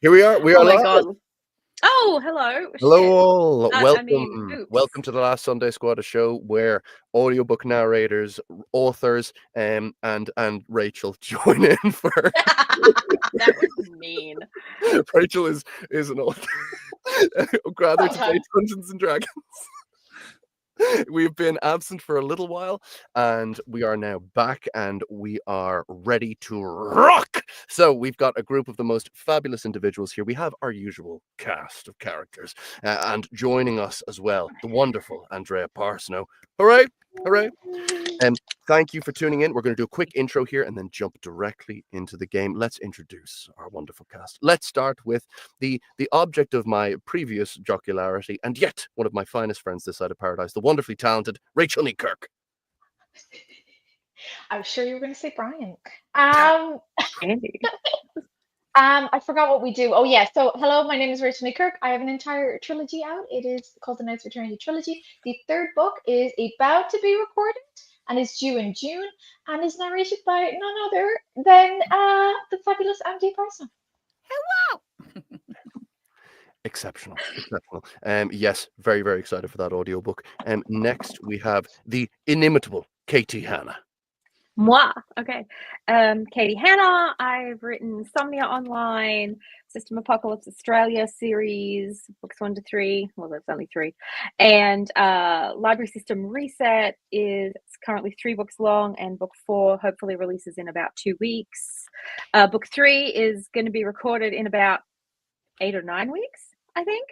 Here we are. We are Oh my live. god. Oh, hello. Hello Shit. all. Oops. Welcome to the Last Sunday Squad, a show where audiobook narrators, authors, and Rachel join in for. That was mean. Rachel is an author. Gathered to play Dungeons and Dragons. We've been absent for a little while, and we are now back, and we are ready to rock. So we've got a group of the most fabulous individuals here. We have our usual cast of characters, and joining us as well, the wonderful Andrea Parsneau. Hooray! Hooray! Thank you for tuning in. We're going to do a quick intro here and then jump directly into the game. Let's introduce our wonderful cast. Let's start with the object of my previous jocularity and yet one of my finest friends this side of paradise, the wonderfully talented Rachel Chuirc. I was sure you were going to say Brian. Andy. I forgot what we do. Oh yeah. So hello, my name is Rachel Chuirc. I have an entire trilogy out. It is called the Knights of Eternity trilogy. The third book is about to be recorded and is due in June and is narrated by none other than the fabulous Andrea Parsneau. Hello. Exceptional. Yes, very, very excited for that audiobook. Next we have the inimitable Katie Hanna. Moi. Okay. Katie Hanna. I've written Somnia Online, System Apocalypse Australia series, books 1 to 3. Well, there's only 3. And Library System Reset is currently 3 books long, and book 4 hopefully releases in about 2 weeks. Book 3 is going to be recorded in about 8 or 9 weeks, I think.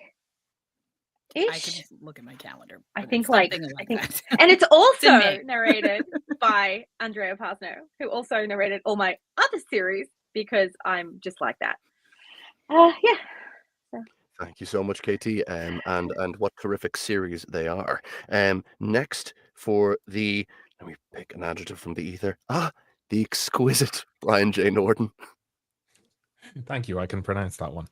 I can look at my calendar. I think that. And it's also narrated by Andrea Parsneau, who also narrated all my other series because I'm just like that. Yeah. So. Thank you so much, Katie, and what terrific series they are. Next for the, let me pick an adjective from the ether. The exquisite Brian J. Nordon. Thank you. I can pronounce that one.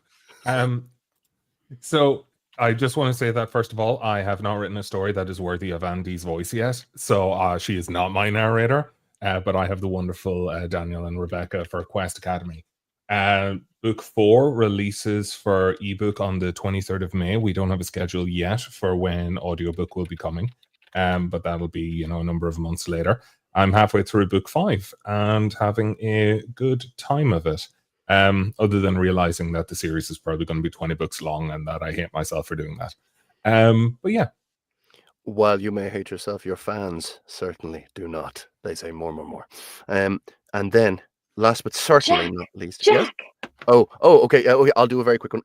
So I just want to say that, first of all, I have not written a story that is worthy of Andy's voice yet. So she is not my narrator, but I have the wonderful Daniel and Rebecca for Quest Academy. Book 4 releases for ebook on the 23rd of May. We don't have a schedule yet for when audiobook will be coming, but that'll be, a number of months later. I'm halfway through book 5 and having a good time of it. Other than realizing that the series is probably going to be 20 books long and that I hate myself for doing that. But yeah. While you may hate yourself, your fans certainly do not. They say more. And then, last but certainly not least, Jack. Yes? Okay. I'll do a very quick one.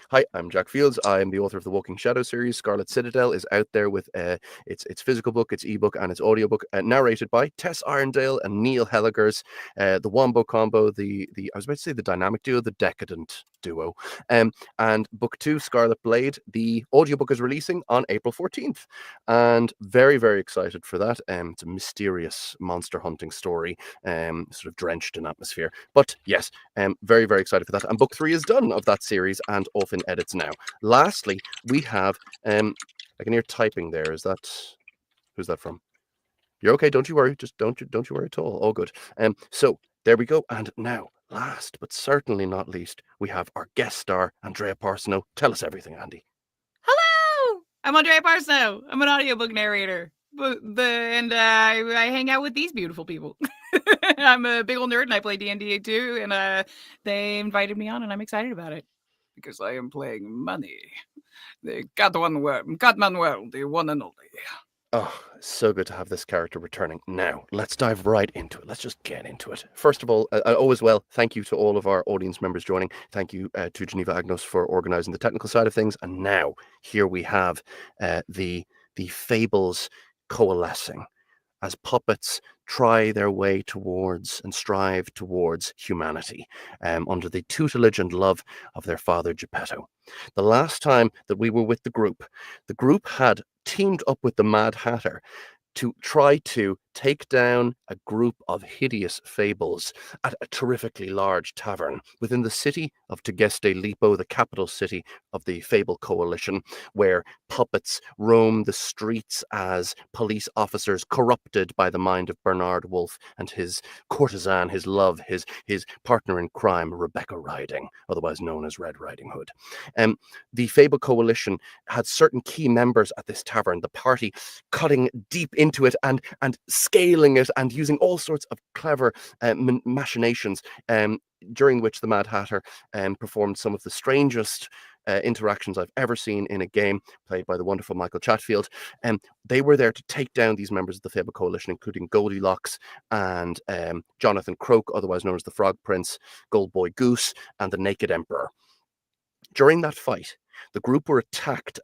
Hi, I'm Jack Fields. I am the author of the Walking Shadow series. Scarlet Citadel is out there with its physical book, its ebook, and its audiobook, narrated by Tess Irondale and Neil Helligers. The Wombo Combo, the I was about to say the dynamic duo, the decadent duo. And book 2, Scarlet Blade, the audiobook is releasing on April 14th. And very, very excited for that. It's a mysterious monster hunting story, sort of drenched in atmosphere. But yes, very, very excited for that. And book 3 is done of that series and off in edits now. Lastly, we have I can hear typing there. Is that, who's that from? You're okay, don't you worry. Just don't you worry at all. All good. So there we go. And now, last but certainly not least, we have our guest star, Andrea Parsneau. Tell us everything, Andy. Hello, I'm Andrea Parsneau. I'm an audiobook narrator. And I hang out with these beautiful people. I'm a big old nerd and I play D&D too, and they invited me on and I'm excited about it because I am playing money. They got Manuel, the one and only. Oh, so good to have this character returning. Now, let's dive right into it. Let's just get into it. First of all, as well, thank you to all of our audience members joining. Thank you to Geneva Agnos for organising the technical side of things. And now, here we have the fables coalescing as puppets try their way towards and strive towards humanity under the tutelage and love of their father Geppetto. The last time that we were with the group had teamed up with the Mad Hatter to try to take down a group of hideous fables at a terrifically large tavern within the city of Tegeste Lipo, the capital city of the Fable Coalition, where puppets roam the streets as police officers corrupted by the mind of Bernard Wolfe and his courtesan, his love, his partner in crime, Rebecca Riding, otherwise known as Red Riding Hood. The Fable Coalition had certain key members at this tavern, the party cutting deep into it and scaling it and using all sorts of clever machinations, during which the Mad Hatter performed some of the strangest interactions I've ever seen in a game, played by the wonderful Michael Chatfield. They were there to take down these members of the Fable Coalition, including Goldilocks and Jonathan Croak, otherwise known as the Frog Prince, Goldboy Goose, and the Naked Emperor. During that fight, the group were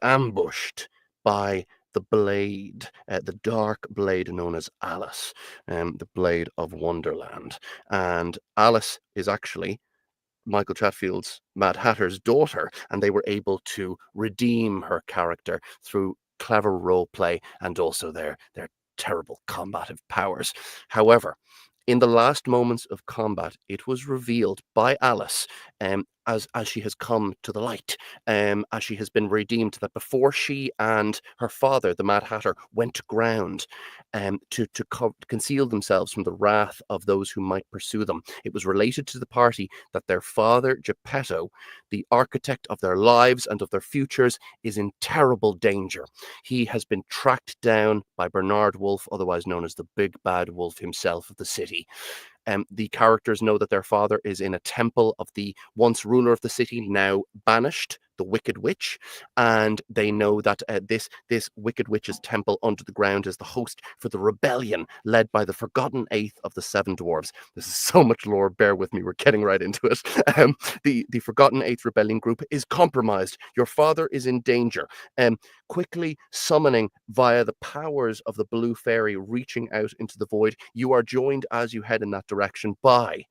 ambushed by the blade, the dark blade known as Alice, the Blade of Wonderland. And Alice is actually Michael Chatfield's Mad Hatter's daughter, and they were able to redeem her character through clever role play and also their terrible combative powers. However, in the last moments of combat, it was revealed by Alice, as she has come to the light, as she has been redeemed, that before she and her father, the Mad Hatter, went to ground to conceal themselves from the wrath of those who might pursue them, it was related to the party that their father, Geppetto, the architect of their lives and of their futures, is in terrible danger. He has been tracked down by Bernard Wolfe, otherwise known as the Big Bad Wolf himself of the city. The characters know that their father is in a temple of the once ruler of the city, now banished, the Wicked Witch, and they know that this Wicked Witch's temple under the ground is the host for the rebellion led by the Forgotten Eighth of the Seven Dwarves. This is so much lore, bear with me, we're getting right into it. The Forgotten Eighth rebellion group is compromised. Your father is in danger. Quickly summoning via the powers of the Blue Fairy reaching out into the void, you are joined as you head in that direction by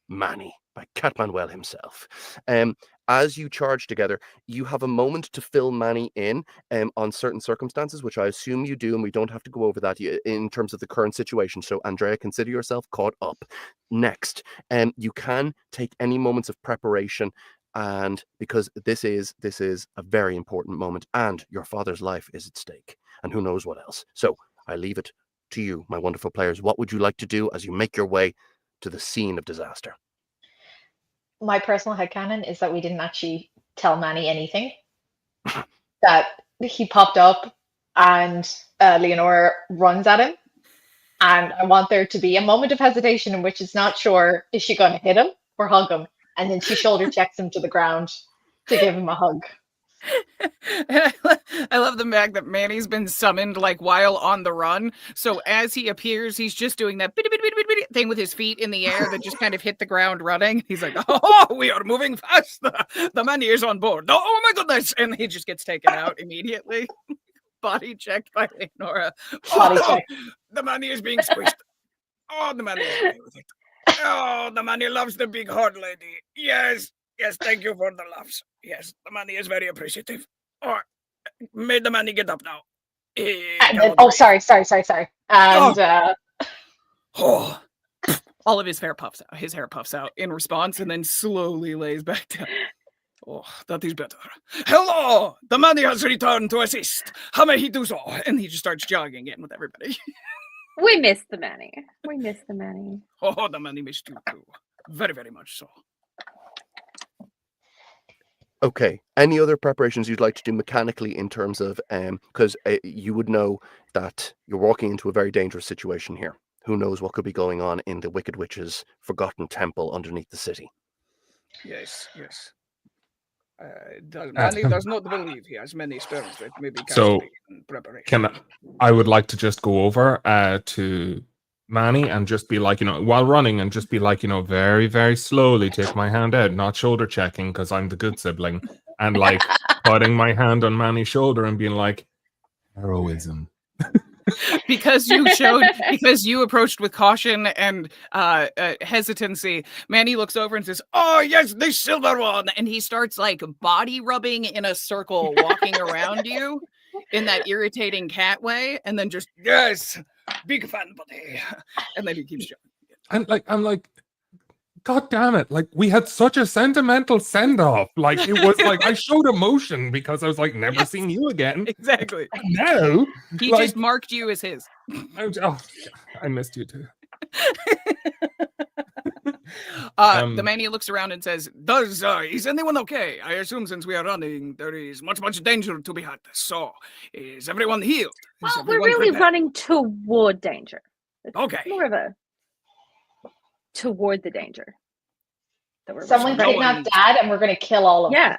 Manny, by Cat Manuel himself. As you charge together, you have a moment to fill Manny in on certain circumstances, which I assume you do, and we don't have to go over that in terms of the current situation. So, Andrea, consider yourself caught up. Next, you can take any moments of preparation, and because this is a very important moment, and your father's life is at stake, and who knows what else. So, I leave it to you, my wonderful players. What would you like to do as you make your way to the scene of disaster? My personal headcanon is that we didn't actually tell Manny anything. That he popped up and Leonora runs at him. And I want there to be a moment of hesitation in which it's not sure, is she going to hit him or hug him? And then she shoulder checks him to the ground to give him a hug. I love the fact that Manny's been summoned like while on the run. So as he appears, he's just doing that thing with his feet in the air that just kind of hit the ground running. He's like, "Oh, we are moving fast. The Manny is on board. Oh my goodness!" And he just gets taken out immediately. Body checked by Leonora. Body check. The Manny is being squished. Oh, the Manny is okay with it. Oh, the Manny loves the big hard lady. Yes. Yes, thank you for the laughs. Yes, the Manny is very appreciative. Oh, may the Manny get up now. And then, sorry. And all of his hair puffs out in response, and then slowly lays back down. Oh, that is better. Hello, the Manny has returned to assist. How may he do so? And he just starts jogging in with everybody. We miss the Manny. Oh, the Manny missed you too. Very, very much so. Okay. Any other preparations you'd like to do mechanically in terms of, because you would know that you're walking into a very dangerous situation here. Who knows what could be going on in the Wicked Witch's forgotten temple underneath the city? Yes. Manny does not believe he has many spells that may be cast So, in preparation. I would like to just go over to Manny and just be like, while running, and just be like, very, very slowly take my hand out, not shoulder checking because I'm the good sibling, and like putting my hand on Manny's shoulder and being like, heroism. because you approached with caution and hesitancy, Manny looks over and says, "Oh yes, the silver one," and he starts like body rubbing in a circle, walking around you in that irritating cat way, and then just, "Yes, Big fan, buddy. And then he keeps showing. And I'm like, God damn it. Like, we had such a sentimental send-off. Like, it was like, I showed emotion because I was like, never seeing you again. Exactly. No. He like, just marked you as his. I missed you too. The Manny looks around and says, is anyone okay? I assume since we are running, there is much danger to be had. So, is everyone healed? Is Well, we're everyone really prepared? running toward danger. It's Okay. more of a toward the danger. That we're Someone's running. kidnapped Dad, and we're going to kill all of them. Yeah.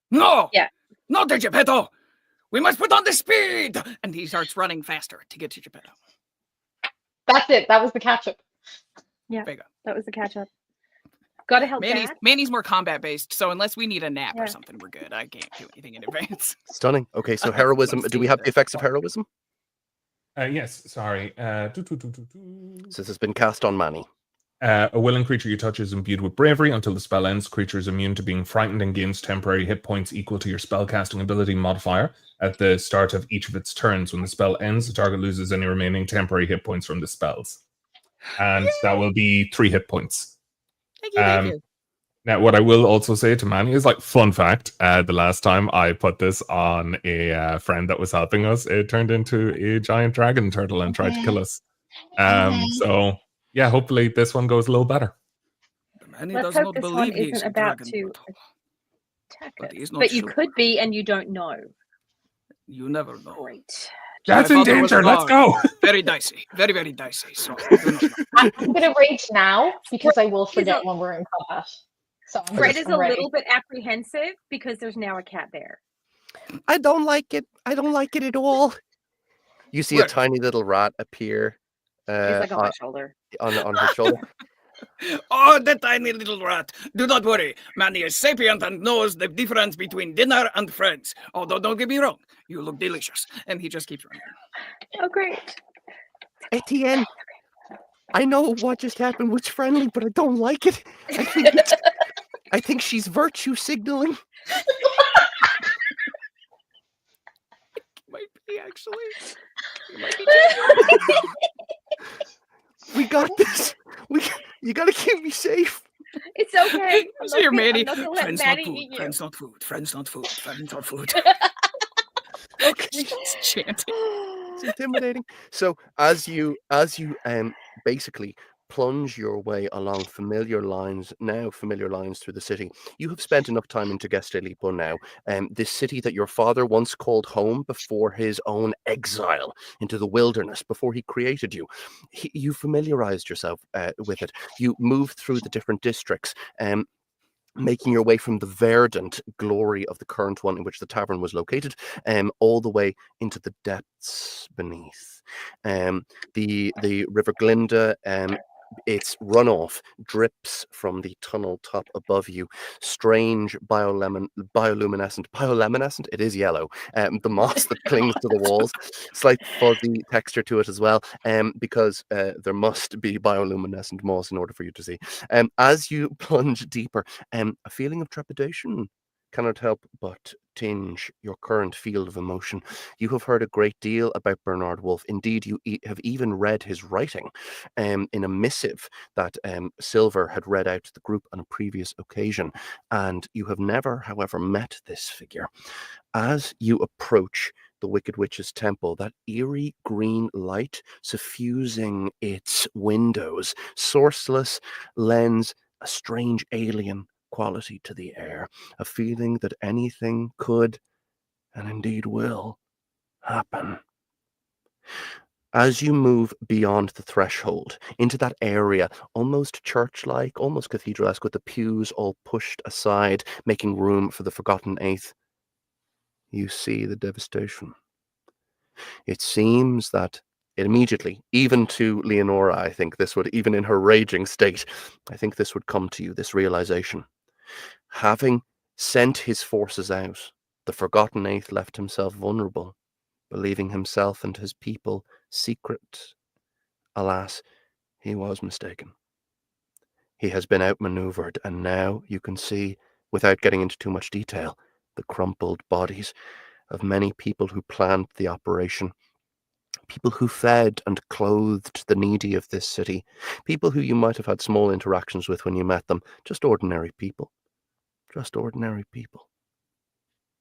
No! Yeah. No, to Geppetto! We must put on the speed! And he starts running faster to get to Geppetto. That's it. That was the catch-up. Yeah. There you go. That was the catch-up. Gotta help Dad. Manny's more combat-based, so unless we need a nap Yeah. or something, we're good. I can't do anything in advance. Stunning. Okay, so heroism. Do we have the effects of heroism? Yes, sorry. So this has been cast on Manny. A willing creature you touch is imbued with bravery. Until the spell ends, creature is immune to being frightened and gains temporary hit points equal to your spellcasting ability modifier at the start of each of its turns. When the spell ends, the target loses any remaining temporary hit points from the spells. And that will be 3 hit points. Thank you. Now, what I will also say to Manny is, like, fun fact, the last time I put this on a friend that was helping us, it turned into a giant dragon turtle and tried to kill us. So, yeah, hopefully this one goes a little better. Manny Let's does hope not this believe one he is isn't a about dragon to turtle, attack but us. he's not But you sure. could be, and you don't know. You never know. Great. That's My in father was danger. Let's wrong. go. Very dicey. Very, very dicey. So, I do not know. I'm going to rage now because I will forget when we're in combat. So Fred is a ready. little bit apprehensive because there's now a cat there. I don't like it. I don't like it at all. You see Where? a tiny little rat appear He's like on my shoulder. on his shoulder. Oh, the tiny little rat. Do not worry. Manny is sapient and knows the difference between dinner and friends. Although, don't get me wrong, you look delicious. And he just keeps running. Oh, great. Etienne, I know what just happened was friendly, but I don't like it. I think she's virtue signaling. Might be, actually. It might be We got this. You gotta keep me safe. It's okay. I'm So you're not Manny. gonna let Friends not Manny food. eat you. Friends not food. Friends not food. Friends not food. Okay. It's chanting. It's intimidating. So as you basically plunge your way along familiar lines through the city, you have spent enough time in Tegestelipo now, this city that your father once called home before his own exile into the wilderness, before he created you. You familiarized yourself with it. You moved through the different districts, making your way from the verdant glory of the current one in which the tavern was located, all the way into the depths beneath. The River Glinda, its runoff drips from the tunnel top above you. Strange bioluminescent. It is yellow. The moss that clings to the walls, slight fuzzy texture to it as well. Because there must be bioluminescent moss in order for you to see. As you plunge deeper, a feeling of trepidation cannot help but tinge your current field of emotion. You have heard a great deal about Bernard Wolfe. Indeed, you have even read his writing in a missive that Silver had read out to the group on a previous occasion. And you have never, however, met this figure. As you approach the Wicked Witch's temple, that eerie green light suffusing its windows, sourceless, lends a strange alien quality to the air, a feeling that anything could, and indeed will, happen. As you move beyond the threshold into that area, almost church-like, almost cathedral-esque, with the pews all pushed aside, making room for the forgotten eighth, you see the devastation. It seems that immediately, even to Leonora, I think this would, even in her raging state, I think this would come to you, this realization. Having sent his forces out, the forgotten eighth left himself vulnerable, believing himself and his people secret. Alas, he was mistaken. He has been outmaneuvered, and now you can see, without getting into too much detail, the crumpled bodies of many people who planned the operation, people who fed and clothed the needy of this city, people who you might have had small interactions with when you met them, just ordinary people. Just ordinary people.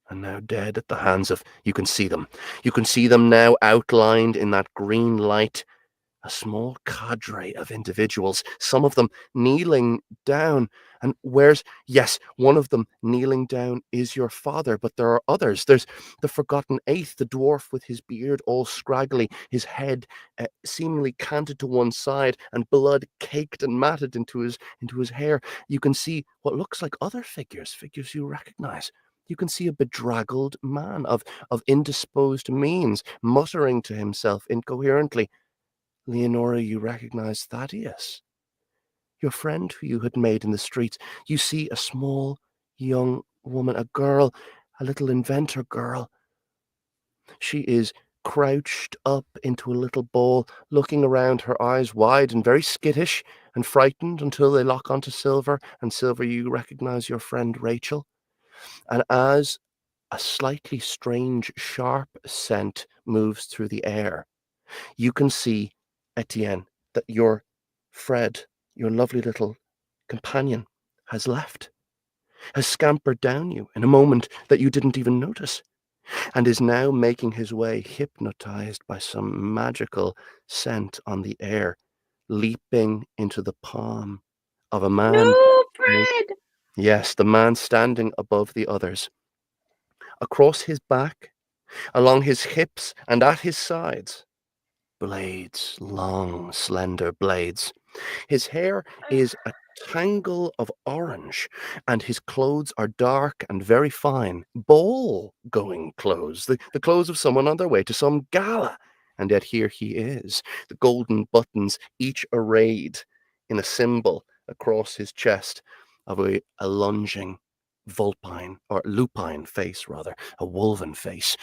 And now dead at the hands of, you can see them. You can see them now outlined in that green light, a small cadre of individuals, some of them kneeling down. And yes, one of them kneeling down is your father, but there are others. There's the forgotten eighth, the dwarf with his beard all scraggly, his head seemingly canted to one side and blood caked and matted into his hair. You can see what looks like other figures you recognize. You can see a bedraggled man of indisposed means, muttering to himself incoherently. Leonora, you recognize Thaddeus, your friend who you had made in the streets. You see a small, young woman, a girl, a little inventor girl. She is crouched up into a little ball, looking around, her eyes wide and very skittish and frightened until they lock onto Silver. And Silver, you recognize your friend Rachel. And as a slightly strange, sharp scent moves through the air, you can see, Etienne, that your Fred, your lovely little companion, has left, has scampered down you in a moment that you didn't even notice, and is now making his way, hypnotized by some magical scent on the air, leaping into the palm of a man. No, Fred! Yes, the man standing above the others. Across his back, along his hips, and at his sides, blades, long, slender blades. His hair is a tangle of orange, and his clothes are dark and very fine, ball-going clothes, the clothes of someone on their way to some gala. And yet here he is, the golden buttons, each arrayed in a symbol across his chest of a lunging vulpine, or lupine face, rather, a wolven face.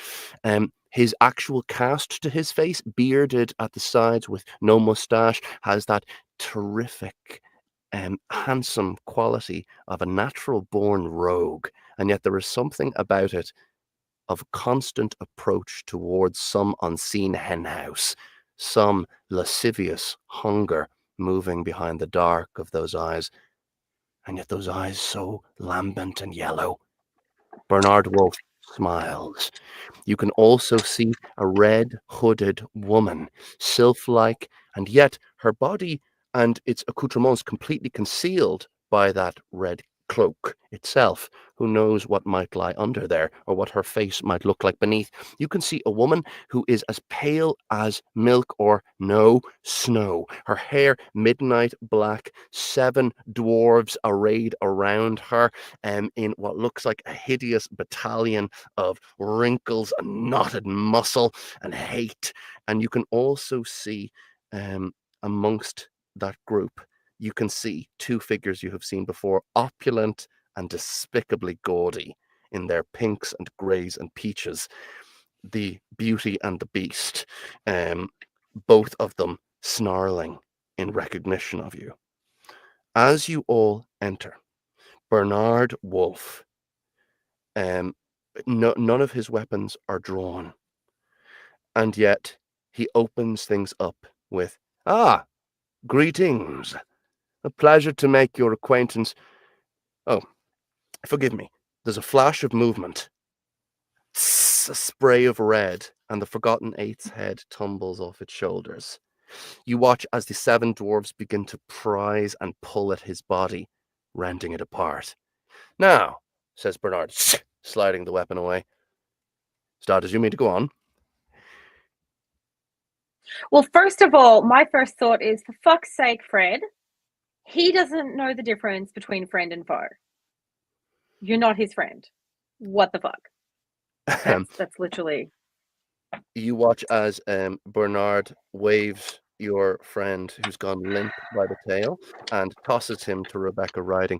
His actual cast to his face, bearded at the sides with no moustache, has that terrific, handsome quality of a natural-born rogue, and yet there is something about it of constant approach towards some unseen henhouse, some lascivious hunger moving behind the dark of those eyes, and yet those eyes so lambent and yellow. Bernard Wolfe smiles. You can also see a red hooded woman, sylph-like, and yet her body and its accoutrements completely concealed by that red cloak itself. Who knows what might lie under there, or what her face might look like beneath. You can see a woman who is as pale as milk, or no, snow. Her hair midnight black, 7 dwarves arrayed around her, in what looks like a hideous battalion of wrinkles and knotted muscle and hate. And you can also see, amongst that group, you can see 2 figures you have seen before, opulent and despicably gaudy in their pinks and greys and peaches, the Beauty and the Beast, both of them snarling in recognition of you. As you all enter, Bernard Wolfe, none of his weapons are drawn, and yet he opens things up with, greetings. A pleasure to make your acquaintance. Oh, forgive me. There's a flash of movement. Tss, a spray of red, and the forgotten eighth's head tumbles off its shoulders. You watch as the 7 dwarves begin to prise and pull at his body, rending it apart. Now, says Bernard, sliding the weapon away. Starters, you mean to go on? Well, first of all, my first thought is, for fuck's sake, Fred, he doesn't know the difference between friend and foe. You're not his friend. What the fuck? That's literally... You watch as Bernard waves your friend, who's gone limp by the tail, and tosses him to Rebecca, riding.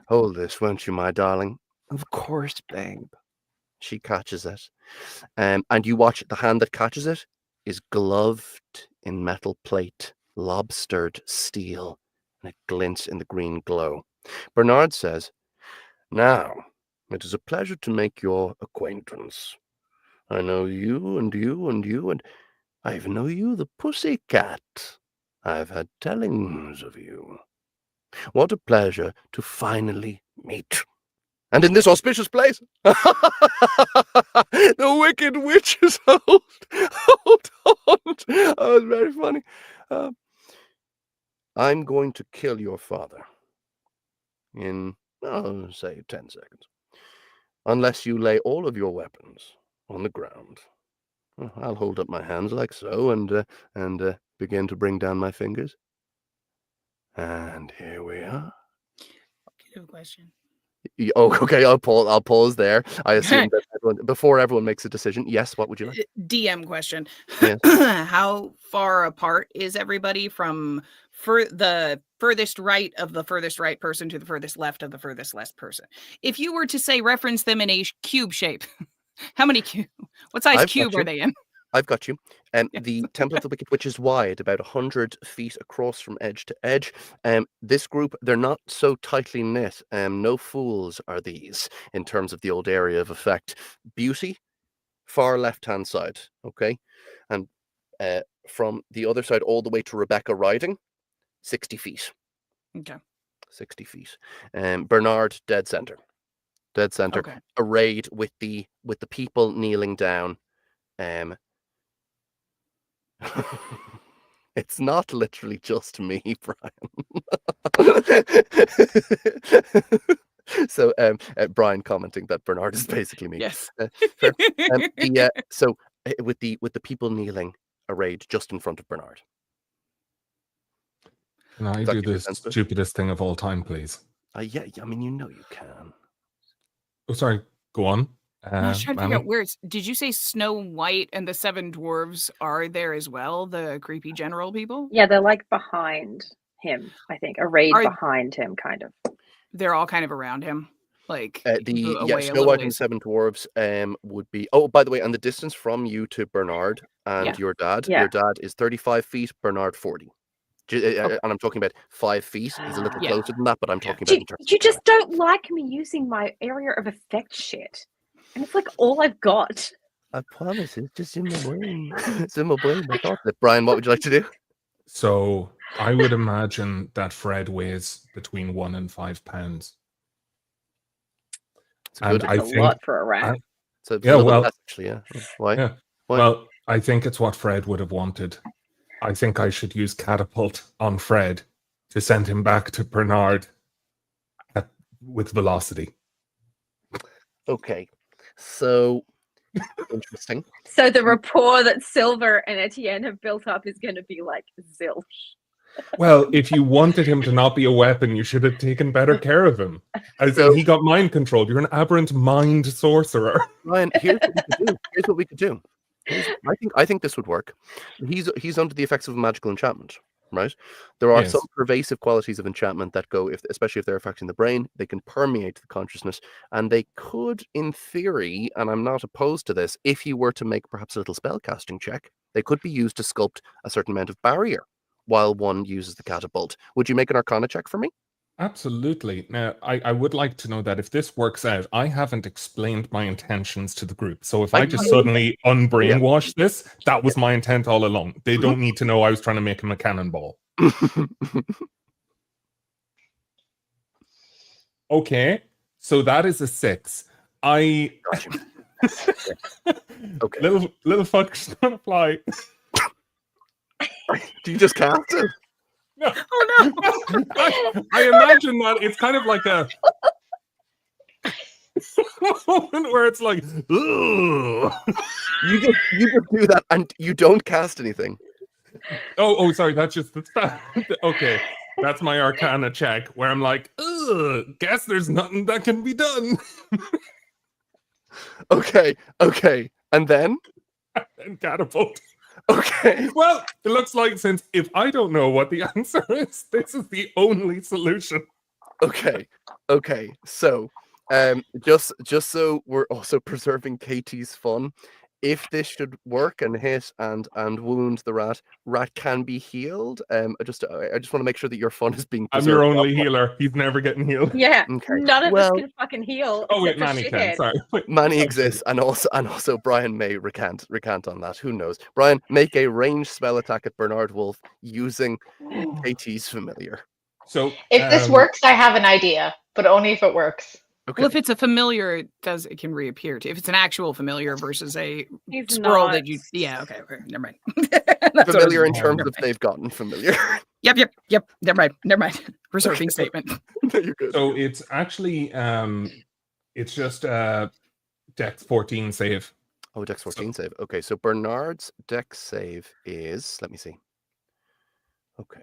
Hold this, won't you, my darling? Of course, babe. She catches it. And you watch the hand that catches it is gloved in metal plate, lobstered steel, and it glints in the green glow. Bernard says, Now, it is a pleasure to make your acquaintance. I know you and you and you, and I even know you, the pussycat. I've had tellings of you. What a pleasure to finally meet. And in this auspicious place, the wicked witches hold on. Oh, it's very funny. I'm going to kill your father in, say, 10 seconds. Unless you lay all of your weapons on the ground. I'll hold up my hands like so and begin to bring down my fingers. And here we are. Good question. Oh, okay. I'll pause there. I assume that before everyone makes a decision. Yes. What would you like? DM question. Yes. How far apart is everybody from the furthest right of the furthest right person to the furthest left of the furthest left person? If you were to say reference them in a cube shape, how many cube? What size cube are they in? I've got you. The Temple of the Wicked Witch is wide, about 100 feet across from edge to edge. This group, they're not so tightly knit. No fools are these in terms of the old area of effect. Beauty, far left-hand side, okay? And from the other side all the way to Rebecca riding, 60 feet. Okay. 60 feet. Bernard, dead center. Dead center. Okay. Arrayed with the people kneeling down. It's not literally just me, Brian. So Brian commenting that Bernard is basically me. Yes. Fair. So with the people kneeling arrayed just in front of Bernard. Can I do the stupidest thing of all time, please? Yeah, I mean, you can. Oh, sorry. Go on. I was trying to figure out where did you say Snow White and the 7 dwarves are there as well? The creepy general people? Yeah, they're like behind him, I think. Arrayed behind him, kind of. They're all kind of around him. Like Snow White and 7 dwarves would be. Oh, by the way, and the distance from you to Bernard and your dad. Your dad is 35 feet, Bernard 40. And I'm talking about 5 feet. He's a little closer than that, but I'm talking about. You just don't like me using my area of effect shit. And it's like all I've got. I promise, it's just in my brain. It's in my brain. I thought that. Brian, what would you like to do? So I would imagine that Fred weighs between 1 and 5 pounds. That's a lot for a rat. Actually, yeah. Why? Yeah. Why? Well, I think it's what Fred would have wanted. I think I should use catapult on Fred to send him back to Bernard with velocity. Okay. So interesting. So the rapport that Silver and Etienne have built up is going to be like zilch. Well, if you wanted him to not be a weapon, you should have taken better care of him. He got mind controlled. You're an aberrant mind sorcerer. Ryan, here's what we could do. I think this would work. He's under the effects of a magical enchantment, right? There are some pervasive qualities of enchantment that go, especially if they're affecting the brain, they can permeate the consciousness, and they could, in theory, and I'm not opposed to this, if you were to make perhaps a little spellcasting check, they could be used to sculpt a certain amount of barrier while one uses the catapult. Would you make an Arcana check for me? Absolutely. Now, I would like to know that if this works out, I haven't explained my intentions to the group. So if I just suddenly unbrainwash this, that was my intent all along. They don't need to know I was trying to make him a cannonball. Okay, so that is a 6. Okay. Little fuck's gonna fly. Do you just cast it? No. Oh no! I imagine that it's kind of like a moment where it's like, ugh. You just do that and you don't cast anything. Oh, sorry. That's okay. That's my Arcana check where I'm like, ugh, guess there's nothing that can be done. Okay, and then and catapult. Okay. Well, it looks like if I don't know what the answer is, this is the only solution. Okay. So, just so we're also preserving Katie's fun, if this should work and hit and wound the rat can be healed. I just want to make sure that your fun is being I'm preserved. your only healer. He's never getting healed. Yeah, Okay. none of us Well- can fucking heal. Oh wait, except for Manny can. shitheads. Sorry. Wait, Manny sorry, exists, and also Brian may recant on that. Who knows? Brian, make a ranged spell attack at Bernard Wolf using KT's familiar. So If this works, I have an idea, but only if it works. Okay. Well, if it's a familiar, it can reappear. If it's an actual familiar versus a He's squirrel not. that you, okay, never mind. That's what I was familiar in thinking. terms Never of mind. they've gotten familiar. Yep. Never mind. Reserving statement. No, you're good. So it's actually it's just Dex 14 save. Oh, Dex 14 save. Okay, so Bernard's Dex save is, let me see. Okay.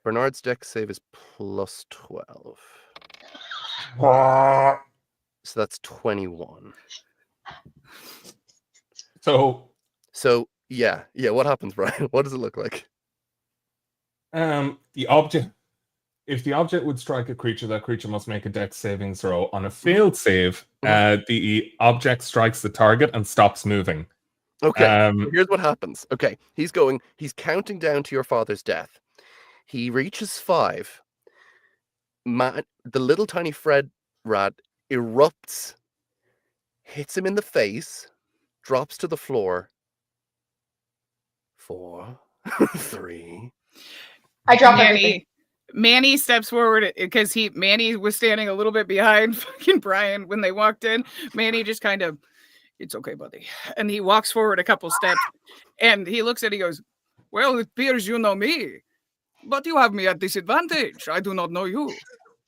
Bernard's Dex save is plus 12. So that's 21. So yeah, what happens, Brian? What does it look like? the object, if the object would strike a creature, that creature must make a Dex saving throw. On a failed save, the object strikes the target and stops moving. Okay, so here's what happens. Okay, he's counting down to your father's death. He reaches 5. The little tiny Fred rat erupts, hits him in the face, drops to the floor. 4, 3. I drop everything. Manny steps forward because Manny was standing a little bit behind fucking Brian when they walked in. Manny just kind of, it's okay, buddy. And he walks forward a couple steps and he looks at it, he goes, well, it appears you know me, but you have me at disadvantage. I do not know you.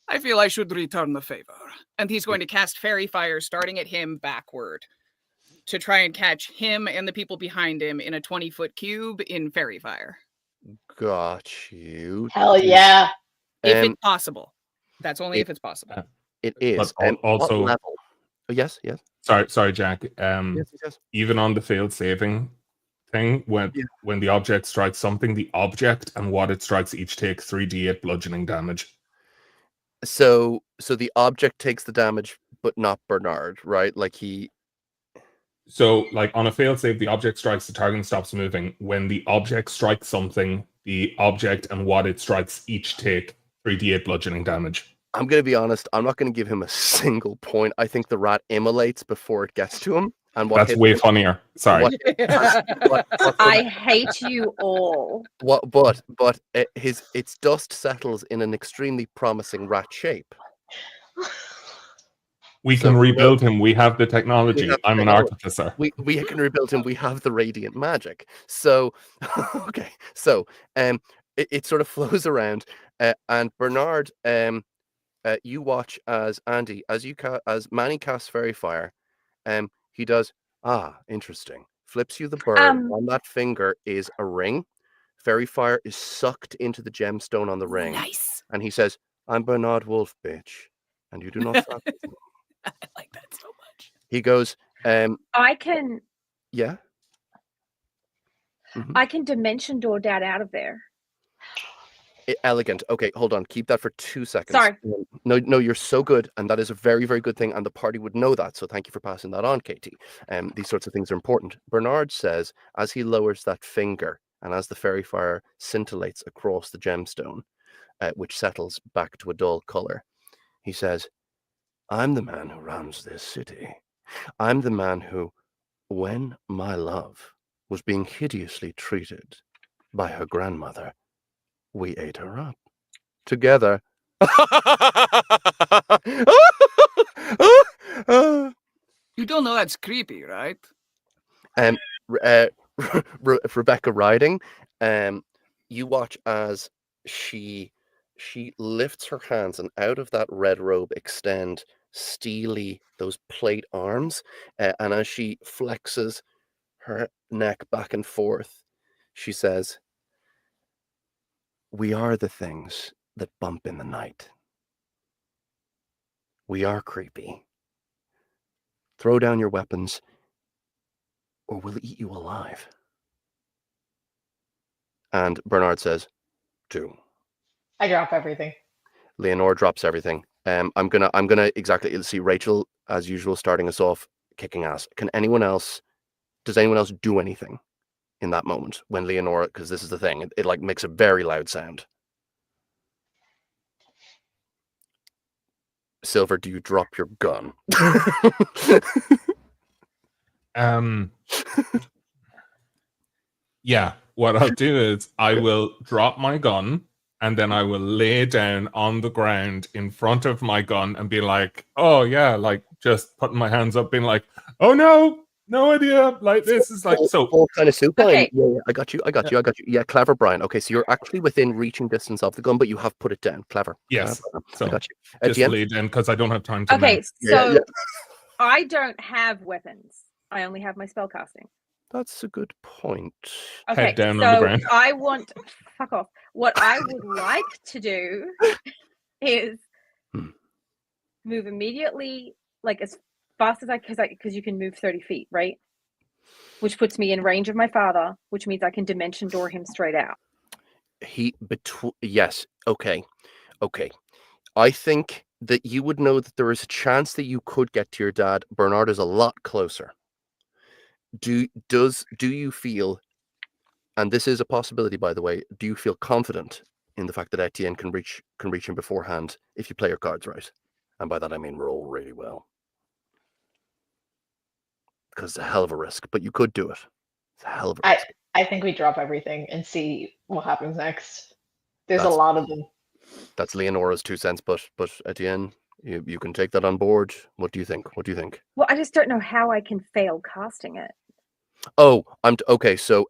I feel I should return the favor. And he's going to cast Fairy Fire starting at him backward to try and catch him and the people behind him in a 20-foot cube in Fairy Fire. Got you. Hell yeah. If it's possible. That's only if it's possible. It is. But also, what level? Oh, yes. sorry, Jack. Yes. Even on the failed saving thing, when the object strikes something, the object and what it strikes each take 3d8 bludgeoning damage. So the object takes the damage, but not Bernard, right? So, like on a failed save, the object strikes the target and stops moving. When the object strikes something, the object and what it strikes each take 3d8 bludgeoning damage. I'm going to be honest. I'm not going to give him a single point. I think the rat immolates before it gets to him. And That's way funnier. Sorry. I hate you all. But its dust settles in an extremely promising rat shape. We can rebuild him. We have the technology. I'm an artificer. We can rebuild him. We have the radiant magic. So, okay. So, it sort of flows around, and Bernard, you watch as Andy, as Manny casts Fairy Fire, he does. Interesting. Flips you the bird. On that finger is a ring. Fairy Fire is sucked into the gemstone on the ring. Nice. And he says, "I'm Bernard Wolf, bitch, and you do not fuck with me." I like that so much. He goes, I can yeah. Mm-hmm. I can dimension door Dad out of there. Elegant. Okay, hold on. Keep that for 2 seconds. Sorry. No, you're so good, and that is a very, very good thing, and the party would know that. So thank you for passing that on, Katie. These sorts of things are important. Bernard says, as he lowers that finger, and as the Fairy Fire scintillates across the gemstone, which settles back to a dull color, he says, "I'm the man who runs this city. I'm the man who, when my love was being hideously treated by her grandmother, we ate her up together." You don't know that's creepy, right? Rebecca Riding, you watch as she lifts her hands, and out of that red robe extend steely those plate arms, and as she flexes her neck back and forth, she says, "We are the things that bump in the night. We are creepy. Throw down your weapons, or we'll eat you alive." And Bernard says, "Do." I drop everything. Leonore drops everything. I'm gonna exactly see Rachel as usual starting us off kicking ass. Can anyone else does anyone else do anything in that moment when Leonora? Because this is the thing, it like makes a very loud sound. Silver, do you drop your gun? Yeah, what I'll do is I will drop my gun and then I will lay down on the ground in front of my gun and be like, oh yeah, like just putting my hands up, being like, oh no idea. Like this is like so full kind of soup. Okay. Yeah, I got you. Yeah, clever, Brian. Okay, so you're actually within reaching distance of the gun, but you have put it down. Clever. yes. Clever. So I got you. just Etienne? lay down because I don't have time to Okay, Yeah, so yeah. I don't have weapons. I only have my spellcasting. That's a good point. Okay, Head down so on the ground. I want fuck off. What I would like to do is move immediately, like as fast as because you can move 30 feet, right? Which puts me in range of my father, which means I can dimension door him straight out. Yes. Okay. I think that you would know that there is a chance that you could get to your dad. Bernard is a lot closer. Do you feel, and this is a possibility, by the way, do you feel confident in the fact that Etienne can reach him beforehand if you play your cards right? And by that I mean roll really well. Because it's a hell of a risk, but you could do it. It's a hell of a risk. I think we drop everything and see what happens next. There's a lot of them. That's Leonora's 2 cents, but Etienne, you can take that on board. What do you think? Well, I just don't know how I can fail casting it. Oh, okay. So,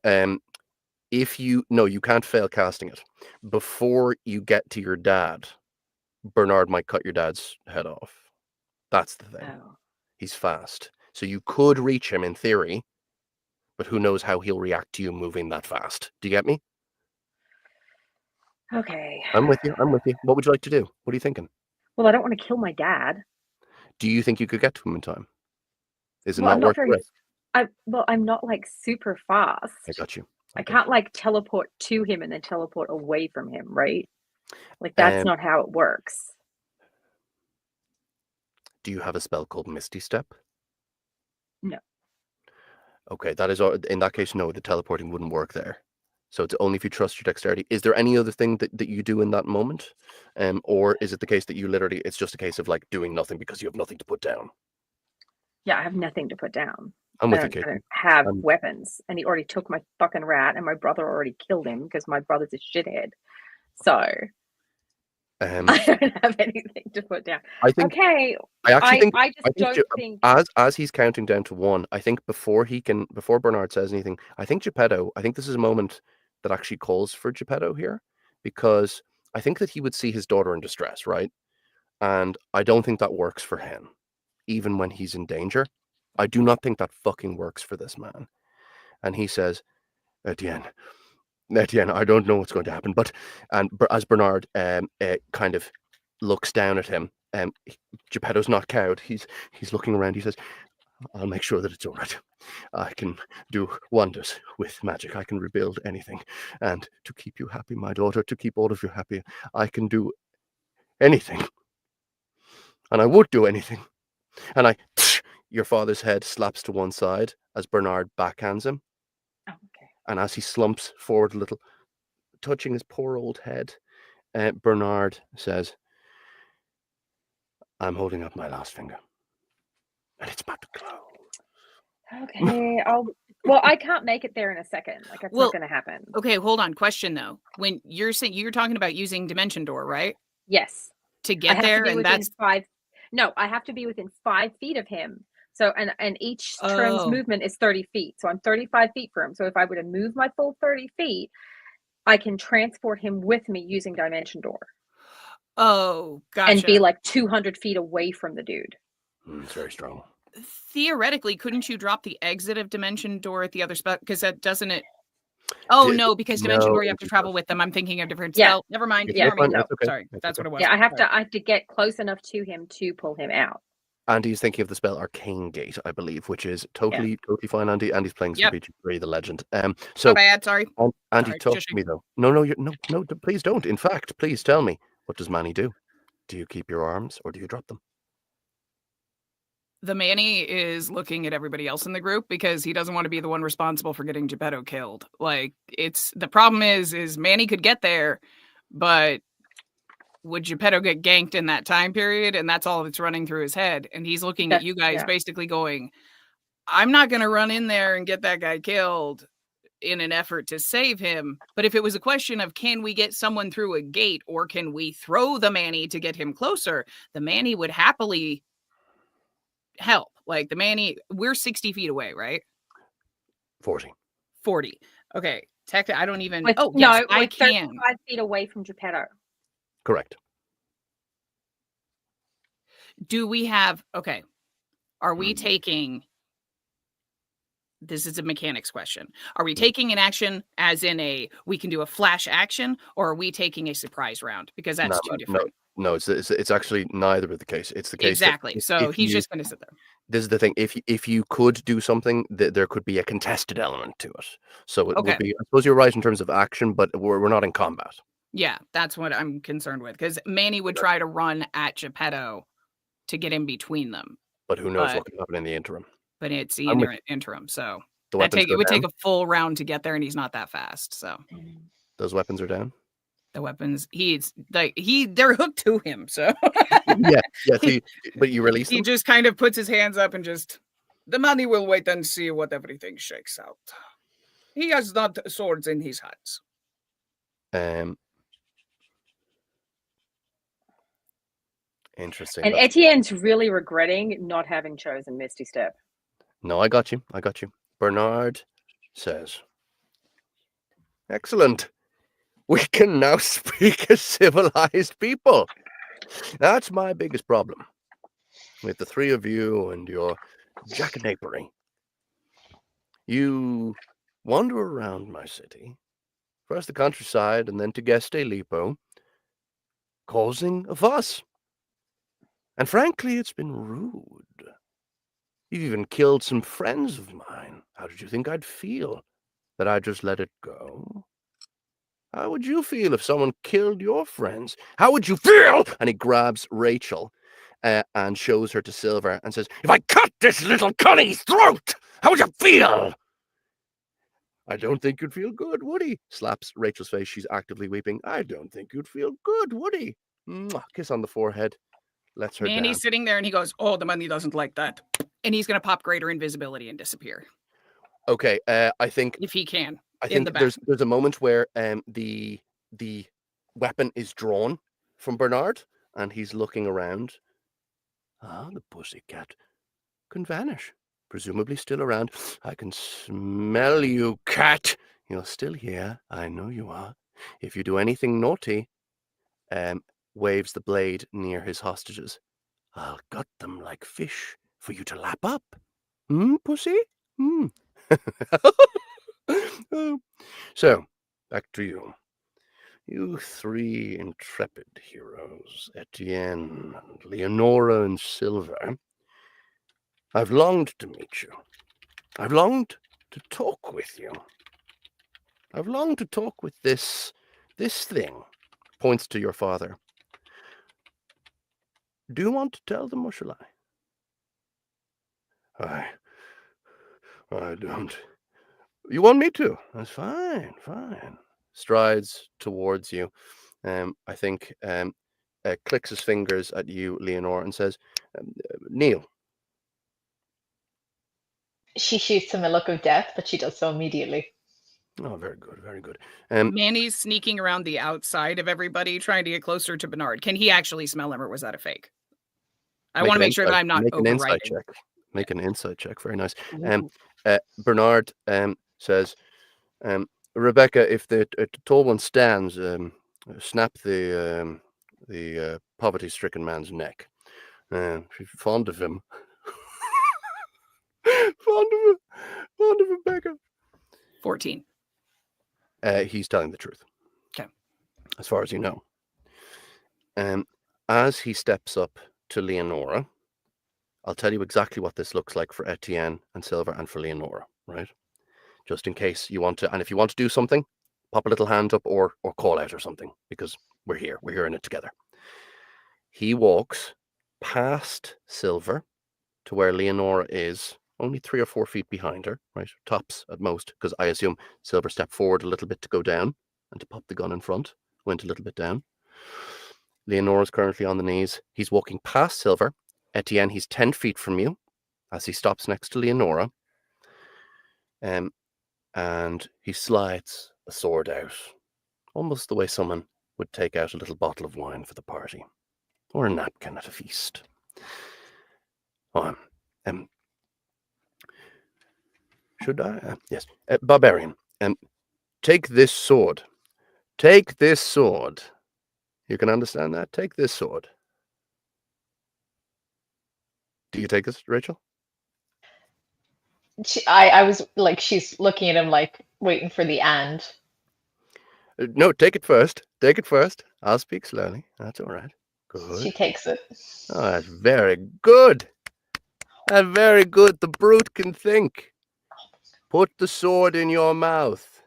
if you can't fail casting it before you get to your dad. Bernard might cut your dad's head off. That's the thing. Oh. He's fast, so you could reach him in theory, but who knows how he'll react to you moving that fast? Do you get me? Okay. I'm with you. What would you like to do? What are you thinking? Well, I don't want to kill my dad. Do you think you could get to him in time? Is it Well, not worth it? I'm not like super fast. I got you. I can't like teleport to him and then teleport away from him, right? Like that's not how it works. Do you have a spell called Misty Step? No. Okay, that is in that case, no, the teleporting wouldn't work there. So it's only if you trust your dexterity. Is there any other thing that you do in that moment? Or is it the case that you literally, it's just a case of like doing nothing because you have nothing to put down? Yeah, I have nothing to put down. I'm with I you, Kate. don't have weapons, and he already took my fucking rat, and my brother already killed him because my brother's a shithead. So I don't have anything to put down. I think. Okay. I don't think as he's counting down to 1, I think before Bernard says anything, I think this is a moment that actually calls for Geppetto here, because I think that he would see his daughter in distress, right? And I don't think that works for him, even when he's in danger. I do not think that fucking works for this man. And he says, Etienne, I don't know what's going to happen, but as Bernard kind of looks down at him, Geppetto's not cowed. He's looking around. He says, I'll make sure that it's all right. I can do wonders with magic. I can rebuild anything. And to keep you happy, my daughter, to keep all of you happy, I can do anything. And I would do anything. And your father's head slaps to one side as Bernard backhands him. Oh, okay. And as he slumps forward a little, touching his poor old head, Bernard says, I'm holding up my last finger. And it's about to close. Okay, I can't make it there in a second. Like it's not going to happen. Okay, hold on. Question though. When you're saying you're talking about using Dimension Door, right? Yes. To get there, and that's 5. No, I have to be within 5 feet of him. So and each turn's movement is 30 feet. So I'm 35 feet from him. So if I were to move my full 30 feet, I can transport him with me using Dimension Door. Oh, gotcha. And be like 200 feet away from the dude. It's very strong. Theoretically, couldn't you drop the exit of Dimension Door at the other spot? Because that doesn't it. Oh no, because Dimension Door you have to travel with them. I'm thinking of different spell. Never mind. Yeah, okay. Sorry, that's what it was. Yeah, I have to get close enough to him to pull him out. Andy's thinking of the spell Arcane Gate, I believe, which is totally fine, Andy. Andy's playing some PG3, the legend. So not bad, sorry. Andy, talk to me though. No, please don't. In fact, please tell me, what does Manny do? Do you keep your arms or do you drop them? The Manny is looking at everybody else in the group because he doesn't want to be the one responsible for getting Geppetto killed. Like, it's the problem is Manny could get there, but would Geppetto get ganked in that time period? And that's all that's running through his head. And he's looking at you guys basically going, I'm not going to run in there and get that guy killed in an effort to save him. But if it was a question of can we get someone through a gate or can we throw the Manny to get him closer, the Manny would happily help. Like the Manny, we're 60 feet away, right? 40. Okay. I don't even. No, I can. 35 feet away from Geppetto. Correct. Do we have? Okay. Are we taking? This is a mechanics question. Are we taking an action as in we can do a flash action, or are we taking a surprise round? Because that's two different. No, it's actually neither of the case. It's the case exactly. So he's just going to sit there. This is the thing. If you could do something, there could be a contested element to it. So it would be. I suppose you're right in terms of action, but we're not in combat. Yeah, that's what I'm concerned with. Because Manny would try to run at Geppetto to get in between them. But who knows what can happen in the interim? But it's the interim, so it would take a full round to get there, and he's not that fast. So those weapons are down. The weapons, they're hooked to him. So yeah. But you release them? He just kind of puts his hands up and the Manny will wait and see what everything shakes out. He has not swords in his hands. Interesting. And Etienne's really regretting not having chosen Misty Step. No, I got you. Bernard says, excellent. We can now speak as civilized people. That's my biggest problem with the three of you and your jackanapery. You wander around my city, first the countryside and then to Geste Lipo, causing a fuss. And frankly, it's been rude. You've even killed some friends of mine. How did you think I'd feel? That I just let it go? How would you feel if someone killed your friends? How would you feel? And he grabs Rachel and shows her to Silver and says, if I cut this little cunning's throat, how would you feel? I don't think you'd feel good, would he? Slaps Rachel's face. She's actively weeping. I don't think you'd feel good, would he? Mwah. Kiss on the forehead. Lets her down. He's sitting there and he goes, the Manny doesn't like that. And he's going to pop greater invisibility and disappear. Okay, I think... If he can. I think there's a moment where the weapon is drawn from Bernard and he's looking around. The pussycat can vanish. Presumably still around. I can smell you, cat. You're still here. I know you are. If you do anything naughty, waves the blade near his hostages. I'll gut them like fish for you to lap up. Pussy? So, back to you. You three intrepid heroes, Etienne, Leonora, and Silver. I've longed to meet you. I've longed to talk with you. I've longed to talk with this thing. Points to your father. Do you want to tell them or shall I? I don't. You want me to? That's fine. Strides towards you. I think clicks his fingers at you, Leonora, and says, kneel. She shoots him a look of death, but she does so immediately. Oh, very good. Manny's sneaking around the outside of everybody, trying to get closer to Bernard. Can he actually smell him, or was that a fake? I want to make sure that I'm not overriding. Make an insight check. Very nice. Bernard says, Rebecca, if the tall one stands, snap the poverty-stricken man's neck. She's fond of him. fond of Rebecca. 14. He's telling the truth. Okay. As far as you know. As he steps up to Leonora, I'll tell you exactly what this looks like for Etienne and Silver and for Leonora, right? Just in case you want to, and if you want to do something, pop a little hand up or call out or something, because we're here in it together. He walks past Silver to where Leonora is, only 3 or 4 feet behind her, right? Tops at most, because I assume Silver stepped forward a little bit to go down and to pop the gun in front, went a little bit down. Leonora's currently on the knees. He's walking past Silver. Etienne, he's 10 feet from you as he stops next to Leonora. And he slides a sword out, almost the way someone would take out a little bottle of wine for the party, or a napkin at a feast. Should I? Yes. Barbarian, take this sword. Take this sword. You can understand that? Take this sword. Do you take this, Rachel? I was like, she's looking at him like waiting for the and. No, take it first. Take it first. I'll speak slowly. That's all right. Good. She takes it. Oh, that's very good. That's very good. The brute can think. Put the sword in your mouth.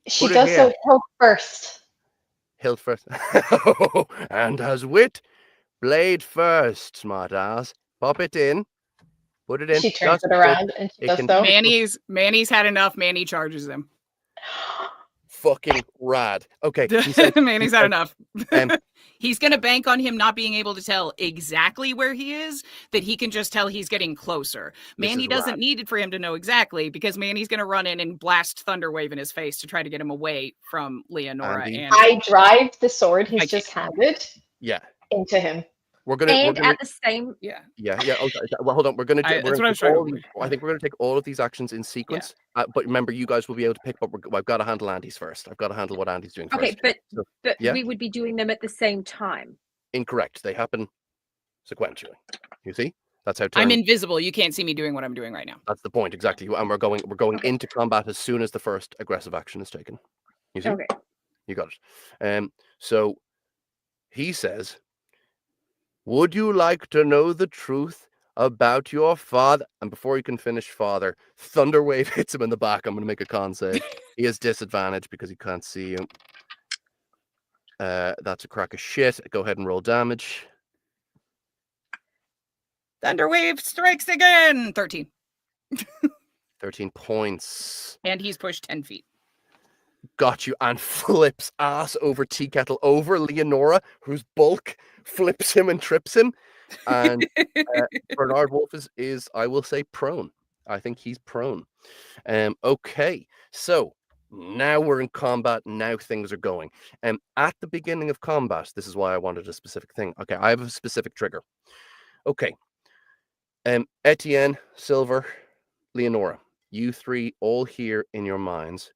She Put it does so here. hilt first. Hilt first. And has wit. Blade first, smart ass. Pop it in. Put it in. She turns Just it around and she it does can- so. Manny's had enough. Manny charges him. fucking rad. Okay. He said, Manny's had enough. um, He's going to bank on him not being able to tell exactly where he is, that he can just tell he's getting closer. This Manny is doesn't rad. need it for him to know exactly, because Manny's going to run in and blast Thunderwave in his face to try to get him away from Leonora. Andy. And I drive the sword he's Thank you. just handed yeah. into him. We're gonna At the same, yeah. yeah. Okay. Well, hold on. We're gonna. That's we're what gonna I was take trying to all these, I think we're gonna take all of these actions in sequence. But remember, you guys will be able to pick. But I've got to handle Andy's first. I've got to handle what Andy's doing okay, first. but yeah. we would be doing them at the same time. Incorrect. They happen sequentially. You see? That's how. I'm invisible. You can't see me doing what I'm doing right now. That's the point exactly. And we're going into combat as soon as the first aggressive action is taken. You see? Okay. You got it. So he says, would you like to know the truth about your father? And before you can finish father, Thunderwave hits him in the back. I'm going to make a con save. He has disadvantage because he can't see you. That's a crack of shit. Go ahead and roll damage. Thunderwave strikes again. 13. 13 points. And he's pushed 10 feet. Got you, and flips ass over tea kettle over Leonora, whose bulk flips him and trips him. And Bernard Wolf is, I will say, prone. I think he's prone. Okay, so now we're in combat. Now things are going. At the beginning of combat, this is why I wanted a specific thing. Okay, I have a specific trigger. Okay. Etienne, Silver, Leonora, you three all hear in your minds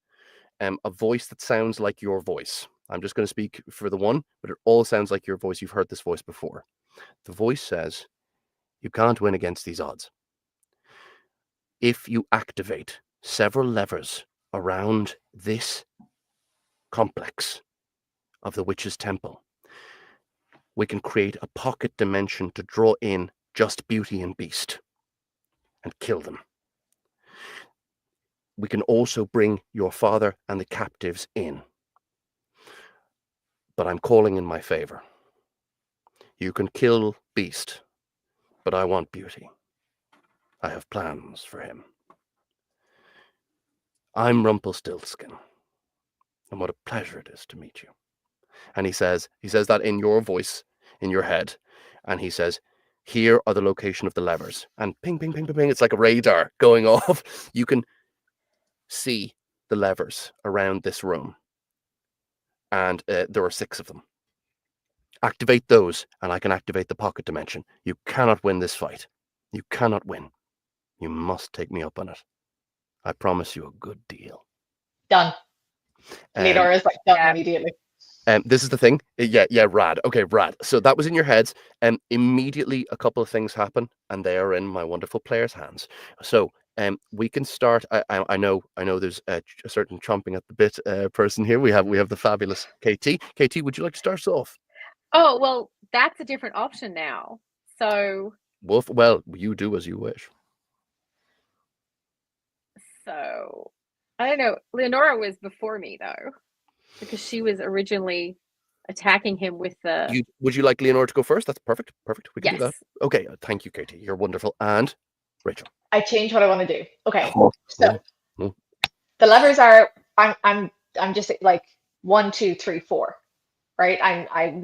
a voice that sounds like your voice. I'm just going to speak for the one, but it all sounds like your voice. You've heard this voice before. The voice says, you can't win against these odds. If you activate several levers around this complex of the Witch's Temple, we can create a pocket dimension to draw in just Beauty and Beast and kill them. We can also bring your father and the captives in. But I'm calling in my favor. You can kill Beast, but I want Beauty. I have plans for him. I'm Rumpelstiltskin, and what a pleasure it is to meet you. And he says that in your voice, in your head, and he says, here are the location of the levers. And ping, ping, ping, ping, ping, it's like a radar going off. You can see the levers around this room, and there are 6 of them. Activate those, and I can activate the pocket dimension. You cannot win this fight. You cannot win. You must take me up on it. I promise you a good deal. Done. Leonora's like done immediately. This is the thing. Yeah, rad. Okay, rad. So that was in your heads, and immediately a couple of things happen, and they are in my wonderful player's hands. So we can start. I know there's a certain chomping at the bit person here. We have the fabulous KT. KT, would you like to start us off? Oh, well, that's a different option now. So Wolf, well, you do as you wish. I don't know. Leonora was before me though, because she was originally attacking him with the. Would you like Leonora to go first? That's perfect. Perfect. We can do that. Yes. Okay. Thank you, Katie. You're wonderful. And Rachel. I change what I want to do. Okay. Oh, So oh. the levers are I'm just like 1, 2, 3, 4. Right? I'm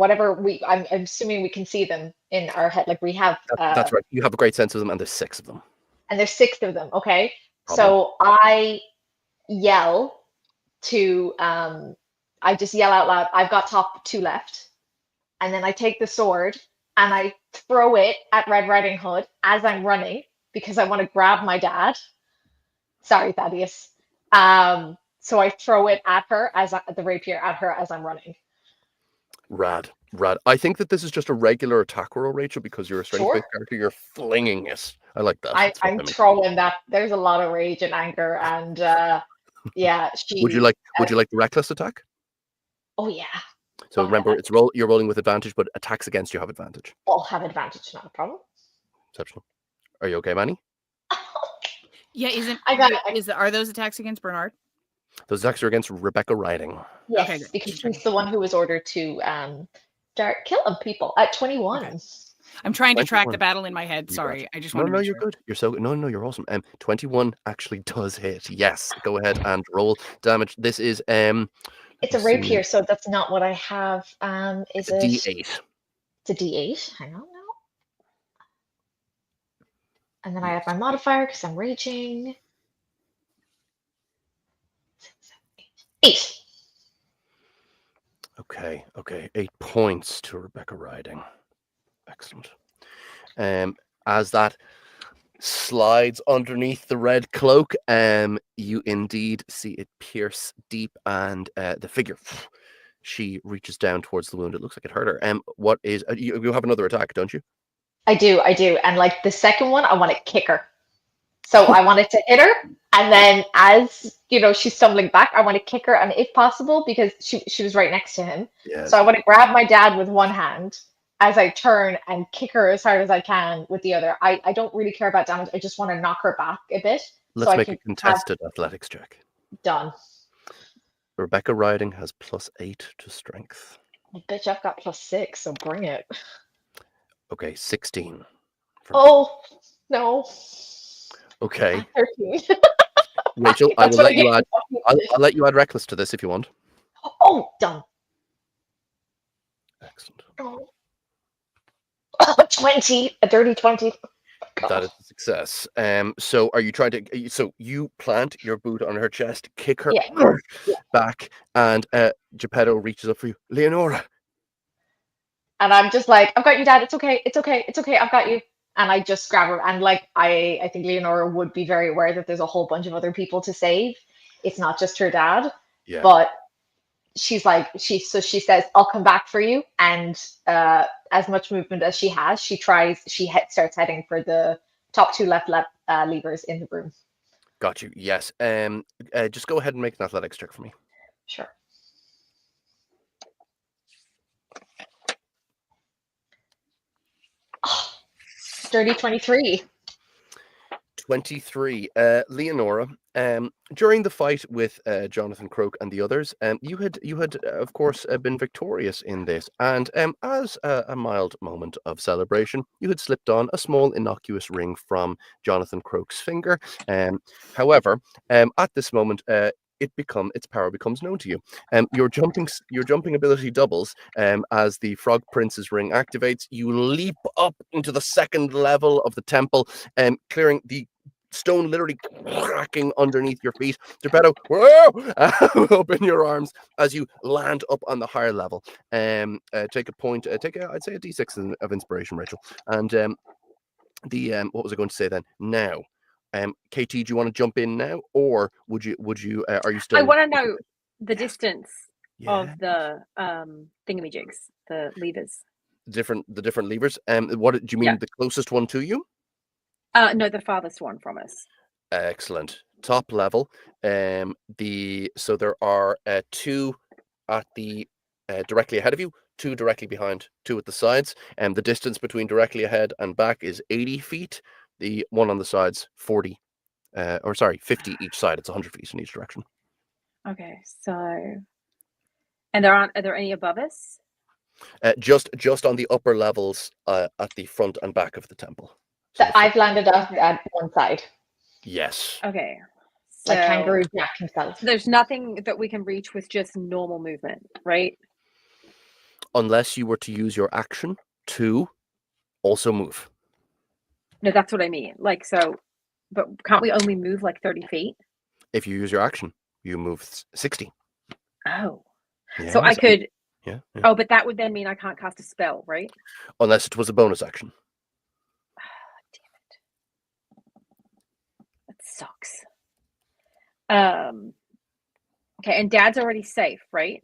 assuming we can see them in our head. Like we have That's right. You have a great sense of them, and there's 6 of them. and there's 6 of them. Okay. Problem. So I yell to I just yell out loud, I've got top 2 left. And then I take the sword and I throw it at Red Riding Hood as I'm running because I want to grab my dad. Sorry, Thaddeus. So I throw it at her the rapier at her as I'm running. Rad. I think that this is just a regular attack roll, Rachel, because you're a strength-based character. You're flinging it. I like that. I'm throwing that. There's a lot of rage and anger, and yeah. Would you like the reckless attack? Oh yeah. So remember, you're rolling with advantage, but attacks against you have advantage. I'll have advantage, not a problem. Exceptional. Are you okay, Manny? Yeah, are those attacks against Bernard? Those attacks are against Rebecca Riding. Yes, Okay, because she's the one who was ordered to start killing people at 21. Okay. I'm trying to track the battle in my head. Sorry, I just want to. No, you're good. You're so good. No, you're awesome. 21 actually does hit. Yes, go ahead and roll damage. This is It's a rapier, so that's not what I have. It's a D8. It's a D8. Hang on now. And then I have my modifier because I'm raging. 6, 7, 8. 8. Okay. 8 points to Rebecca Riding. Excellent. As that slides underneath the red cloak, you indeed see it pierce deep, and the figure, she reaches down towards the wound. It looks like it hurt her. What is you have another attack, don't you? I do, and like the second one, I want to kick her. So I wanted to hit her, and then as she's stumbling back, I want to kick her, and if possible, because she was right next to him. Yes. So I want to grab my dad with one hand as I turn and kick her as hard as I can with the other. I don't really care about damage. I just want to knock her back a bit. Let's make a contested athletics check. Done. Rebecca Riding has +8 to strength. Well, bitch, I've got +6, so bring it. Okay, 16. Oh, no. Okay. 13. Rachel, I'll let you add reckless to this if you want. Oh, done. Excellent. Oh. 20, a dirty 20. That is a success. So are you trying to? So you plant your boot on her chest, kick her back, and Geppetto reaches up for you, Leonora. And I'm just like, I've got you, Dad. It's okay. I've got you. And I just grab her. And like, I think Leonora would be very aware that there's a whole bunch of other people to save. It's not just her dad. Yeah. But she's like, she says, I'll come back for you. And as much movement as she has, starts heading for the top 2 left levers in the room. Got you. Yes. Just go ahead and make an athletics check for me. Sure. Oh, dirty 23. 23. Leonora, during the fight with Jonathan Croak and the others, you had of course been victorious in this, and as a mild moment of celebration, you had slipped on a small innocuous ring from Jonathan Croak's finger. However, at this moment, its power becomes known to you. Your jumping ability doubles as the Frog Prince's ring activates. You leap up into the 2nd level of the temple, clearing the stone literally cracking underneath your feet. Geppetto, up in your arms as you land up on the higher level. Take a point. I'd say a D6 of inspiration, Rachel. And what was I going to say then? Now. KT, do you want to jump in now, or would you? Are you still? I want to know the distance of the thingamajigs, the levers. The different levers. What do you mean? The closest one to you? No, the farthest one from us. Excellent. Top level. So there are 2 at the directly ahead of you, 2 directly behind, 2 at the sides, and the distance between directly ahead and back is 80 feet. The one on the sides, 50 each side. It's 100 feet in each direction. Okay, so, and are there any above us? Just on the upper levels at the front and back of the temple. So That I've landed up at one side, yes. Okay. like So Kangaroo Jack himself. there's nothing that we can reach with just normal movement, right? Unless you were to use your action to also move. No, that's what I mean. Like, so, but can't we only move like 30 feet? If you use your action, you move 60. Oh. Yeah, So I could. Yeah. Oh, but that would then mean I can't cast a spell, right? Unless it was a bonus action. Damn it. That sucks. Okay, and Dad's already safe, right?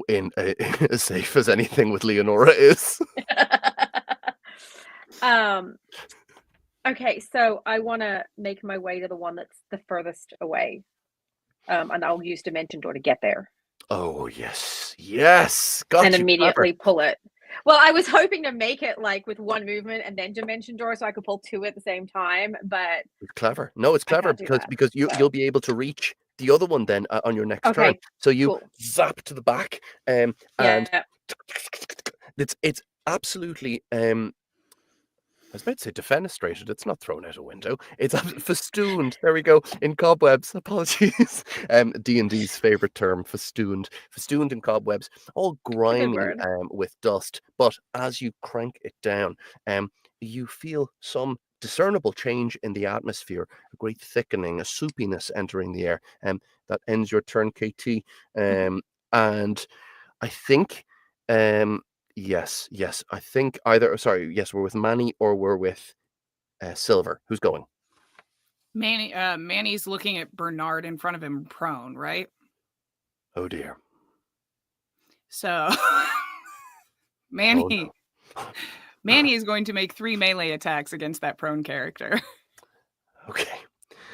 In as safe as anything with Leonora is. Okay, so I want to make my way to the one that's the furthest away. And I'll use Dimension Door to get there. Oh yes, got and you, immediately clever. pull it. Well, I was hoping to make it like with one movement and then Dimension Door so I could pull two at the same time, but It's clever. No, it's clever can't do because that, so. you'll be able to reach the other one then on your next turn. Okay, So you cool. zap to the back, and Yeah. it's absolutely I was about to say defenestrated. It's not thrown out a window. It's festooned. There we go. In cobwebs. Apologies. D&D's favorite term, festooned. Festooned in cobwebs, all grimy word. with dust. But as you crank it down, you feel some discernible change in the atmosphere, a great thickening, a soupiness entering the air. That ends your turn, KT. And I think yes. I think either. Sorry, yes, we're with Manny or we're with Silver. Who's going? Manny's looking at Bernard in front of him, prone, right? Oh dear. So Manny, Oh, no. Manny is going to make 3 melee attacks against that prone character. Okay.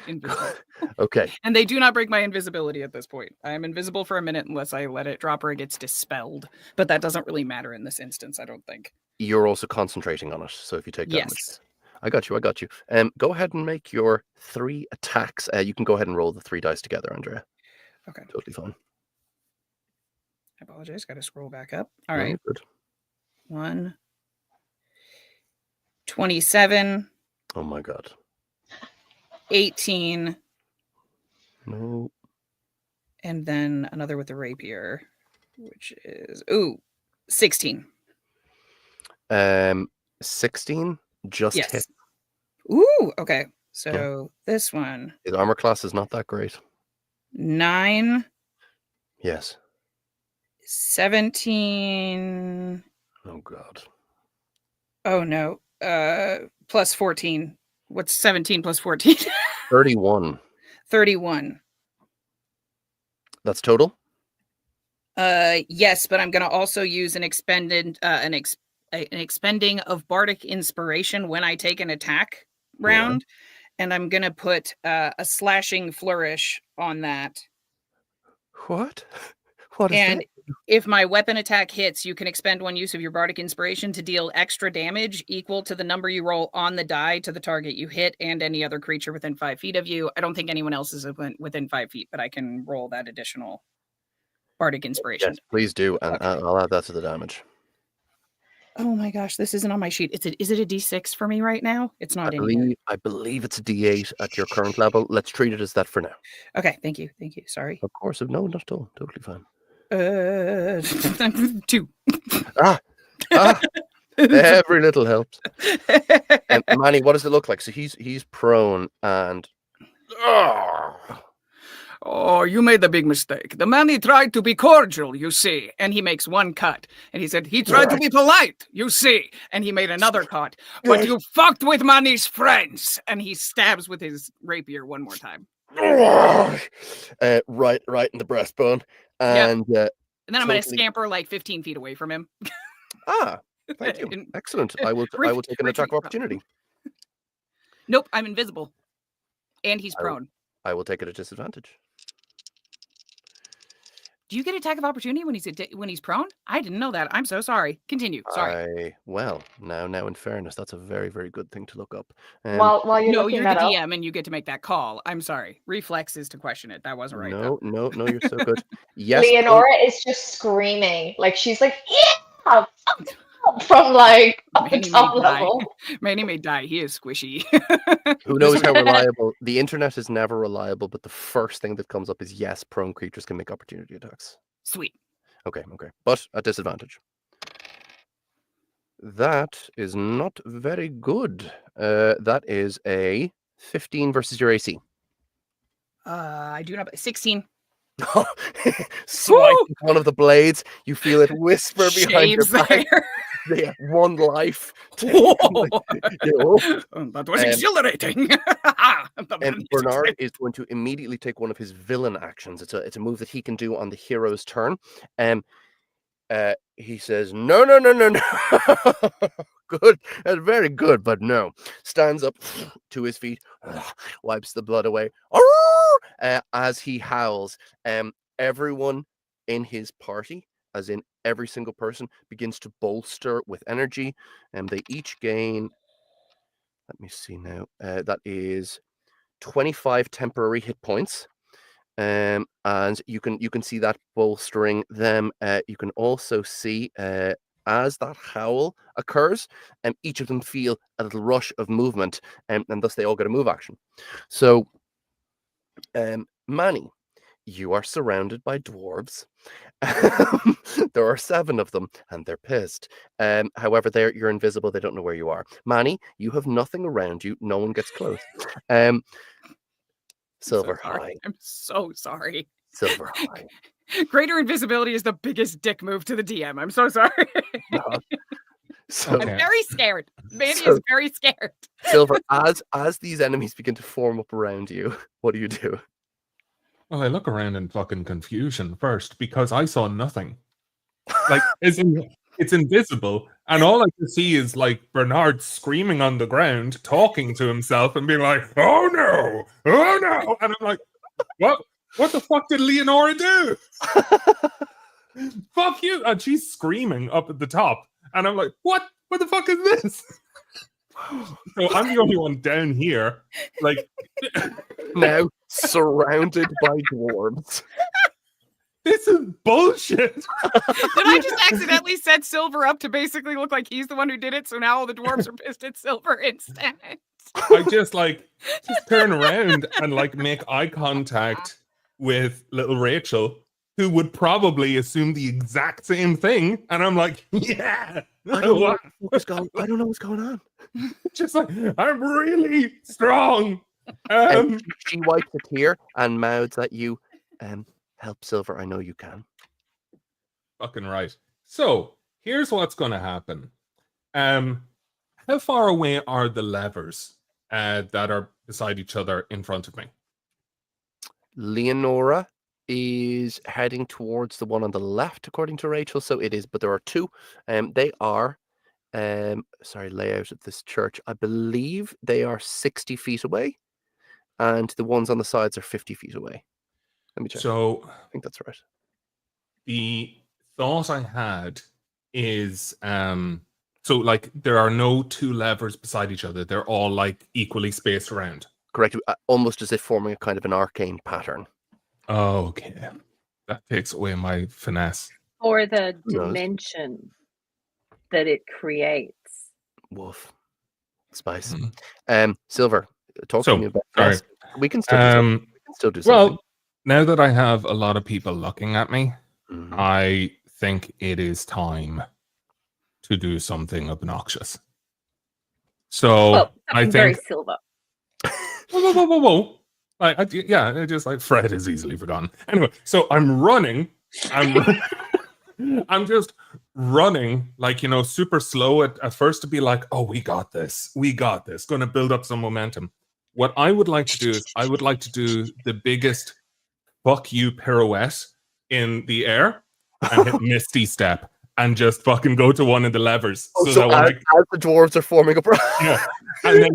Invisible. Okay. And they do not break my invisibility at this point. I am invisible for a minute unless I let it drop or it gets dispelled. But that doesn't really matter in this instance, I don't think. You're also concentrating on it, so if you take damage. Yes. I got you. Go ahead and make your 3 attacks. You can go ahead and roll the 3 dice together, Andrea. Okay. Totally fine. I apologize. Got to scroll back up. All No, right. you're good. 1, 27, Oh my god. 18, No. and then another with the rapier, which is 16. 16 just Yes. hit. Ooh, okay. So this one, His armor class is not that great. 9, Yes. 17. Oh god. Oh no. Plus 14. What's 17 plus 14? 31. 31. That's total? Yes, but I'm gonna also use an expending of bardic inspiration when I take an attack round, and I'm gonna put a slashing flourish on that. What? What is And that? if my weapon attack hits, you can expend 1 use of your bardic inspiration to deal extra damage equal to the number you roll on the die to the target you hit and any other creature within 5 feet of you. I don't think anyone else is within 5 feet, but I can roll that additional bardic inspiration. Yes, please do, and Okay. I'll add that to the damage. Oh my gosh, this isn't on my sheet. Is it a D6 for me right now? It's not in here. I believe it's a D8 at your current level. Let's treat it as that for now. Okay, thank you. Sorry. Of course, no, not at all. Totally fine. 2. Every little helps. Manny, what does it look like? So he's prone and Oh, you made the big mistake. The man, he tried to be cordial, you see, and he makes 1 cut. And he said, he tried to be polite, you see, and he made another cut. But you fucked with Manny's friends. And he stabs with his rapier 1 more time. right in the breastbone. And and then I'm going to totally- scamper like 15 feet away from him. Thank you. And- Excellent. I will take an attack of opportunity. Nope, I'm invisible. And he's prone. I will take it at disadvantage. Do you get attack of opportunity when he's prone? I didn't know that. I'm so sorry. Continue. Sorry. Now in fairness, that's a very, very good thing to look up. While you're No, looking you're the that up, DM and you get to make that call. I'm sorry. Reflex is to question it. That wasn't right. No, you're so good. Yes, Leonora is just screaming. Like she's like, Stop from like up the Manny top may die. level. Manny may die. He is squishy. Who knows how reliable? The internet is never reliable, but the first thing that comes up is yes, prone creatures can make opportunity attacks. Sweet. Okay. But at disadvantage. That is not very good. That is a 15 versus your AC. I do not. 16. Swipe one of the blades. You feel it whisper behind your Shaves back. there. They have one life. Whoa. That was exhilarating. And Bernard is going to immediately take one of his villain actions. It's a move that he can do on the hero's turn. He says, no. Good, very good, but no. Stands up to his feet, wipes the blood away, as he howls. Everyone in his party, as in every single person, begins to bolster with energy, and they each gain, let me see now, that is 25 temporary hit points. And you can see that bolstering them. You can also see as that howl occurs, each of them feel a little rush of movement, and thus they all get a move action. So, Manny, you are surrounded by dwarves. There are 7 of them, and they're pissed. However, you're invisible. They don't know where you are. Manny, you have nothing around you. No one gets close. Silver High. I'm so sorry. Silver High. Greater invisibility is the biggest dick move to the DM. I'm so sorry. So, I'm very scared. Manny So- is very scared. Silver, as these enemies begin to form up around you, what do you do? Well, I look around in fucking confusion first because I saw nothing. Like, it's invisible, and all I can see is like Bernard screaming on the ground, talking to himself, and being like, "Oh no, oh no!" And I'm like, "What? What the fuck did Leonora do? Fuck you!" And she's screaming up at the top, and I'm like, "What? What the fuck is this?" So I'm the only one down here, like Now surrounded by dwarves. this is bullshit. Did I just accidentally set Silver up to basically look like he's the one who did it? So now all the dwarves are pissed at Silver instead. I just turn around and like make eye contact with little Rachel, who would probably assume the exact same thing, and I'm like, yeah, I don't know what's going on. just like I'm really strong. And she wipes a tear and mouths at you. Help Silver, I know you can. Fucking right. So here's what's going to happen. How far away are the levers that are beside each other in front of me? Leonora is heading towards the one on the left, according to Rachel. So it is, but there are 2. They are, layout of this church. I believe they are 60 feet away, and the ones on the sides are 50 feet away. Let me check. So I think that's right. the thought I had is so like there are no 2 levers beside each other. They're all like equally spaced around. Correct. Almost as if forming a kind of an arcane pattern. Oh, okay. That takes away my finesse. Or the Who knows? dimension that it creates. Woof. Spice. Mhm. Silver, talk So, to me about sorry. this. We can still do something. We can still do something. Well, now that I have a lot of people looking at me, Mhm. I think it is time to do something obnoxious. So Well, I something very think, Silver. whoa. I just like Fred is easily forgotten. Anyway, so I'm running. I'm just running, like, super slow at first to be like, oh, we got this. Going to build up some momentum. What I would like to do is I would like to do the biggest fuck you pirouette in the air and hit Misty Step and just fucking go to one of the levers. So that when as the dwarves are forming up, yeah, and then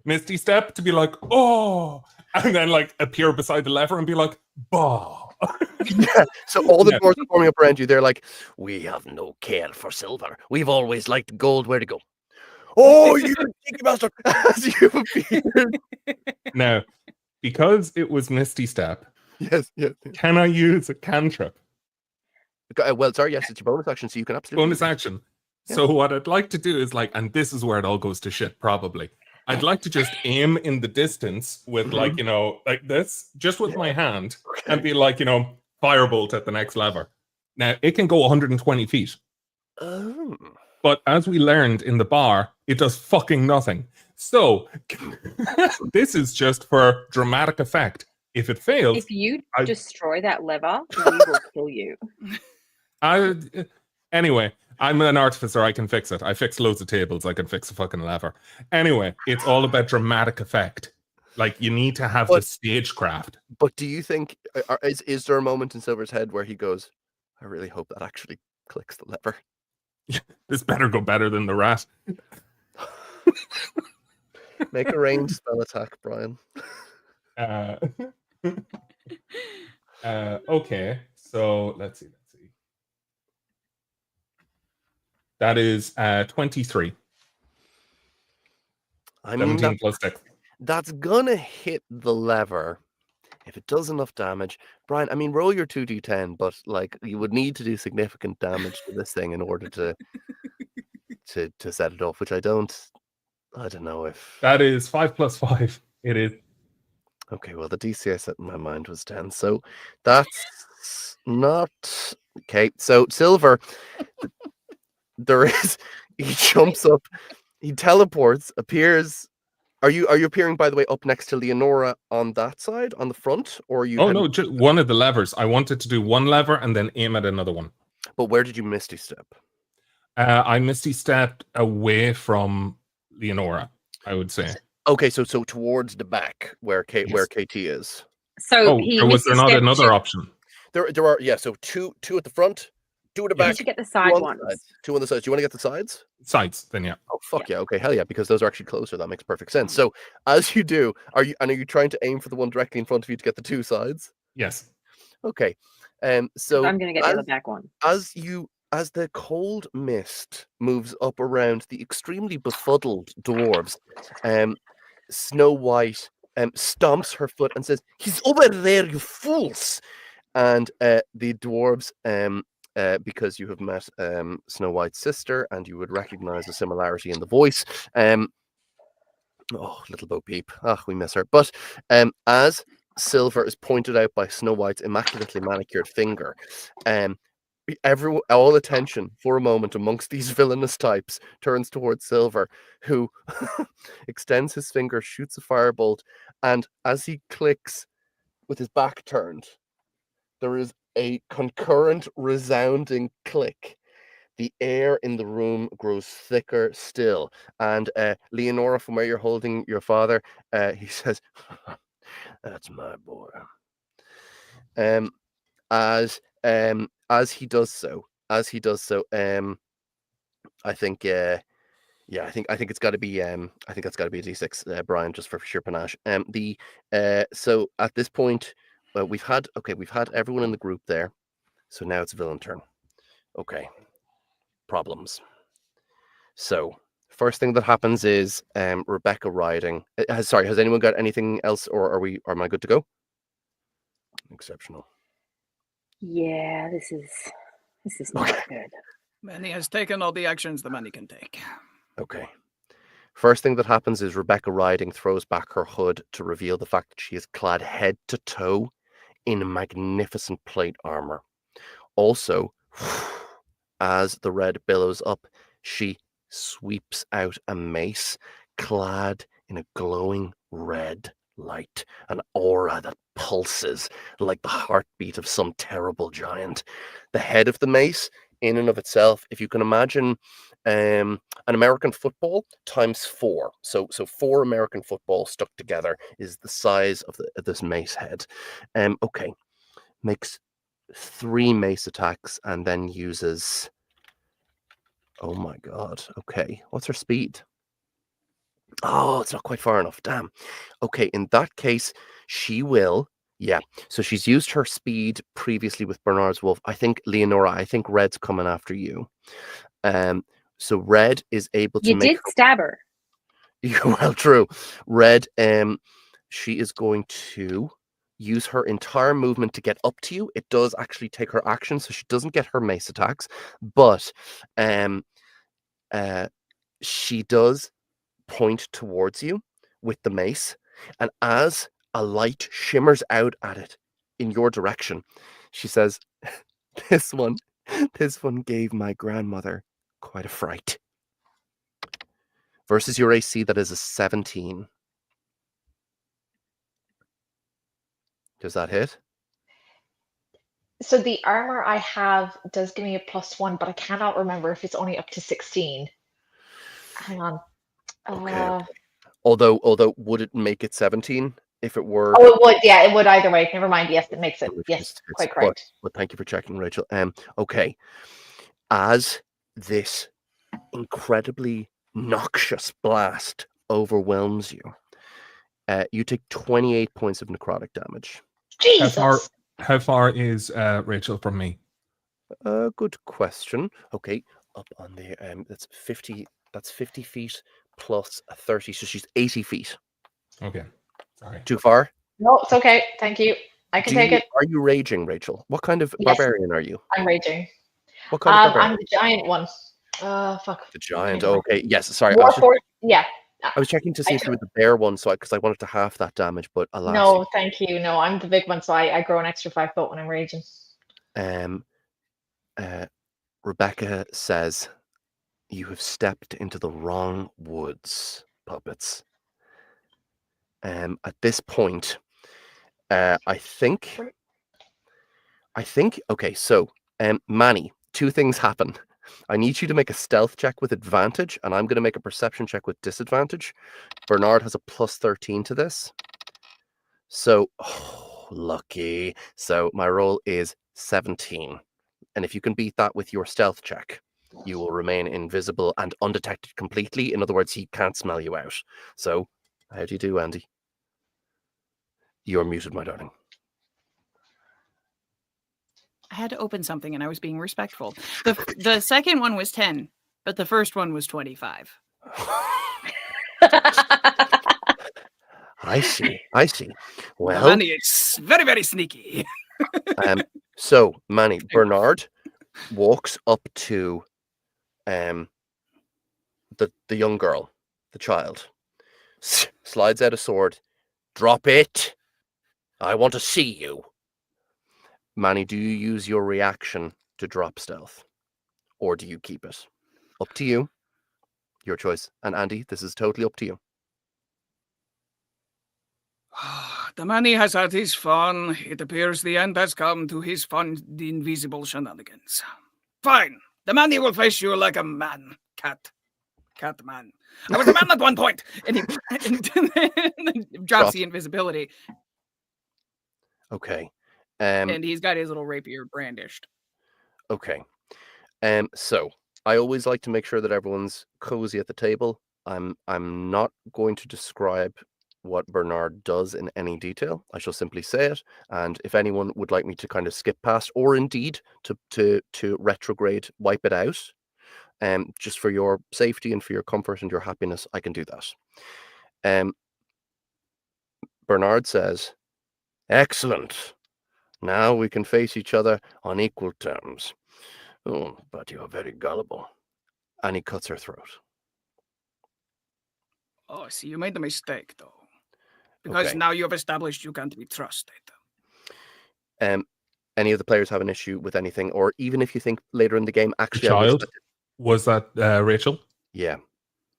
Misty Step to be like, oh, and then like appear beside the lever and be like, bah. yeah. So all the Yeah. dwarves are forming up around you. They're like, we have no care for Silver. We've always liked gold. Where to go? Oh, you cheeky bastard! As you appeared. Now, because it was Misty Step, Yes. can I use a cantrip? Well, sorry, yes, it's your bonus action, so you can absolutely Bonus action. Yeah. So what I'd like to do is like, and this is where it all goes to shit, probably. I'd like to just aim in the distance with like, you know, like this, just with my hand, and be like, you know, firebolt at the next lever. Now, it can go 120 feet. Oh. But as we learned in the bar, it does fucking nothing. So this is just for dramatic effect. If it fails, If you destroy that lever, we will kill you. Anyway, I'm an artificer. I can fix it. I fix loads of tables. I can fix a fucking lever. Anyway, it's all about dramatic effect. Like, you need to have the stagecraft. But do you think, is there a moment in Silver's head where he goes, I really hope that actually clicks the lever? This better go better than the rat. Make a ranged spell attack, Brian. Okay, so let's see. That is 23. I mean, 17 plus 6. That's gonna hit the lever if it does enough damage. Brian, I mean, roll your 2d10, but like you would need to do significant damage to this thing in order to set it off, which I don't know if that is 5 plus 5. It is. Okay, well, the DC I set in my mind was 10, so that's not okay. So Silver, he jumps up, he teleports, appears. Are you appearing, by the way, up next to Leonora on that side, on the front, or are you? Oh no, just one of the levers. I wanted to do one lever and then aim at another one. But where did you Misty Step? I Misty stepped away from Leonora, I would say. Okay, so towards the back where KT is. So was there not another option? There are, yeah. So two at the front, two at the back. You get the side ones. Two on the sides. Do you want to get the sides? Sides, then yeah. Oh fuck yeah. Okay, hell yeah, because those are actually closer. That makes perfect sense. So as you do, are you trying to aim for the one directly in front of you to get the two sides? Yes. Okay. So I'm gonna get the other back one. As the cold mist moves up around the extremely befuddled dwarves, Snow White stomps her foot and says, "He's over there, you fools!" And the dwarves, because you have met Snow White's sister and you would recognize a similarity in the voice, oh, little Bo Peep, we miss her. But as Silver is pointed out by Snow White's immaculately manicured finger, all attention for a moment amongst these villainous types turns towards Silver, who extends his finger, shoots a firebolt, and as he clicks with his back turned, there is a concurrent resounding click. The air in the room grows thicker still, and Leonora, from where you're holding your father, he says, "That's my boy." As he does so, I think, I think it's got to be, I think that's got to be a D6, Brian, just for sheer panache. So at this point, we've had everyone in the group there, so now it's villain turn. Okay, problems. So first thing that happens is Rebecca riding. Has anyone got anything else, or am I good to go? Exceptional. Yeah, this is not good. Manny has taken all the actions the money can take. Okay. First thing that happens is Rebecca riding throws back her hood to reveal the fact that she is clad head to toe in magnificent plate armor. Also, as the red billows up, she sweeps out a mace clad in a glowing red light, an aura that pulses like the heartbeat of some terrible giant. The head of the mace, in and of itself, if you can imagine an American football times 4, so 4 American footballs stuck together is the size of this mace head. Okay, makes 3 mace attacks and then uses, oh my god, okay, what's her speed? Oh, it's not quite far enough. Damn. Okay, in that case, she will. Yeah. So she's used her speed previously with Bernard's Wolf. I think, Leonora, Red's coming after you. So Red is able to make. You did stab her. Well, true. Red, she is going to use her entire movement to get up to you. It does actually take her action, so she doesn't get her mace attacks, but she does point towards you with the mace, and as a light shimmers out at it in your direction, she says, this one gave my grandmother quite a fright. Versus your AC, that is a 17. Does that hit? So the armor I have does give me a +1, but I cannot remember if it's only up to 16. Hang on. Okay. Although would it make it 17 if it were? Oh, it would. Yeah, it would either way. Never mind. Yes, it makes it. Yes, quite correct. But thank you for checking, Rachel. Okay. As this incredibly noxious blast overwhelms you, you take 28 points of necrotic damage. Jesus. How far is Rachel from me? Good question. Okay, up on the that's 50 feet plus 30, so she's 80 feet. Okay. Sorry. Too far? No, it's okay. Thank you. I can take it. Are you raging, Rachel? What kind of Yes. barbarian are you? I'm raging. What kind of I'm barbarian? the giant one. Fuck. The giant. Oh, okay. Yes. Sorry. Yeah. I was checking to see if you were the bear one, because I wanted to half that damage, but alas. No, thank you. No, I'm the big one, so I grow an extra 5 foot when I'm raging. Rebecca says, "You have stepped into the wrong woods, puppets." At this point, I think. Okay, so Manny, 2 things happen. I need you to make a stealth check with advantage, and I'm going to make a perception check with disadvantage. Bernard has a +13 to this. So, lucky. So my roll is 17. And if you can beat that with your stealth check, you will remain invisible and undetected completely. In other words, he can't smell you out. So, how do you do, Andy? You're muted, my darling. I had to open something and I was being respectful. The second one was 10, but the first one was 25. I see. Well, Manny is very, very sneaky. So Manny, Bernard walks up to the young girl, the child, slides out a sword. Drop it. I want to see you. Manny, do you use your reaction to drop stealth? Or do you keep it? Up to you. Your choice. And Andy, this is totally up to you. The Manny has had his fun. It appears the end has come to his fun, the invisible shenanigans. Fine. The Manny will face you like a man. Cat man. I was a man at one point. And he drops the invisibility. Okay. And he's got his little rapier brandished. Okay. So I always like to make sure that everyone's cozy at the table. I'm not going to describe what Bernard does in any detail. I shall simply say it. And if anyone would like me to kind of skip past, or indeed to retrograde, wipe it out, just for your safety and for your comfort and your happiness, I can do that. Bernard says, "Excellent. Now we can face each other on equal terms. Oh, but you are very gullible." And he cuts her throat. Oh, see, you made the mistake, though. Because now you have established you can't be trusted. Any of the players have an issue with anything, or even if you think later in the game, actually, was that Rachel? Yeah.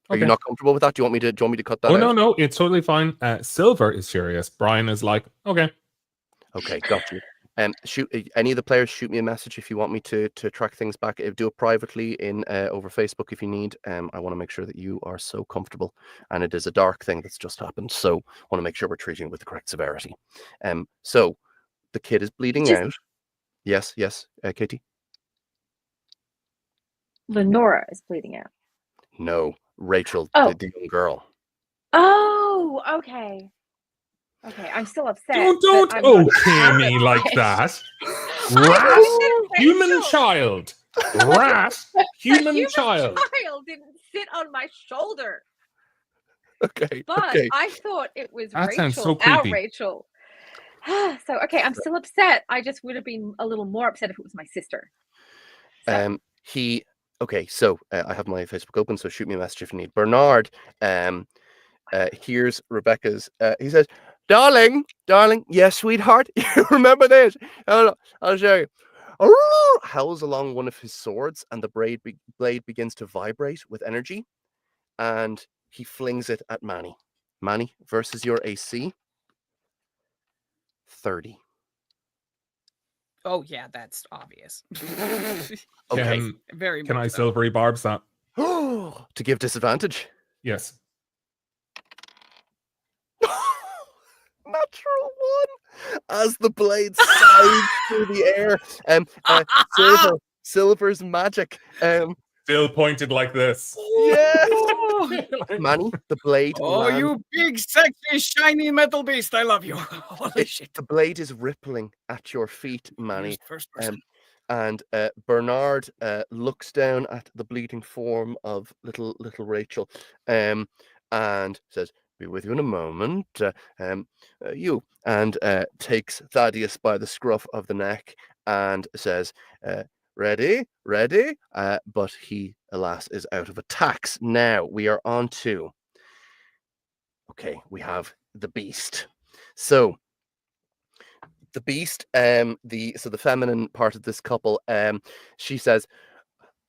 Are you not comfortable with that? Do you want me to cut that? Oh, out? no, it's totally fine. Silver is serious. Brian is like, okay, got you. Shoot any of the players. Shoot me a message if you want me to track things back. Do it privately in over Facebook if you need. I want to make sure that you are so comfortable, and it is a dark thing that's just happened. So I want to make sure we're treating it with the correct severity. So the kid is bleeding out. Yes, Katie. Lenora is bleeding out. No, Rachel, the young girl. Oh, okay. Okay, I'm still upset. Don't okay me like that. Rat, human child. Rat, human child. Child didn't sit on my shoulder. Okay. But okay. I thought it was That Rachel. sounds so creepy. Our Rachel. So okay, I'm still upset. I just would have been a little more upset if it was my sister. So. So I have my Facebook open, so shoot me a message if you need. Bernard here's Rebecca's. He says, darling, yes, sweetheart, you remember this? I'll show you. Howls along one of his swords, and the blade begins to vibrate with energy, and he flings it at Manny. Manny, versus your AC, 30. Oh yeah, that's obvious. Okay. Very Can much I so. silvery barbs that? To give disadvantage. Yes. Natural one. As the blade slides through the air. Silver's magic. Still pointed like this. Yes. Manny, the blade. Oh, lands. you big, sexy, shiny metal beast! I love you. Holy shit! The blade is rippling at your feet, Manny. Here's the first person. And Bernard looks down at the bleeding form of little Rachel, and says, "Be with you in a moment." You and takes Thaddeus by the scruff of the neck and says, "Ready, ready." But he, alas, is out of attacks. Now we are on to. Okay, we have the beast. So. The beast, the feminine part of this couple, she says,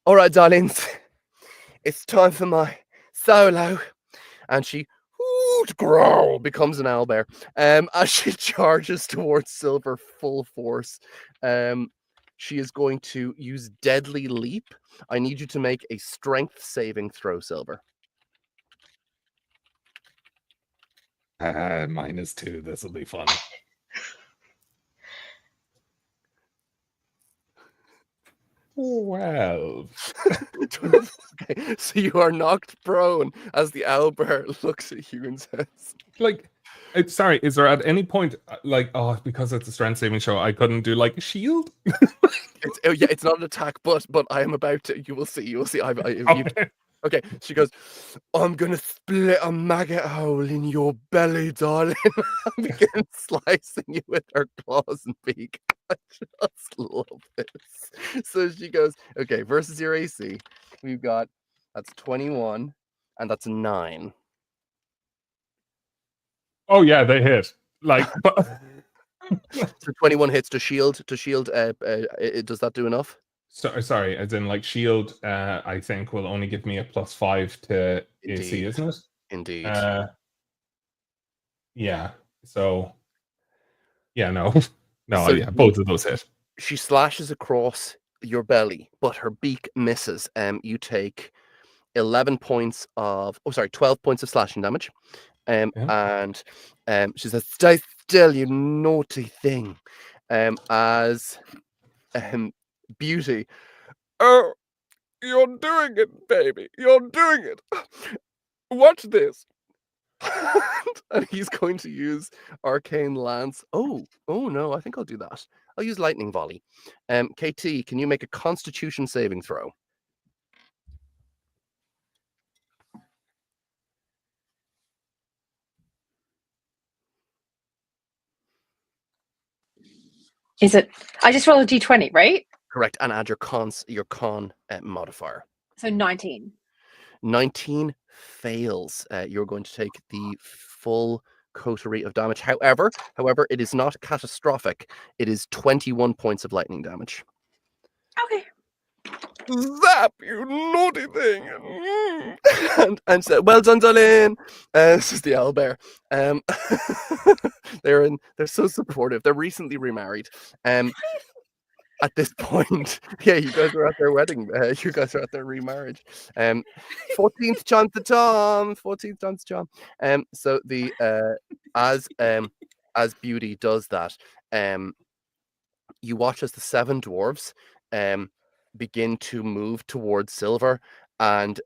"All right, darlings, it's time for my solo," and she growl becomes an owlbear. As she charges towards Silver full force, she is going to use Deadly Leap. I need you to make a strength saving throw, Silver. -2. This will be fun. Well, Okay, so you are knocked prone as the owlbear looks at you and says, like, sorry, is there at any point, like, because it's a strength saving show, I couldn't do like a shield? It's not an attack, but I am about to. You will see. Okay, she goes, "I'm gonna split a maggot hole in your belly, darling," and begin slicing you with her claws and beak. I just love this. So she goes, "Okay, versus your AC, we've got that's 21, and that's 9." Oh yeah, they hit. Like, So 21 hits to shield. Does that do enough? Sorry, as in like shield, I think will only give me a +5 to AC, isn't it? Indeed. Yeah. So, yeah, no. So yeah, both of those hit. She slashes across your belly, but her beak misses. You take 12 points of slashing damage. And she says, "Stay still, you naughty thing." As Beauty, "Oh, you're doing it, baby. You're doing it. Watch this." And he's going to use Arcane Lance. Oh no, I think I'll do that. I'll use Lightning Volley. KT, can you make a Constitution saving throw? Is it? I just rolled a d20, right? Correct, and add your con modifier. So 19. 19 fails. You're going to take the full coterie of damage. However, it is not catastrophic. It is 21 points of lightning damage. Okay. Zap, you naughty thing! and said, "Well done, darling." This is the owlbear. They're so supportive. They're recently remarried. At this point, yeah, you guys are at their wedding. You guys are at their remarriage. 14th chance to charm. 14th chance to charm. So the as Beauty does that, you watch as the 7 dwarves begin to move towards Silver, and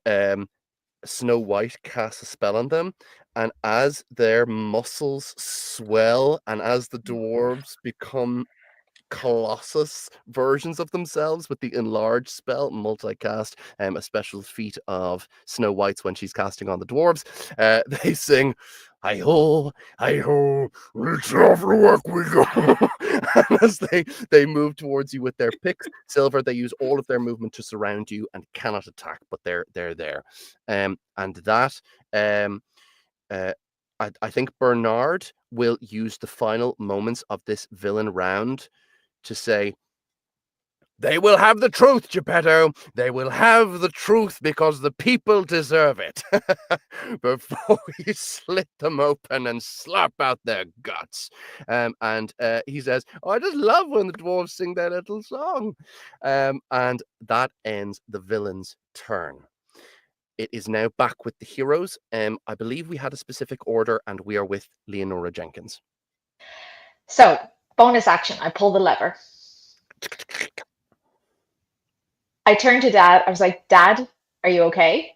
Snow White casts a spell on them, and as their muscles swell and as the dwarves become Colossus versions of themselves with the enlarged spell, multicast, a special feat of Snow White's when she's casting on the dwarves, they sing, hi ho, it's off to work we go. And as they move towards you with their picks, Silver, they use all of their movement to surround you and cannot attack, but they're there. And that I think Bernard will use the final moments of this villain round to say, they will have the truth, Geppetto. They will have the truth because the people deserve it. Before he slit them open and slap out their guts. And he says, oh, I just love when the dwarves sing their little song. And that ends the villain's turn. It is now back with the heroes. I believe we had a specific order, and we are with Leonora Jenkins. So, bonus action. I pull the lever. I turned to Dad. I was like, Dad, are you okay?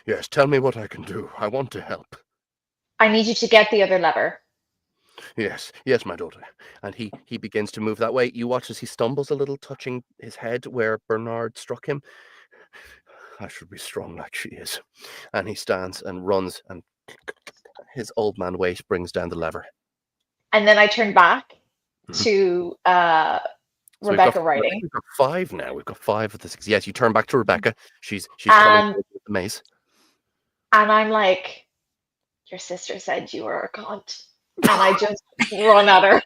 Yes, tell me what I can do. I want to help. I need you to get the other lever. Yes, my daughter. And he begins to move that way. You watch as he stumbles a little, touching his head where Bernard struck him. I should be strong like she is. And he stands and runs, and his old man weight brings down the lever. And then I turn back to So Rebecca writing. We've got 5 now. We've got 5 of the 6. Yes, you turn back to Rebecca. She's coming with the mace. And I'm like, your sister said you were a cunt. And I just run at her.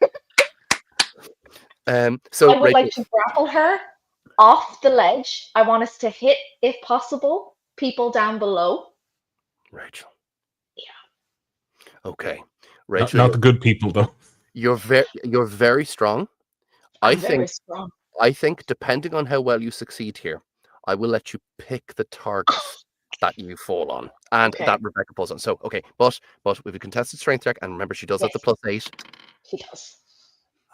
So I would like to grapple her off the ledge. I want us to hit, if possible, people down below. Rachel. Yeah. Okay. Rachel. Not the good people, though. You're very strong. I'm very strong. I think depending on how well you succeed here, I will let you pick the targets that you fall on, and that Rebecca falls on. So okay, but with a contested strength check, and remember she does have the +8. She does.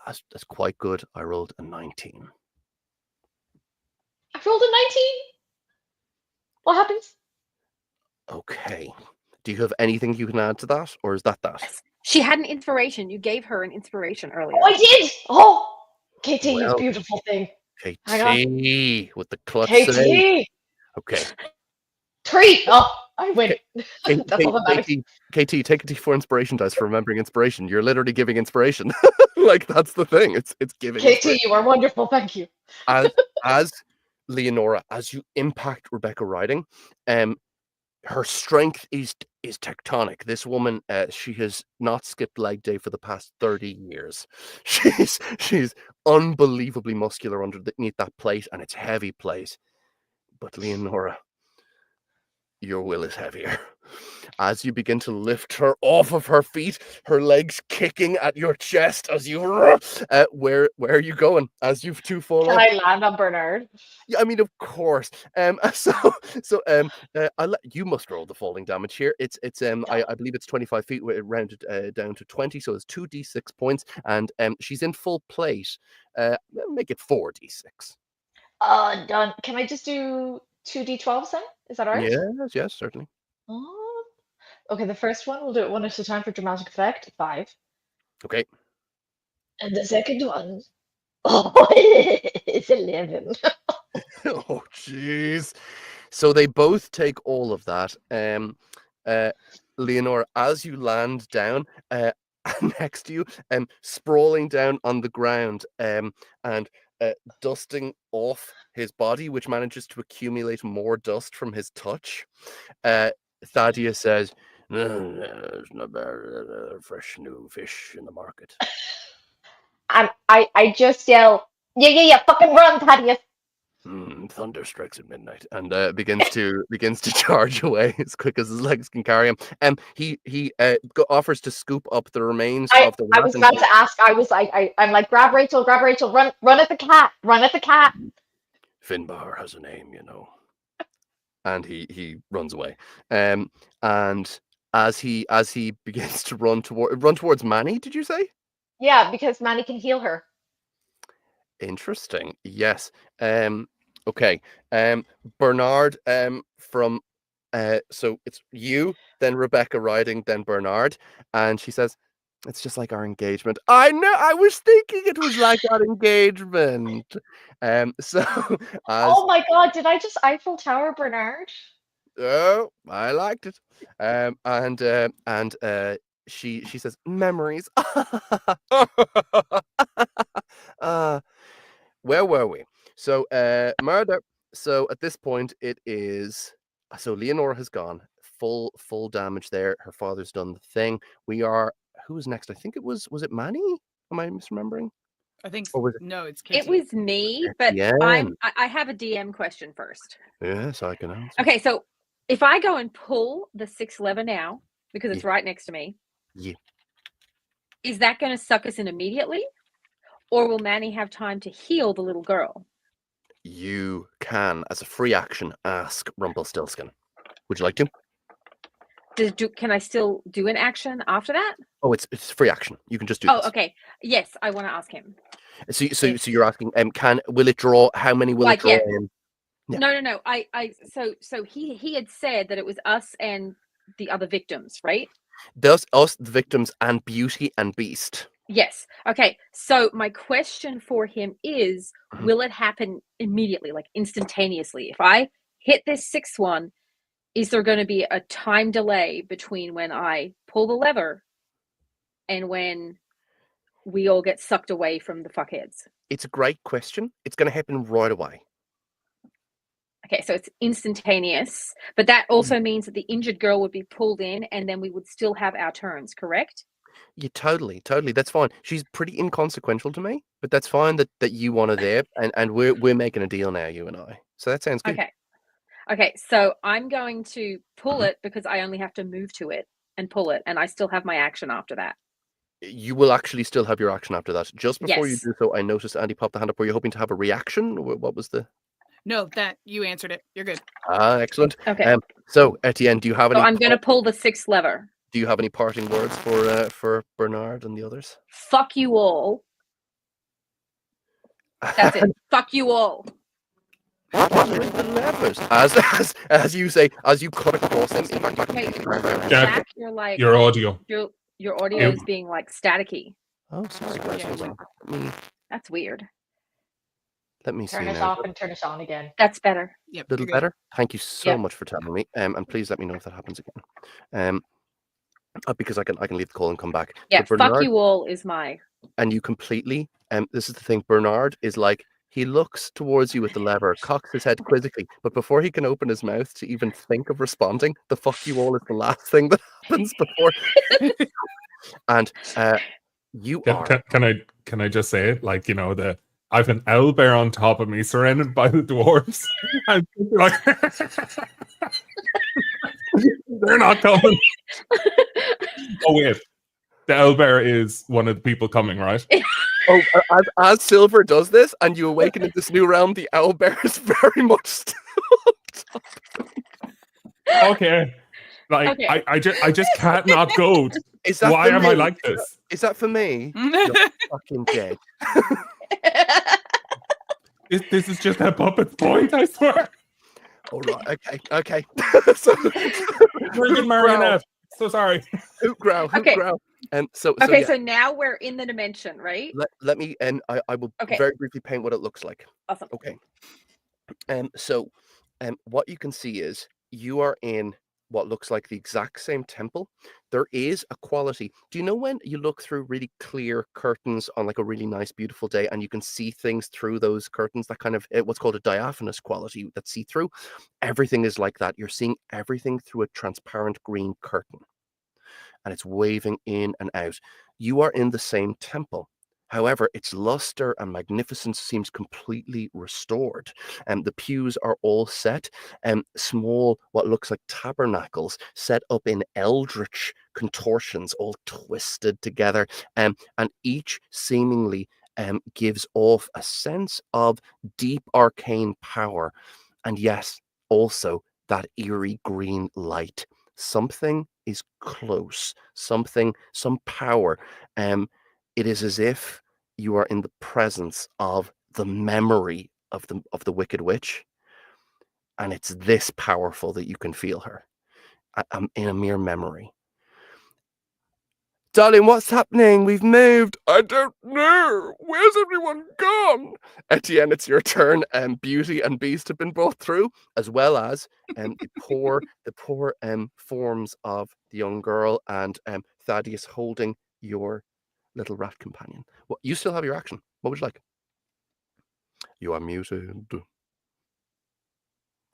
That's quite good. I rolled a 19. I rolled a 19. What happens? Okay. Do you have anything you can add to that, or is that? She had an inspiration. You gave her an inspiration earlier. Oh, I did. Oh, KT, you beautiful thing. KT with the clutch KT. save. Okay. 3. Oh, I win. That's all that matters. KT, take a D4 inspiration dice for remembering inspiration. You're literally giving inspiration. Like, that's the thing. It's giving. KT, you are wonderful. Thank you. As Leonora, as you impact Rebecca riding, her strength is tectonic. This woman, she has not skipped leg day for the past 30 years. She's unbelievably muscular underneath that plate, and it's heavy plate. But Leonora, your will is heavier. As you begin to lift her off of her feet, her legs kicking at your chest as you where are you going as you 2 fall off? Can I land on Bernard? Yeah, I mean, of course. You must roll the falling damage here. It's I believe it's 25 feet rounded down to 20, so it's 2d6 points, and she's in full plate. Make it 4d6. Done. Can I just do 2d12s then? Is that all right? Yes, certainly. Oh. Okay, the first one, we'll do it one at a time for dramatic effect. 5. Okay. And the second one, it's 11. Oh, jeez. So they both take all of that. Leonora, as you land down, next to you, sprawling down on the ground, and dusting off his body, which manages to accumulate more dust from his touch. Thaddeus says, "There's no fresh new fish in the market." And I just yell, yeah, fucking run, Thaddeus. Thunder strikes at midnight, and begins to charge away as quick as his legs can carry him. He offers to scoop up the remains of the rat. I was about to ask. I'm like, grab Rachel, run at the cat. Finbar has a name, you know. And he runs away. And as he begins to run towards Manny, did you say? Yeah, because Manny can heal her. Interesting. Yes. Okay. Bernard, from so it's you, then Rebecca riding, then Bernard, and she says, "It's just like our engagement." I know. I was thinking it was like our engagement. So Oh my God! Did I just Eiffel Tower Bernard? Oh, I liked it. And she says, memories. Where were we? So murder. So at this point it is, so Leonora has gone full damage there. Her father's done the thing. We are, who was next? I think it was it Manny? Am I misremembering? I think Or was it? no, it's Katie. It was me, but Yeah. I have a DM question first. Yes, I can answer. Okay, so if I go and pull the 6 lever now, because it's right next to me, Yeah. is that going to suck us in immediately? Or will Manny have time to heal the little girl? You can, as a free action, ask Rumpelstiltskin. Would you like to? Can I still do an action after that? Oh, it's free action. You can just do Oh, this. okay. Yes, I want to ask him. So you're asking, will it draw? How many will it draw in? Yeah. No. So he had said that it was us and the other victims, right? Us, the victims, and Beauty and Beast. Yes. Okay. So my question for him is, will it happen immediately, like instantaneously? If I hit this 6th one, is there going to be a time delay between when I pull the lever and when we all get sucked away from the fuckheads? It's a great question. It's going to happen right away. Okay, so it's instantaneous, but that also means that the injured girl would be pulled in and then we would still have our turns, correct? Yeah, totally. That's fine. She's pretty inconsequential to me, but that's fine that you want her there, and we're making a deal now, you and I. So that sounds good. Okay, so I'm going to pull it because I only have to move to it and pull it, and I still have my action after that. You will actually still have your action after that. Just before you Yes. do so, I noticed Andy popped the hand up. Were you hoping to have a reaction? What was the? No, that you answered it. You're good. Excellent. Okay. So Etienne, do you have any? So I'm going to pull the 6th lever. Do you have any parting words for Bernard and the others? Fuck you all. That's it. Fuck you all. With the levers, as you say, as you cut across them. In fact, Okay, Jack, Jack, you're like Your audio. your audio is being like staticky. Oh, sorry, guys. Yeah, Hold on. That's weird. Let me see Turn it now. off and turn it on again. That's better. Yep. A little you're good. better. Thank you so Yep. much for telling me. And please let me know if that happens again. Because I can leave the call and come back. Yeah, So fuck you all is my. And you completely. This is the thing. Bernard is like, he looks towards you with the lever, cocks his head quizzically, but before he can open his mouth to even think of responding, the fuck you all is the last thing that happens before. And you are. Can I just say it? Like, you know, I've an owlbear on top of me, surrounded by the dwarves. And like, they're not coming. Oh wait, the owlbear is one of the people coming, right? Oh, as Silver does this, and you awaken in this new realm, the owlbear is very much still on top. Okay. Like, Okay. I just can't not go. Is that Why for am me? I like this? Is that for me? You're fucking dead. This is just a puppet's point, I swear. All right. Okay. So, We're a good marionette. So sorry. Hoot growl. So now we're in the dimension, right? let me, and I will very briefly paint what it looks like. Awesome. Okay. So what you can see is you are in what looks like the exact same temple. There is a quality. Do you know when you look through really clear curtains on like a really nice, beautiful day, and you can see things through those curtains, that kind of what's called a diaphanous quality, that see through? Everything is like that. You're seeing everything through a transparent green curtain, and it's waving in and out. You are in the same temple. However, its luster and magnificence seems completely restored. The pews are all set, small, what looks like tabernacles, set up in eldritch contortions, all twisted together, and each seemingly gives off a sense of deep arcane power. And yes, also that eerie green light. Something is close, some power. It is as if you are in the presence of the memory of the Wicked Witch, and it's this powerful that you can feel her in a mere memory. Darling, what's happening? We've moved. I don't know. Where's everyone gone? Etienne, it's your turn. Beauty and Beast have been brought through, as well as the poor forms of the young girl and Thaddeus holding your little rat companion. Well, you still have your action. What would you like? You are muted.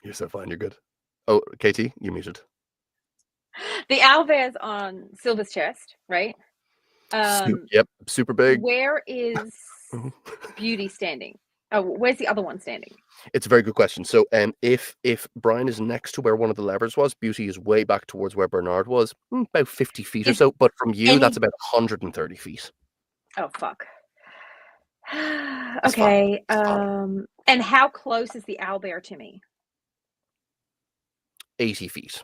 You're so fine. You're good. Oh, Katie, you're muted. The owlbear's on Silver's chest, right? Yep, super big. Where is Beauty standing? Oh, where's the other one standing? It's a very good question. So, if Brian is next to where one of the levers was, Beauty is way back towards where Bernard was, about 50 feet or Is so. But from you, any- that's about 130 feet. Oh fuck. It's fine. Okay. It's fine. And how close is the owlbear to me? 80 feet.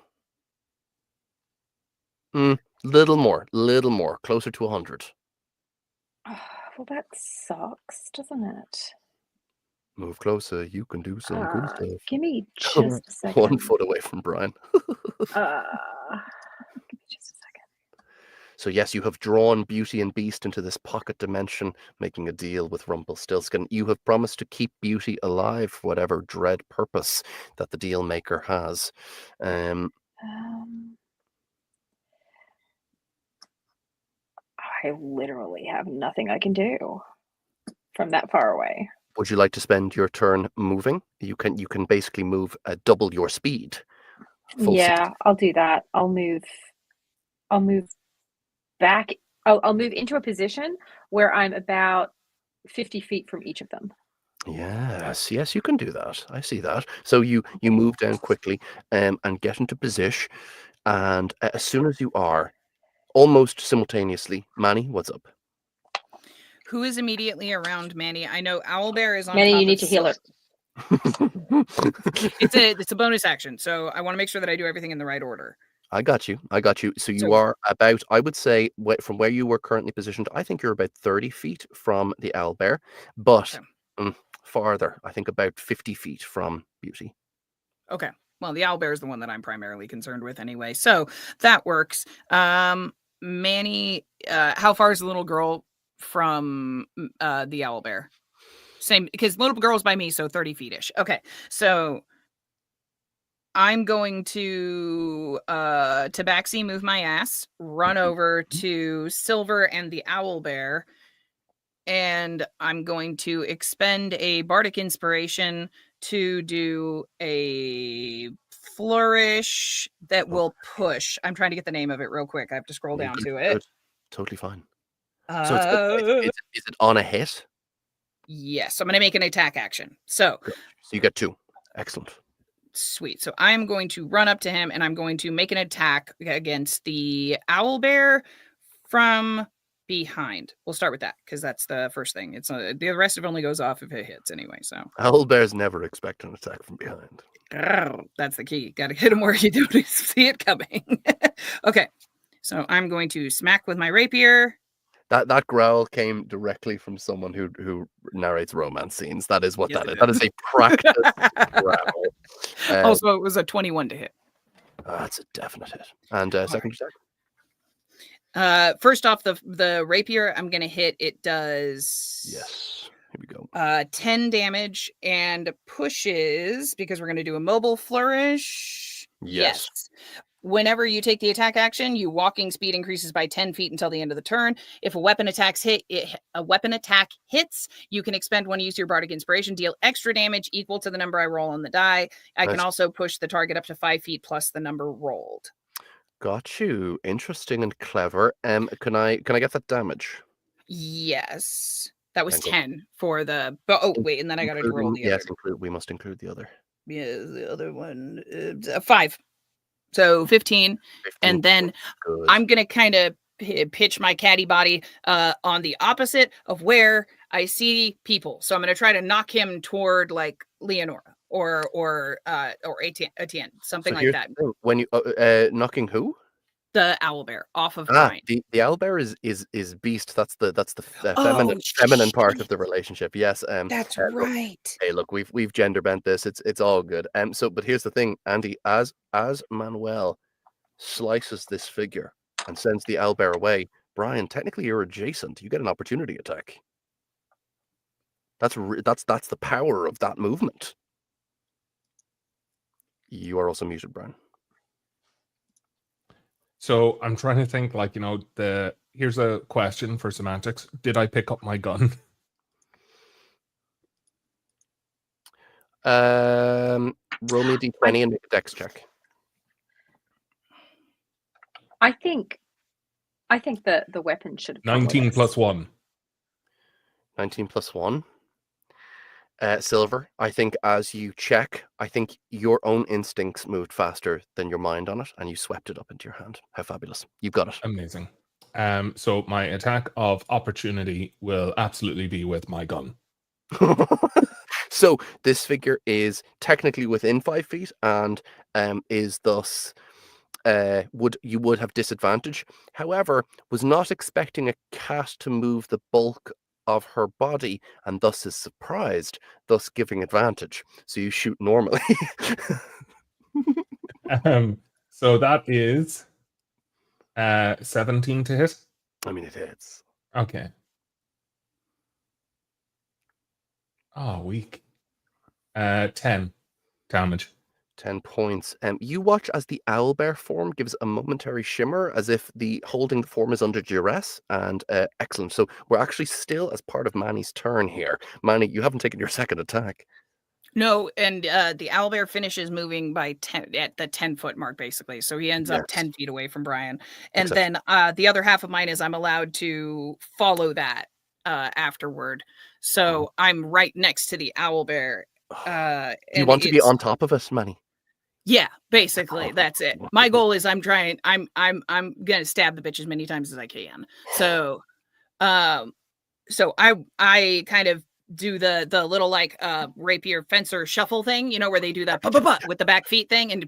Little more, closer to 100. Well, that sucks, doesn't it? Move closer. You can do some cool stuff. Give me just a second. 1 foot away from Brian. Give me just a second. So yes, you have drawn Beauty and Beast into this pocket dimension, making a deal with Rumpelstiltskin. You have promised to keep Beauty alive for whatever dread purpose that the deal maker has. I literally have nothing I can do from that far away. Would you like to spend your turn moving? You can basically move double your speed. Yeah, I'll do that. I'll move back. I'll move into a position where I'm about 50 feet from each of them. Yes, you can do that. I see that. So you move down quickly and get into position. And as soon as you are, almost simultaneously, Manny, what's up? Who is immediately around Manny? I know Owlbear is on Manny, top you need of to heal her. It's a bonus action, so I want to make sure that I do everything in the right order. I got you. So you are about, I would say, from where you were currently positioned, I think you're about 30 feet from the owlbear, but farther, I think about 50 feet from Beauty. Okay. Well, the owlbear is the one that I'm primarily concerned with anyway, so that works. Manny, how far is the little girl from the owlbear? Same, because little girl's by me, so 30 feet-ish. Okay, so I'm going to tabaxi move my ass, run over to Silver and the owlbear, and I'm going to expend a bardic inspiration to do a flourish that will push. I'm trying to get the name of it real quick. I have to scroll down to it. Good. Totally fine. So is it on a hit? Yes, I'm going to make an attack action. So you get 2. Excellent. Sweet. So I'm going to run up to him and I'm going to make an attack against the owlbear from behind. We'll start with that because that's the first thing. It's the rest of it only goes off if it hits anyway. So owlbears never expect an attack from behind. That's the key. Got to hit him where you don't see it coming. Okay. So I'm going to smack with my rapier. That growl came directly from someone who narrates romance scenes. That is what that is. That is a practice growl. Also, it was a 21 to hit. That's a definite hit. And second attack? First off, the rapier I'm going to hit. It does... Yes. Here we go. 10 damage and pushes, because we're going to do a mobile flourish. Yes. Whenever you take the attack action, your walking speed increases by 10 feet until the end of the turn. If a weapon attack hits, you can expend one use your bardic inspiration, deal extra damage equal to the number I roll on the die. I can also push the target up to 5 feet plus the number rolled. Got you. Interesting and clever. Can I get that damage? Yes. That was 10 for the... Oh, wait, and then I got to roll the other. Yes, we must include the other. Yeah, the other one. 5. So 15. And then I'm going to kind of pitch my catty body on the opposite of where I see people. So I'm going to try to knock him toward like Leonora or Etienne, something like that. When you knocking who? The owlbear off of Brian. The owlbear is Beast. That's the feminine part of the relationship. Yes. That's right. Hey, look, we've gender bent this. It's all good. But here's the thing, Andy. As Manuel slices this figure and sends the owlbear away, Brian, technically you're adjacent. You get an opportunity attack. That's the power of that movement. You are also muted, Brian. So I'm trying to think, like, here's a question for semantics. Did I pick up my gun? Roll me a d20 and make a dex check. I think that the weapon should have 19 plus 1. 19 plus 1. Silver, I think as you check, I think your own instincts moved faster than your mind on it, and you swept it up into your hand. How fabulous. You've got it. Amazing. So my attack of opportunity will absolutely be with my gun. So this figure is technically within 5 feet and is thus would have disadvantage. However, was not expecting a cat to move the bulk of her body and thus is surprised, thus giving advantage. So you shoot normally. So that is 17 to hit. I mean, it hits. Okay. Oh, weak. 10 damage. 10 points. You watch as the owlbear form gives a momentary shimmer as if the holding the form is under duress, and excellent. So we're actually still as part of Manny's turn here. Manny, you haven't taken your second attack. No, and the owlbear finishes moving by 10 at the 10-foot mark, basically. So he ends up 10 feet away from Brian. And then the other half of mine is I'm allowed to follow that afterward. So I'm right next to the owlbear. Do you want to be on top of us, Manny? Yeah, basically, that's it. My goal is I'm gonna stab the bitch as many times as I can. So, so I kind of do the little like rapier fencer shuffle thing, where they do that with the back feet thing and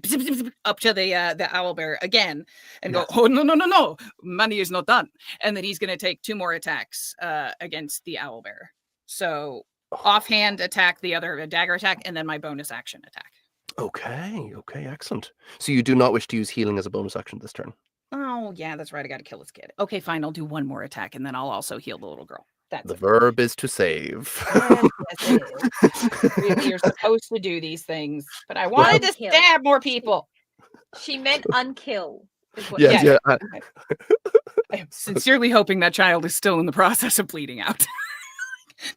up to the owlbear again and go, oh no, Manny is not done, and then he's gonna take 2 more attacks against the owlbear. So offhand attack, the other a dagger attack, and then my bonus action attack. Okay, excellent. So you do not wish to use healing as a bonus action this turn? Oh, yeah, that's right. I got to kill this kid. Okay, fine. I'll do 1 more attack, and then I'll also heal the little girl. That's the verb is to save. Yes, it is. Really, you're supposed to do these things, but I wanted to stab more people. She meant unkill. Yeah. I'm sincerely hoping that child is still in the process of bleeding out.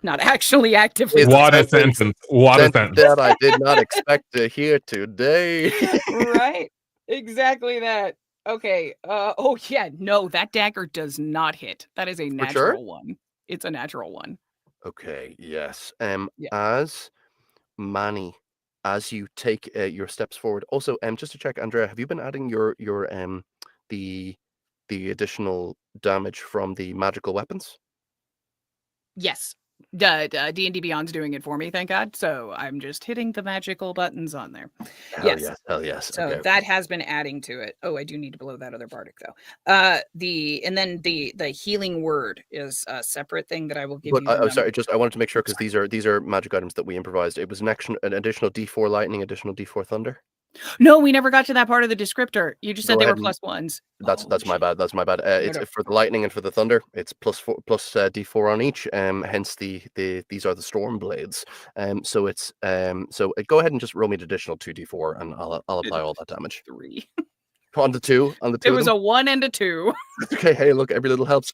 Not actually actively. What a sentence. What a sentence. That I did not expect to hear today. Right? Exactly that. Okay. Oh, yeah. No, that dagger does not hit. That is a natural one. It's a natural one. Okay. Yes. As Manny, as you take your steps forward. Also, just to check, Andrea, have you been adding your the additional damage from the magical weapons? Yes. D&D Beyond's doing it for me, thank God. So I'm just hitting the magical buttons on there. Hell yes. So that has been adding to it. Oh, I do need to blow that other bardic though. The healing word is a separate thing that I will give you. But sorry, I wanted to make sure because these are magic items that we improvised. It was an additional D4 lightning, additional D4 thunder. No, we never got to that part of the descriptor. You just said they were +1s. That's my bad. That's my bad. It's for the lightning and for the thunder. It's plus D4 on each. Hence these are the storm blades. So it's so go ahead and just roll me an additional 2d4, and I'll apply all that damage. 3 on the 2. It was a 1 and a 2. Okay, hey, look, every little helps.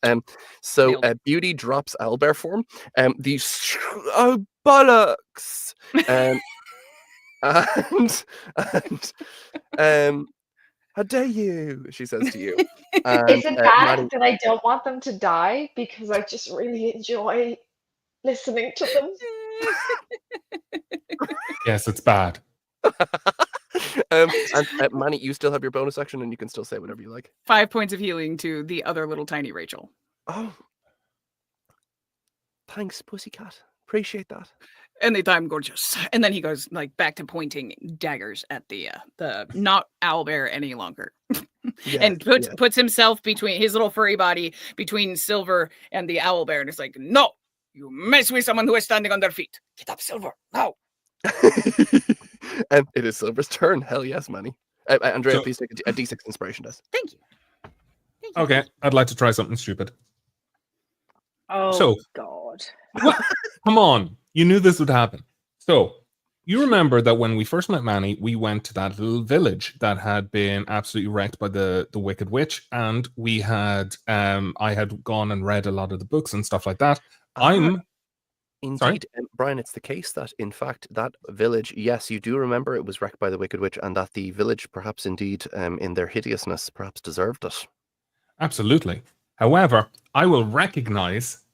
So Beauty drops owlbear form. These bollocks. And how dare you, she says to you. Is it bad that I don't want them to die because I just really enjoy listening to them? Yes, it's bad. And Manny, you still have your bonus action and you can still say whatever you like. 5 points of healing to the other little tiny Rachel. Oh, thanks, pussycat. Appreciate that. And I'm gorgeous. And then he goes like back to pointing daggers at the not owlbear any longer. And puts himself between his little furry body between Silver and the owlbear, and it's like, no, you mess with someone who is standing on their feet. Get up, Silver, now. And it is Silver's turn. Hell yes, Manny. Andrea, please take a D6 inspiration test. Thank you. Okay, I'd like to try something stupid. Oh, God. Come on. You knew this would happen. So, You remember that when we first met Manny, we went to that little village that had been absolutely wrecked by the Wicked Witch, and we had I had gone and read a lot of the books and stuff like that. Indeed, Brian, it's the case that, in fact, that village, yes, you do remember it was wrecked by the Wicked Witch, and that the village, perhaps indeed, in their hideousness, perhaps deserved it. Absolutely. However, I will recognize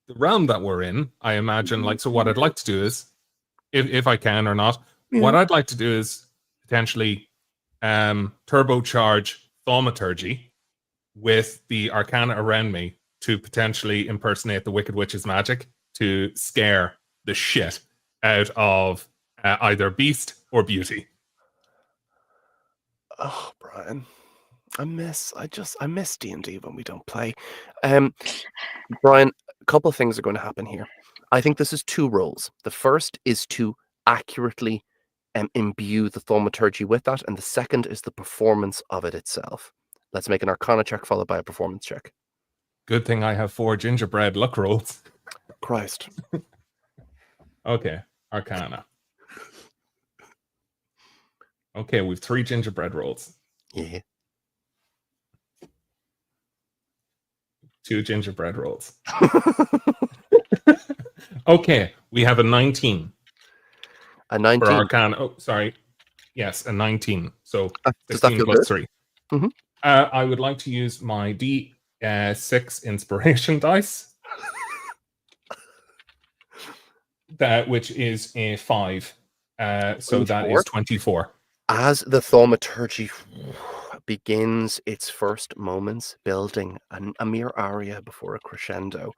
the realm that we're in. I imagine, like, so what I'd like to do is, if I can or not, what I'd like to do is potentially turbocharge thaumaturgy with the arcana around me to potentially impersonate the Wicked Witch's magic to scare the shit out of either Beast or Beauty. Oh, Brian, I miss D&D when we don't play. Brian, a couple of things are going to happen here. I think this is 2 roles. The first is to accurately imbue the thaumaturgy with that, and the second is the performance of it itself. Let's make an Arcana check followed by a performance check. Good thing I have 4 gingerbread luck rolls. Christ. Okay, Arcana. Okay, we've 3 gingerbread rolls. Yeah. 2 gingerbread rolls. Okay, we have a 19. A 19. For Arcana. Oh, sorry. Yes, a 19. So does that 16 feel plus good? 3. Mhm. I would like to use my D6 inspiration dice. Which is a 5. So that 24? is 24. As the thaumaturgy begins its first moments building a mere aria before a crescendo,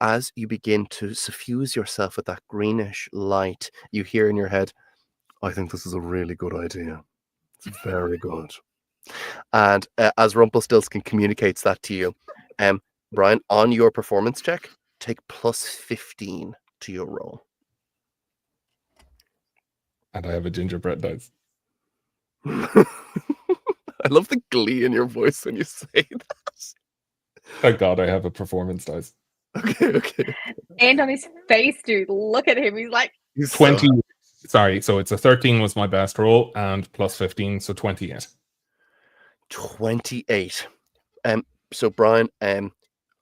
as you begin to suffuse yourself with that greenish light, you hear in your head, I think this is a really good idea. It's very good. And as Rumpelstiltskin communicates that to you, Brian, on your performance check, take plus 15 to your roll. And I have a gingerbread dice. I love the glee in your voice when you say that. Thank God I have a performance dice. Okay. And on his face, dude, look at him. He's like, He's 20. Sorry, so it's a 13 was my best roll and plus 15, so 28. 28. So Brian,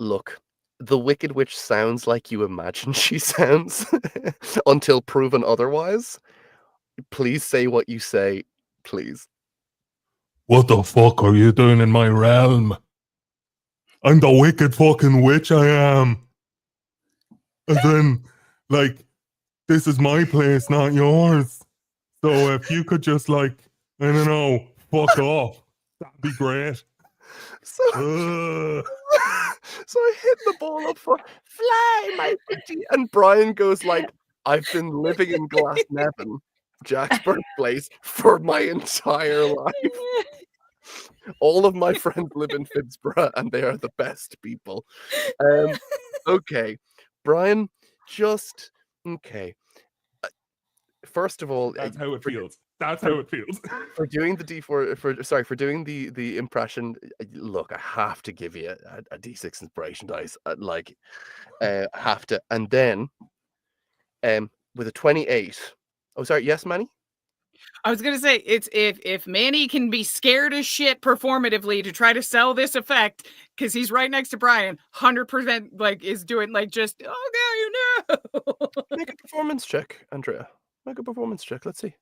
look, the Wicked Witch sounds like you imagine she sounds until proven otherwise. Please say what you say, please. What the fuck are you doing in my realm? I'm the wicked fucking witch, I am. And then, like, this is my place, not yours. So if you could just, like, I don't know, fuck off, that'd be great. So, so I hit the ball up for fly, my pretty. And Brian goes like, I've been living in Glasnevin, Jack's birthplace, for my entire life. All of my friends live in Finsborough, and they are the best people. Okay, Brian, just okay. First of all, That's how it feels. That's how it feels. For doing the D4, for doing the impression. Look, I have to give you a D6 inspiration dice. Have to, and then, with a 28. Oh, sorry. Yes, Manny. I was gonna say it's if Manny can be scared as shit performatively to try to sell this effect because he's right next to Brian, 100% like is doing like just Make a performance check, Andrea. Make a performance check. Let's see.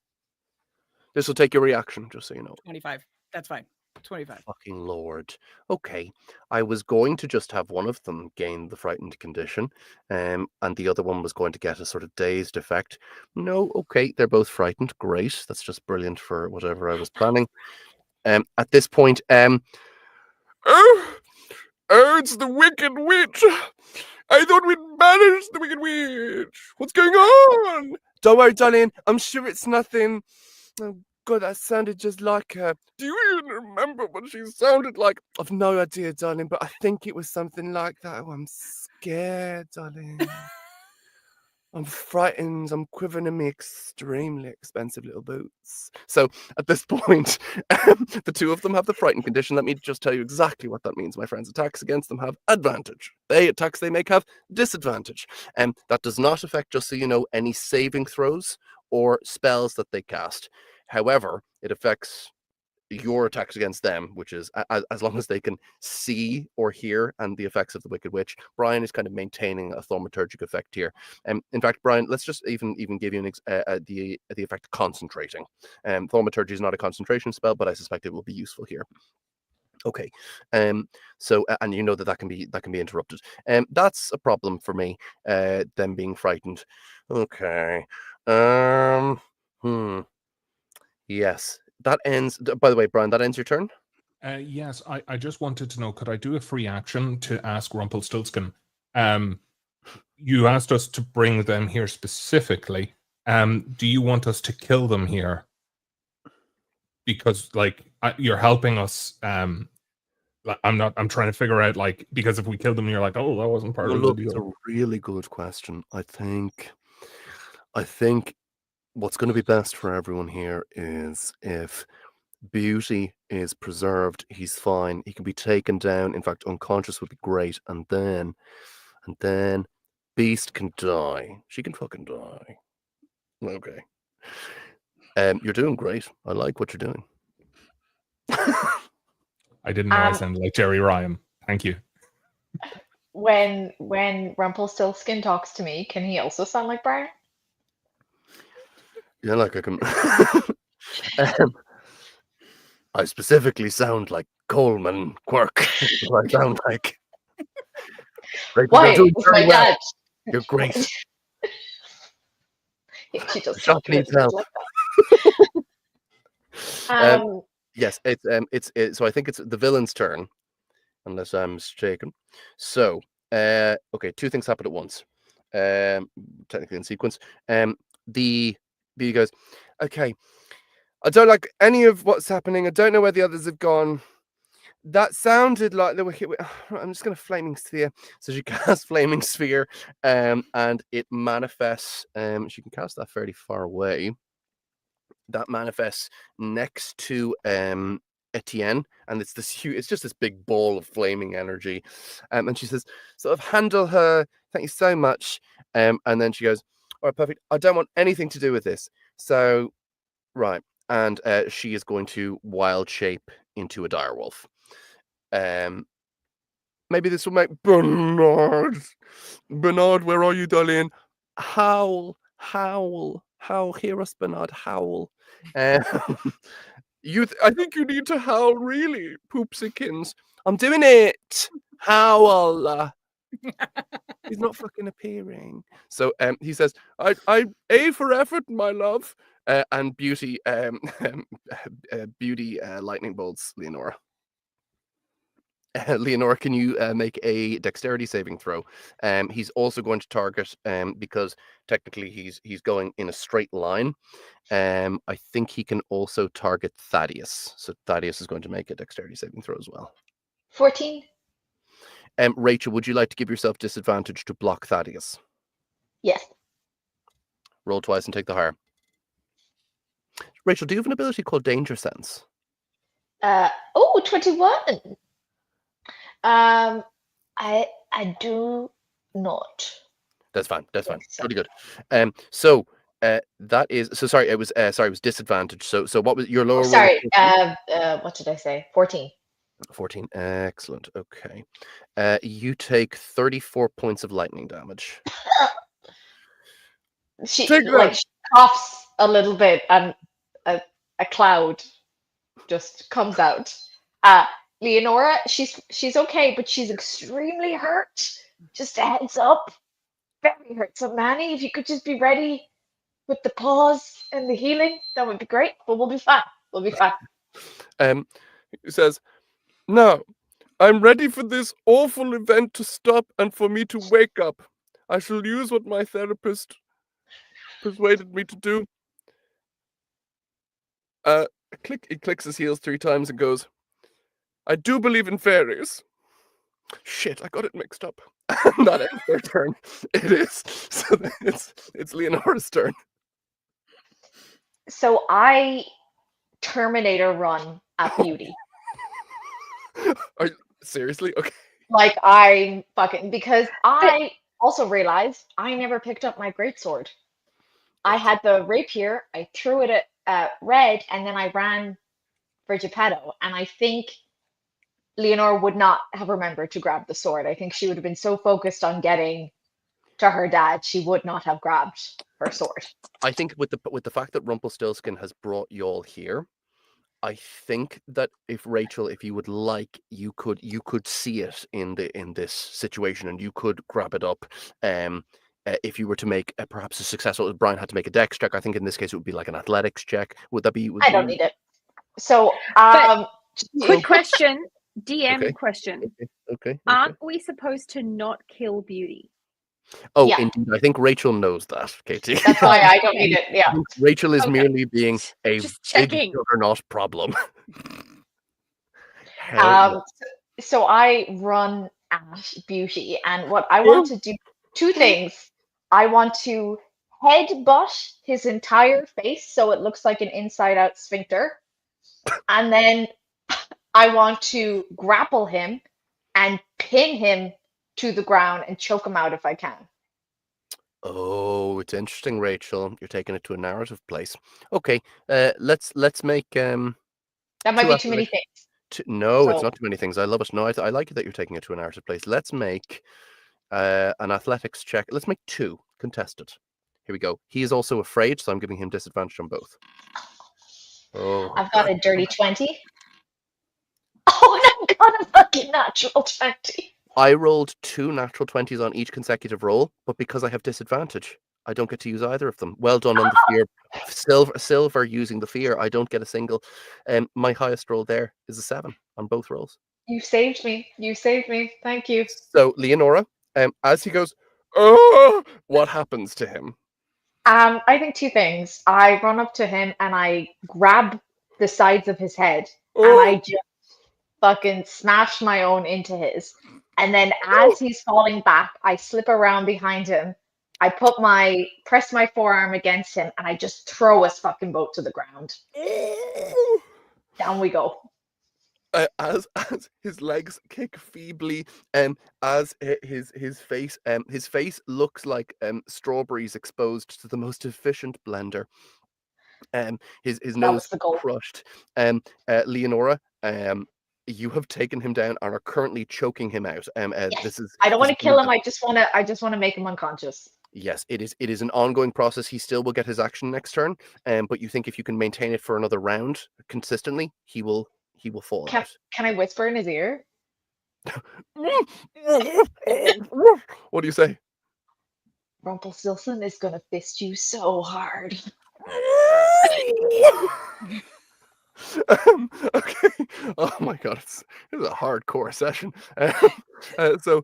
This will take your reaction, just so you know. 25. That's fine. 25. Fucking Lord. Okay. I was going to just have one of them gain the frightened condition, and the other one was going to get a sort of dazed effect. No, okay, they're both frightened. Great. That's just brilliant for whatever I was planning. At this point, it's the Wicked Witch. I thought we'd banished the Wicked Witch. What's going on? Don't worry, darling. I'm sure it's nothing. Oh, God, that sounded just like her. Do you even remember what she sounded like? I've no idea, darling, but I think it was something like that. Oh, I'm scared, darling. I'm frightened. I'm quivering in my extremely expensive little boots. So at this point, the two of them have the frightened condition. Let me just tell you exactly what that means. My friends' attacks against them have advantage. Attacks they make have disadvantage. That does not affect, just so you know, any saving throws or spells that they cast. However, it affects your attacks against them, which is as long as they can see or hear, and the effects of the Wicked Witch. Brian is kind of maintaining a thaumaturgic effect here. In fact, Brian, let's just even give you the effect concentrating. Thaumaturgy is not a concentration spell, but I suspect it will be useful here. Okay, so and you know that can be interrupted. That's a problem for me. Them being frightened. Okay. Yes, that ends. By the way, Brian, that ends your turn. Yes, I just wanted to know, could I do a free action to ask Rumpelstiltskin? You asked us to bring them here specifically. Do you want us to kill them here? Because like you're helping us. I'm trying to figure out, like, because if we kill them, you're like, oh, that wasn't part of the deal. It's a really good question. I think what's going to be best for everyone here is if Beauty is preserved, he's fine. He can be taken down. In fact, unconscious would be great. And then Beast can die. She can fucking die. Okay. You're doing great. I like what you're doing. I didn't know I sounded like Jerry Ryan. Thank you. When Rumpelstiltskin talks to me, can he also sound like Brian? Yeah, like I can. I specifically sound like Coleman Quirk. I sound like. Right, Why? With my dad. You're great. She does Shock talk needs help. like that. Yes, it's so I think it's the villain's turn, unless I'm mistaken. So, okay, two things happen at once. Technically in sequence. The beauty goes, okay, I don't like any of what's happening. I don't know where the others have gone. That sounded like the Wicked Witch. I'm just going to Flaming Sphere. So she casts Flaming Sphere, and it manifests. She can cast that fairly far away. That manifests next to Etienne, and it's this huge. It's just this big ball of flaming energy. And she says, "Sort of handle her. Thank you so much." And then she goes, "All right, perfect. I don't want anything to do with this." So, right. And she is going to wild shape into a direwolf. Maybe this will make Bernard, where are you, darling? Howl. Hear us, Bernard. Howl. I think you need to howl, really, Poopsikins. I'm doing it. Howl. He's not fucking appearing. So he says, I A for effort, my love. And Beauty lightning bolts Leonora. Leonora, can you make a dexterity saving throw? He's also going to target, because technically he's going in a straight line. I think he can also target Thaddeus. So Thaddeus is going to make a dexterity saving throw as well. 14. Rachel, would you like to give yourself disadvantage to block Thaddeus? Yes. Roll twice and take the higher. Rachel, do you have an ability called Danger Sense? 21. I do not. That's fine. Yes. Really good. So that is sorry. It was disadvantage. So what was your lower? Sorry. What did I say? 14. 14. Excellent. Okay. You take 34 points of lightning damage. She coughs a little bit, and a cloud just comes out. Leonora, she's okay, but she's extremely hurt. Just a heads up, very hurt. So Manny, if you could just be ready with the pause and the healing, that would be great. But we'll be fine. He says, "Now, I'm ready for this awful event to stop and for me to wake up. I shall use what my therapist persuaded me to do." He clicks his heels 3 times and goes, "I do believe in fairies." Shit, I got it mixed up. That ends their turn. It is. So it's Leonora's turn. So I Terminator run at Beauty. Are you, seriously? Okay. Like I'm fucking, because I also realized I never picked up my greatsword. I had the rapier, I threw it at Red, and then I ran for Geppetto. And I think Leonora would not have remembered to grab the sword. I think she would have been so focused on getting to her dad, she would not have grabbed her sword. I think with the fact that Rumpelstiltskin has brought you all here, I think that if you would like, you could see it in this situation, and you could grab it up. If you were to make perhaps a successful, Brian had to make a dex check. I think in this case it would be like an athletics check. Would that be? I don't need it. So, Quick question, DM Okay. question. Okay. Aren't we supposed to not kill Beauty? Oh, Yeah. indeed. I think Rachel knows that, Katie. that's why I don't need it. Yeah. Rachel is Okay. merely being a Just big checking. juggernaut problem. Hell So I run at Beauty, and what I want to do, two things. I want to headbutt his entire face so it looks like an inside-out sphincter, and then I want to grapple him and pin him to the ground and choke him out if I can. Oh, it's interesting, Rachel. You're taking it to a narrative place. Okay, let's make That might two be too many athletics. things. No, it's So- not too many things. I love it. No, I like it that you're taking it to a narrative place. Let's make an athletics check. Let's make 2 contested. Here we go. He is also afraid, so I'm giving him disadvantage on both. Oh, I've got a dirty 20. Oh, and I've got a fucking natural 20. I rolled 2 natural 20s on each consecutive roll, but because I have disadvantage, I don't get to use either of them. Well done on the fear. Silver using the fear. I don't get a single. My highest roll there is a 7 on both rolls. You saved me. You saved me. Thank you. So Leonora, as he goes, oh, what happens to him? I think 2 things. I run up to him and I grab the sides of his head and I just fucking smash my own into his. And then as he's falling back, I slip around behind him. I press my forearm against him and I just throw us fucking both to the ground. Down we go. As his legs kick feebly, as his face looks like strawberries exposed to the most efficient blender. His That nose was the goal. crushed. Leonora, you have taken him down and are currently choking him out. Yes. This is. I don't want this to kill is- him. I just want to make him unconscious. Yes, it is. It is an ongoing process. He still will get his action next turn, but you think if you can maintain it for another round consistently, he will fall out. Can I whisper in his ear? What do you say? Rumpelstiltskin is gonna fist you so hard. Okay. Oh my God, it's a hardcore session. So,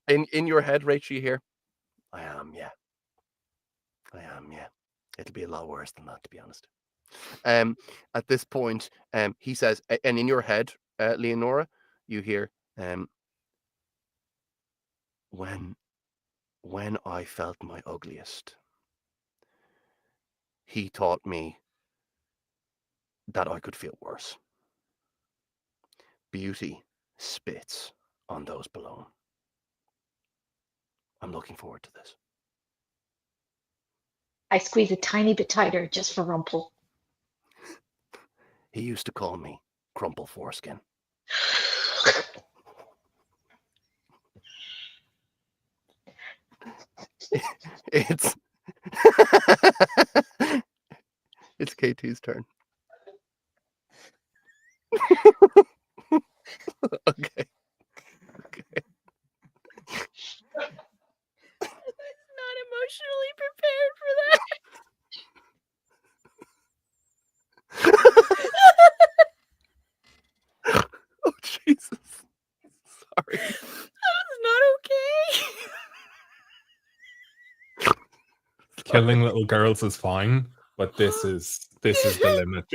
in your head, Rachel, you hear, I am, yeah. It'll be a lot worse than that, to be honest. At this point, he says, and in your head, Leonora, you hear, when I felt my ugliest, he taught me that I could feel worse. Beauty spits on those below him. I'm looking forward to this. I squeeze a tiny bit tighter just for Rumpel. He used to call me Crumple Foreskin. It's it's KT's turn. Okay. Not emotionally prepared for that. Oh Jesus! Sorry. That was not okay. Killing little girls is fine, but this is the limit.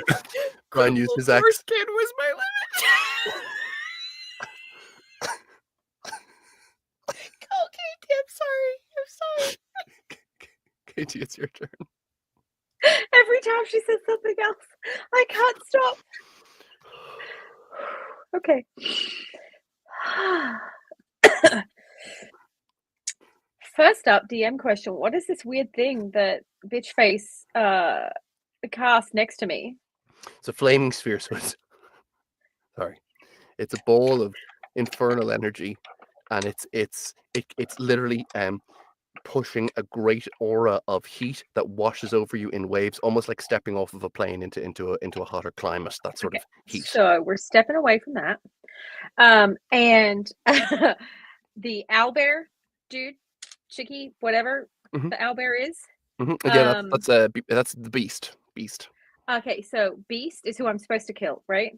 Brian used his axe. Foreskin was my limit. Oh, Katie, I'm sorry. Katie, it's your turn. Every time she says something else, I can't stop. Okay. First up, DM question. What is this weird thing that bitch face cast next to me? It's a flaming sphere, so it's sorry. It's a ball of infernal energy, and it's literally pushing a great aura of heat that washes over you in waves, almost like stepping off of a plane into a hotter climate. That sort of heat. So we're stepping away from that. And the owlbear dude, Chicky, whatever Mhm. the owlbear is. Yeah, that's the beast. Beast. Okay, so Beast is who I'm supposed to kill, right?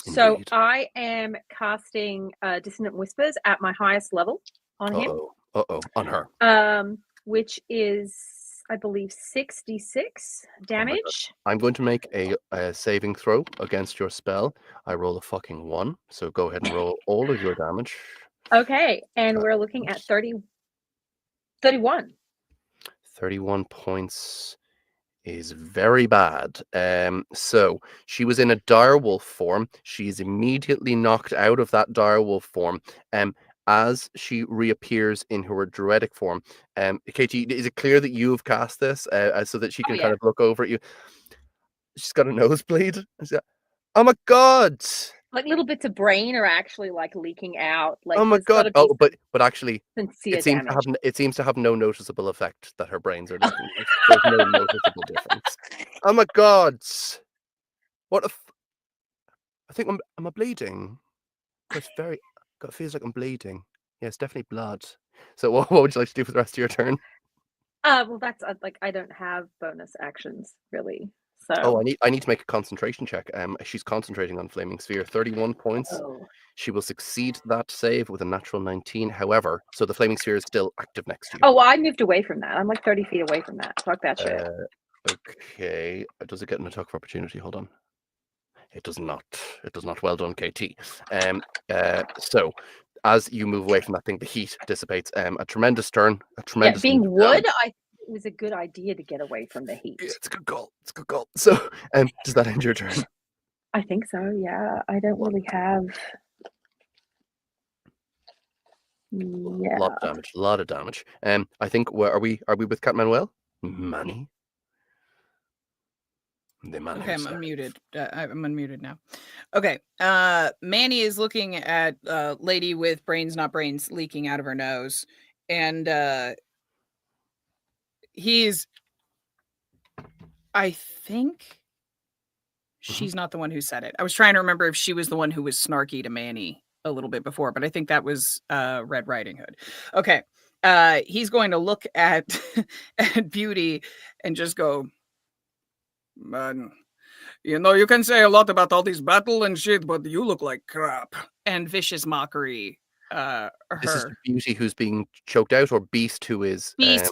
So Indeed. I am casting Dissonant Whispers at my highest level on him. On her. Which is, I believe, 66 damage. I'm going to make a saving throw against your spell. I roll a fucking 1, so go ahead and roll all of your damage. Okay, and we're looking at 31. 31 points is very bad. So she was in a direwolf form. She's immediately knocked out of that direwolf form. As she reappears in her druidic form. Katie, is it clear that you've cast this so that she can kind of look over at you? She's got a nosebleed. Oh my god! Like little bits of brain are actually like leaking out. Like, oh my god! Oh, but actually, sincere it seems damage. it seems to have no noticeable effect that her brains are leaking. There's no noticeable difference. Oh my god! What? I think am I bleeding? It's very. It feels like I'm bleeding. Yeah, it's definitely blood. So what would you like to do for the rest of your turn? Well, that's like I don't have bonus actions really. So Oh, I need to make a concentration check. She's concentrating on flaming sphere. 31 points. Oh. She will succeed that save with a natural 19. However, so the flaming sphere is still active next to you. Oh, well, I moved away from that. I'm like 30 feet away from that. Fuck that shit. Okay. Does it get an attack of opportunity? Hold on. It does not. It does not. Well done, KT. So as you move away from that thing, the heat dissipates. A tremendous turn. A tremendous. Being wood, I think it was a good idea to get away from the heat. Yeah, it's a good call. It's a good call. So, does that end your turn? I think so. Yeah, I don't really have. Yeah. A lot of damage. A lot of damage. I think. Are we with Cat Manuel? Manny. Okay, I'm unmuted. I'm unmuted now. Okay. Manny is looking at lady with brains, not brains, leaking out of her nose, and he's. I think she's not the one who said it. I was trying to remember if she was the one who was snarky to Manny a little bit before, but I think that was Red Riding Hood. Okay. He's going to look at Beauty and just go, man, you know, you can say a lot about all these battle and shit, but you look like crap. And vicious mockery. This is Beauty who's being choked out, or Beast who is Beast.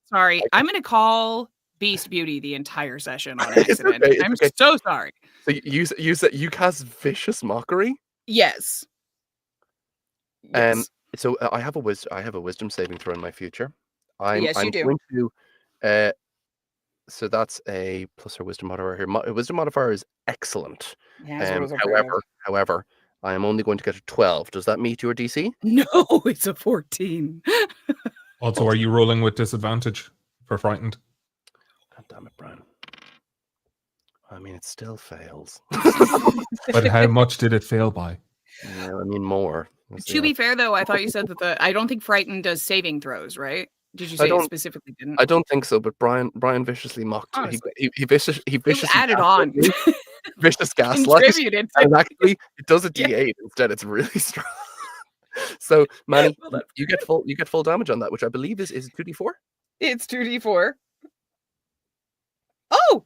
Sorry, I'm going to call Beast Beauty the entire session on accident. Okay, I'm so sorry. So you said you cast vicious mockery? Yes. So I have a wisdom saving throw in my future. Yes, you do. Going to, so that's a plus her wisdom modifier here. Wisdom modifier is excellent. However, I am only going to get a 12. Does that meet your DC? No, it's a 14. Also, are you rolling with disadvantage for frightened? God damn it, Brian. I mean, it still fails. But how much did it fail by? Yeah, I mean, more. To be fair, though, I thought you said that I don't think frightened does saving throws, right? Did you say it specifically didn't? I don't think so, but Brian viciously mocked. He viciously added on. Vicious gaslight. Contributed. And actually, it does a D8 instead. It's really strong. So, Manny, you get full damage on that, which I believe is 2d4. It's 2d4. Oh,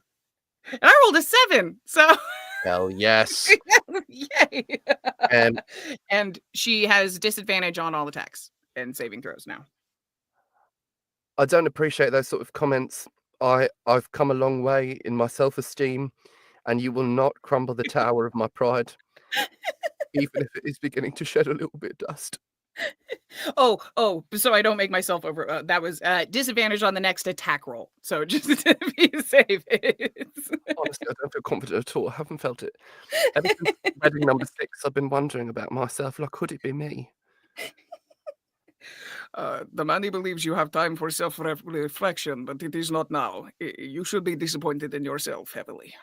and I rolled a 7. So. Hell yes. Yay. And she has disadvantage on all attacks and saving throws now. I don't appreciate those sort of comments. I've come a long way in my self-esteem, and you will not crumble the tower of my pride, even if it is beginning to shed a little bit of dust. Oh, so I don't make myself over. That was disadvantage on the next attack roll. So just to be safe. Honestly, I don't feel confident at all. I haven't felt it. Ever since wedding number 6, I've been wondering about myself. Like, could it be me? The Manny believes you have time for self-reflection, but it is not now. You should be disappointed in yourself heavily.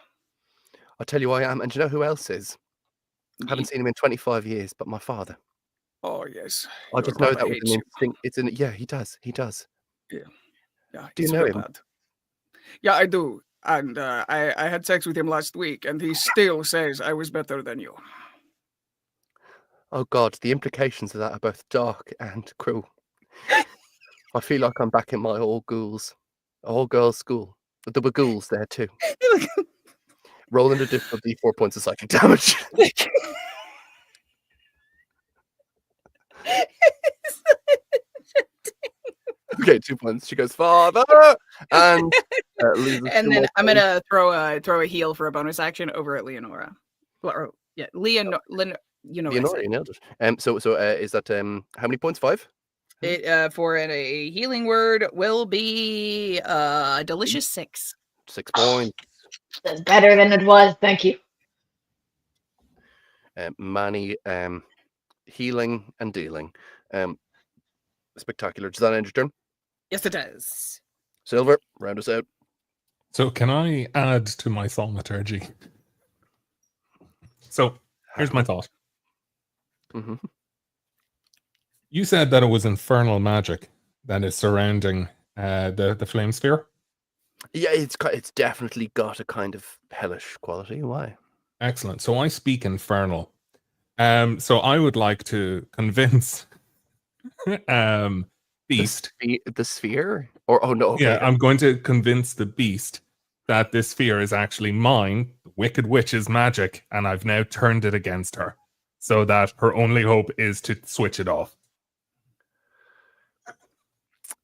I'll tell you who I am, and do you know who else is? I haven't Me? seen him in 25 years, but my father. Oh, yes. I Your just know papa that with hates an you. instinct. It's an yeah, he does. He does. Yeah, Do you it's know real him? bad. Yeah, I do. And I had sex with him last week, and he still says I was better than you. Oh God, the implications of that are both dark and cruel. I feel like I'm back in my all girls school. But there were ghouls there too. Roll an additional d4 points of psychic damage. Okay, 2 points. She goes, father, and loses And 2 then more I'm points. gonna throw a heal for a bonus action over at Leonora. Well, yeah, you know what I Leonora, you said. nailed it. So is that how many points? 5? It for a healing word will be delicious 6. 6 points. That's better than it was. Thank you. Manny, healing and dealing. Spectacular. Does that end your turn? Yes, it does. Silver, round us out. So can I add to my thaumaturgy? So here's my thought. Mm-hmm. You said that it was infernal magic that is surrounding the flame sphere. Yeah, it's definitely got a kind of hellish quality. Why? Excellent. So I speak infernal. So I would like to convince Beast. The sphere? Or oh no, okay. Yeah, I'm going to convince the Beast that this sphere is actually mine, the Wicked Witch's magic, and I've now turned it against her. So that her only hope is to switch it off.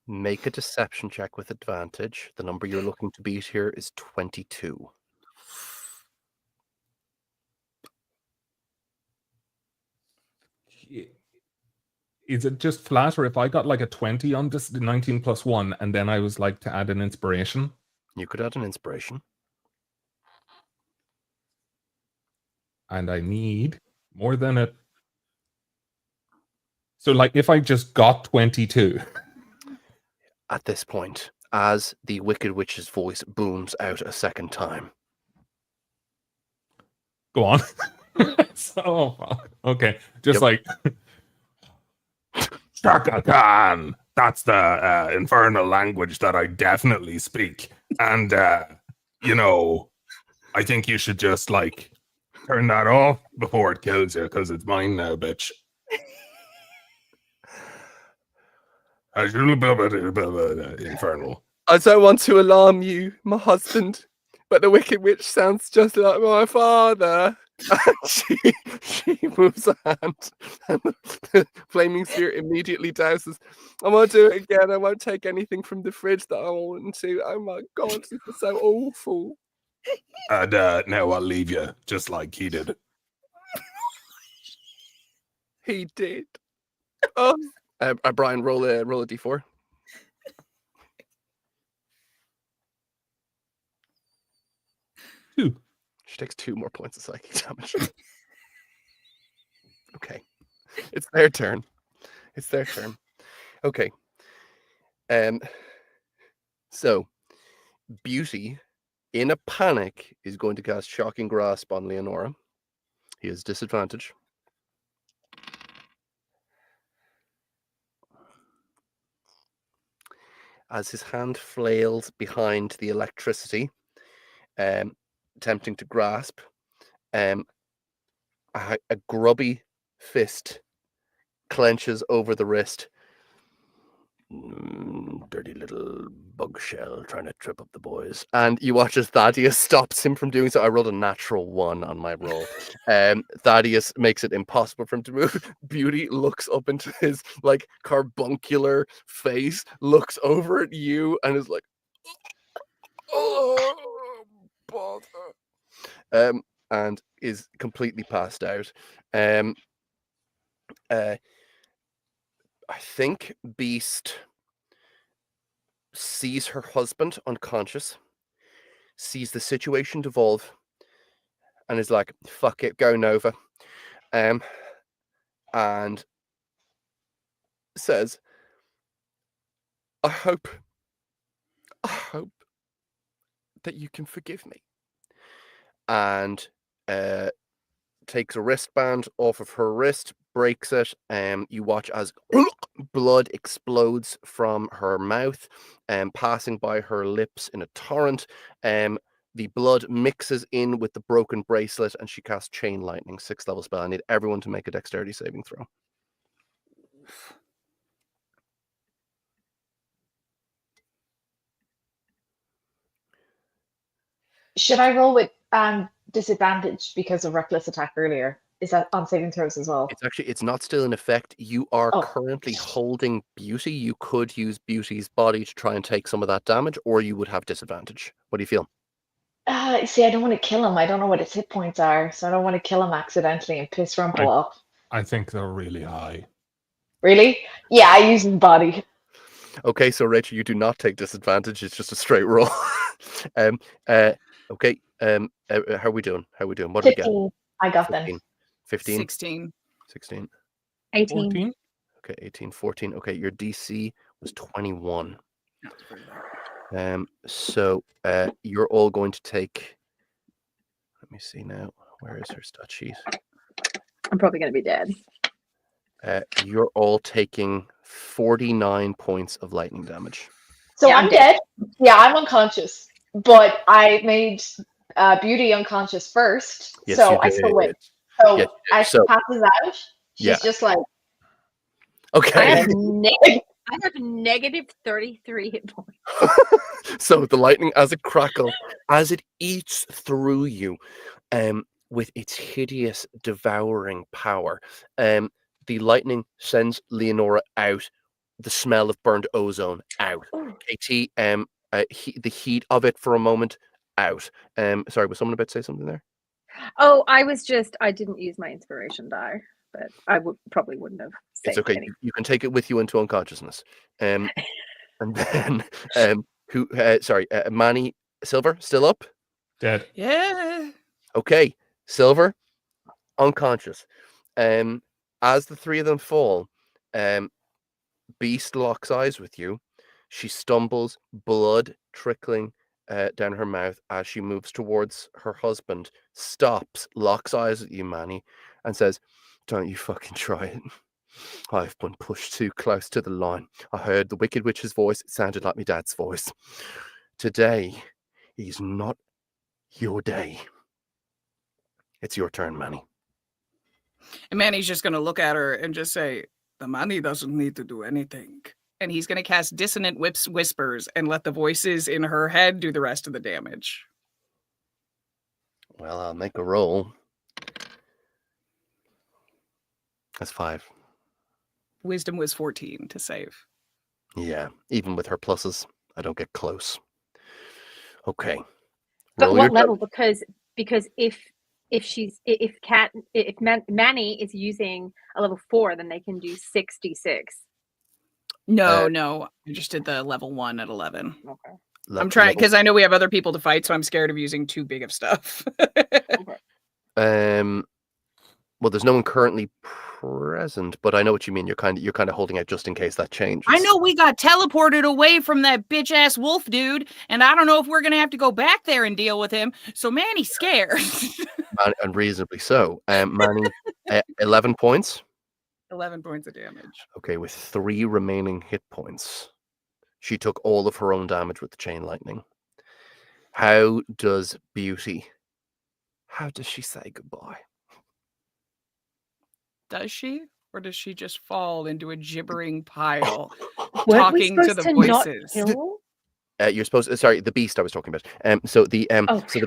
Make a deception check with advantage. The number you're looking to beat here is 22. Is it just flat, or if I got like a 20 on this 19 plus 1, and then I was like to add an inspiration? You could add an inspiration. And I need more than a... So like if I just got 22... At this point, as the Wicked Witch's voice booms out a second time. Go on. So, fuck. Okay. Just Yep. like... Shaka Khan! That's the infernal language that I definitely speak. And, you know, I think you should just, like, turn that off before it kills you, because it's mine now, bitch. Infernal. I don't want to alarm you, my husband, but the Wicked Witch sounds just like my father. And she moves her hand, and the flaming sphere immediately douses. I won't do it again. I won't take anything from the fridge that I want to. Oh my God, this is so awful. And now I'll leave you, just like he did. He did. Oh, Brian, roll a d4. Two. She takes 2 more points of psychic damage. Okay. It's their turn. It's their turn. Okay. So Beauty, in a panic, is going to cast Shocking Grasp on Leonora. He has disadvantage. As his hand flails behind the electricity, attempting to grasp, a grubby fist clenches over the wrist. Dirty little bug shell trying to trip up the boys. And you watch as Thaddeus stops him from doing so. I rolled a natural 1 on my roll. Thaddeus makes it impossible for him to move. Beauty looks up into his like carbuncular face, looks over at you, and is like, oh, bother. And is completely passed out. I think Beast sees her husband unconscious, sees the situation devolve, and is like, fuck it, go Nova. And says, I hope that you can forgive me. And takes a wristband off of her wrist, breaks it. You watch as blood explodes from her mouth, passing by her lips in a torrent. The blood mixes in with the broken bracelet, and she casts Chain Lightning, 6th level spell. I need everyone to make a dexterity saving throw. Should I roll with disadvantage because of reckless attack earlier? Is that on saving throws as well? It's not still in effect. You are Oh. currently holding Beauty. You could use Beauty's body to try and take some of that damage, or you would have disadvantage. What do you feel? See, I don't want to kill him. I don't know what his hit points are, so I don't want to kill him accidentally and piss Rumple off. I think they're really high. Really? Yeah, I use his body. Okay, so Rachel, you do not take disadvantage. It's just a straight roll. Okay. How are we doing? What do we get? 15. I got 15. them. 15. 16. 16. 18. 14? Okay, 18, 14. Okay, your DC was 21. That's pretty low. So you're all going to take. Let me see now. Where is her stat sheet? I'm probably going to be dead. You're all taking 49 points of lightning damage. So Yeah, I'm I'm dead. Yeah, I'm unconscious. But I made Beauty unconscious first, Yes, so you I did. still win. So Yes, as she so- passes out, she's Yeah. just like, I Okay. have, I have negative 33 hit points. So the lightning, as it crackles, as it eats through you, with its hideous devouring power, the lightning sends Leonora out. The smell of burnt ozone out. Ooh. KT, the heat of it for a moment out. Sorry, was someone about to say something there? Oh, I didn't use my inspiration die, but I probably wouldn't have saved It's okay. any. You can take it with you into unconsciousness. And then, Manny Silver still up? Dead. Yeah. Okay, Silver, unconscious. As the three of them fall, Beast locks eyes with you. She stumbles, blood trickling down her mouth as she moves towards her husband, stops, locks eyes with you, Manny, and says, "Don't you fucking try it. I've been pushed too close to the line. I heard the Wicked Witch's voice. It sounded like my dad's voice. Today is not your day. It's your turn, Manny." And Manny's just going to look at her and just say, the Manny doesn't need to do anything. And he's going to cast Dissonant Whispers and let the voices in her head do the rest of the damage. Well, I'll make a roll. That's 5. Wisdom was 14 to save. Yeah, even with her pluses, I don't get close. Okay. But Roll what your level? Because if Manny is using a level 4, then they can do 6d6. No, I just did the level 1 at 11. Okay. I'm trying because I know we have other people to fight, so I'm scared of using too big of stuff. Well, there's no one currently present, but I know what you mean. You're kind of holding out just in case that changes. I know we got teleported away from that bitch ass wolf dude, and I don't know if we're gonna have to go back there and deal with him. So Manny's scared. And reasonably so. Manny, 11 points. 11 points of damage. Okay, with 3 remaining hit points. She took all of her own damage with the chain lightning. How does Beauty? How does she say goodbye? Does she? Or does she just fall into a gibbering pile, Weren't we talking to supposed the to not voices? kill? You're supposed to, sorry, the beast I was talking about. So the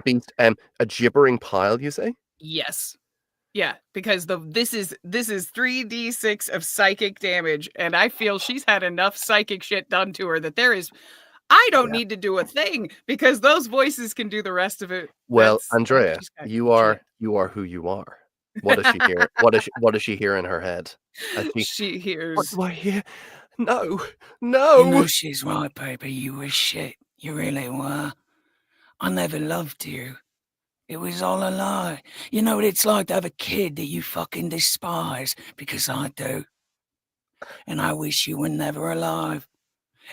beast, a gibbering pile, you say? Yes. Yeah, because this is 3d6 of psychic damage, and I feel she's had enough psychic shit done to her that I don't need to do a thing because those voices can do the rest of it. Well, That's Andrea, just kinda you are shit. who you are. What does she hear? What does she hear in her head? And She hears. What do I hear? No. You know she's right, baby. You were shit. You really were. I never loved you. It was all a lie. You know what it's like to have a kid that you fucking despise, because I do. And I wish you were never alive.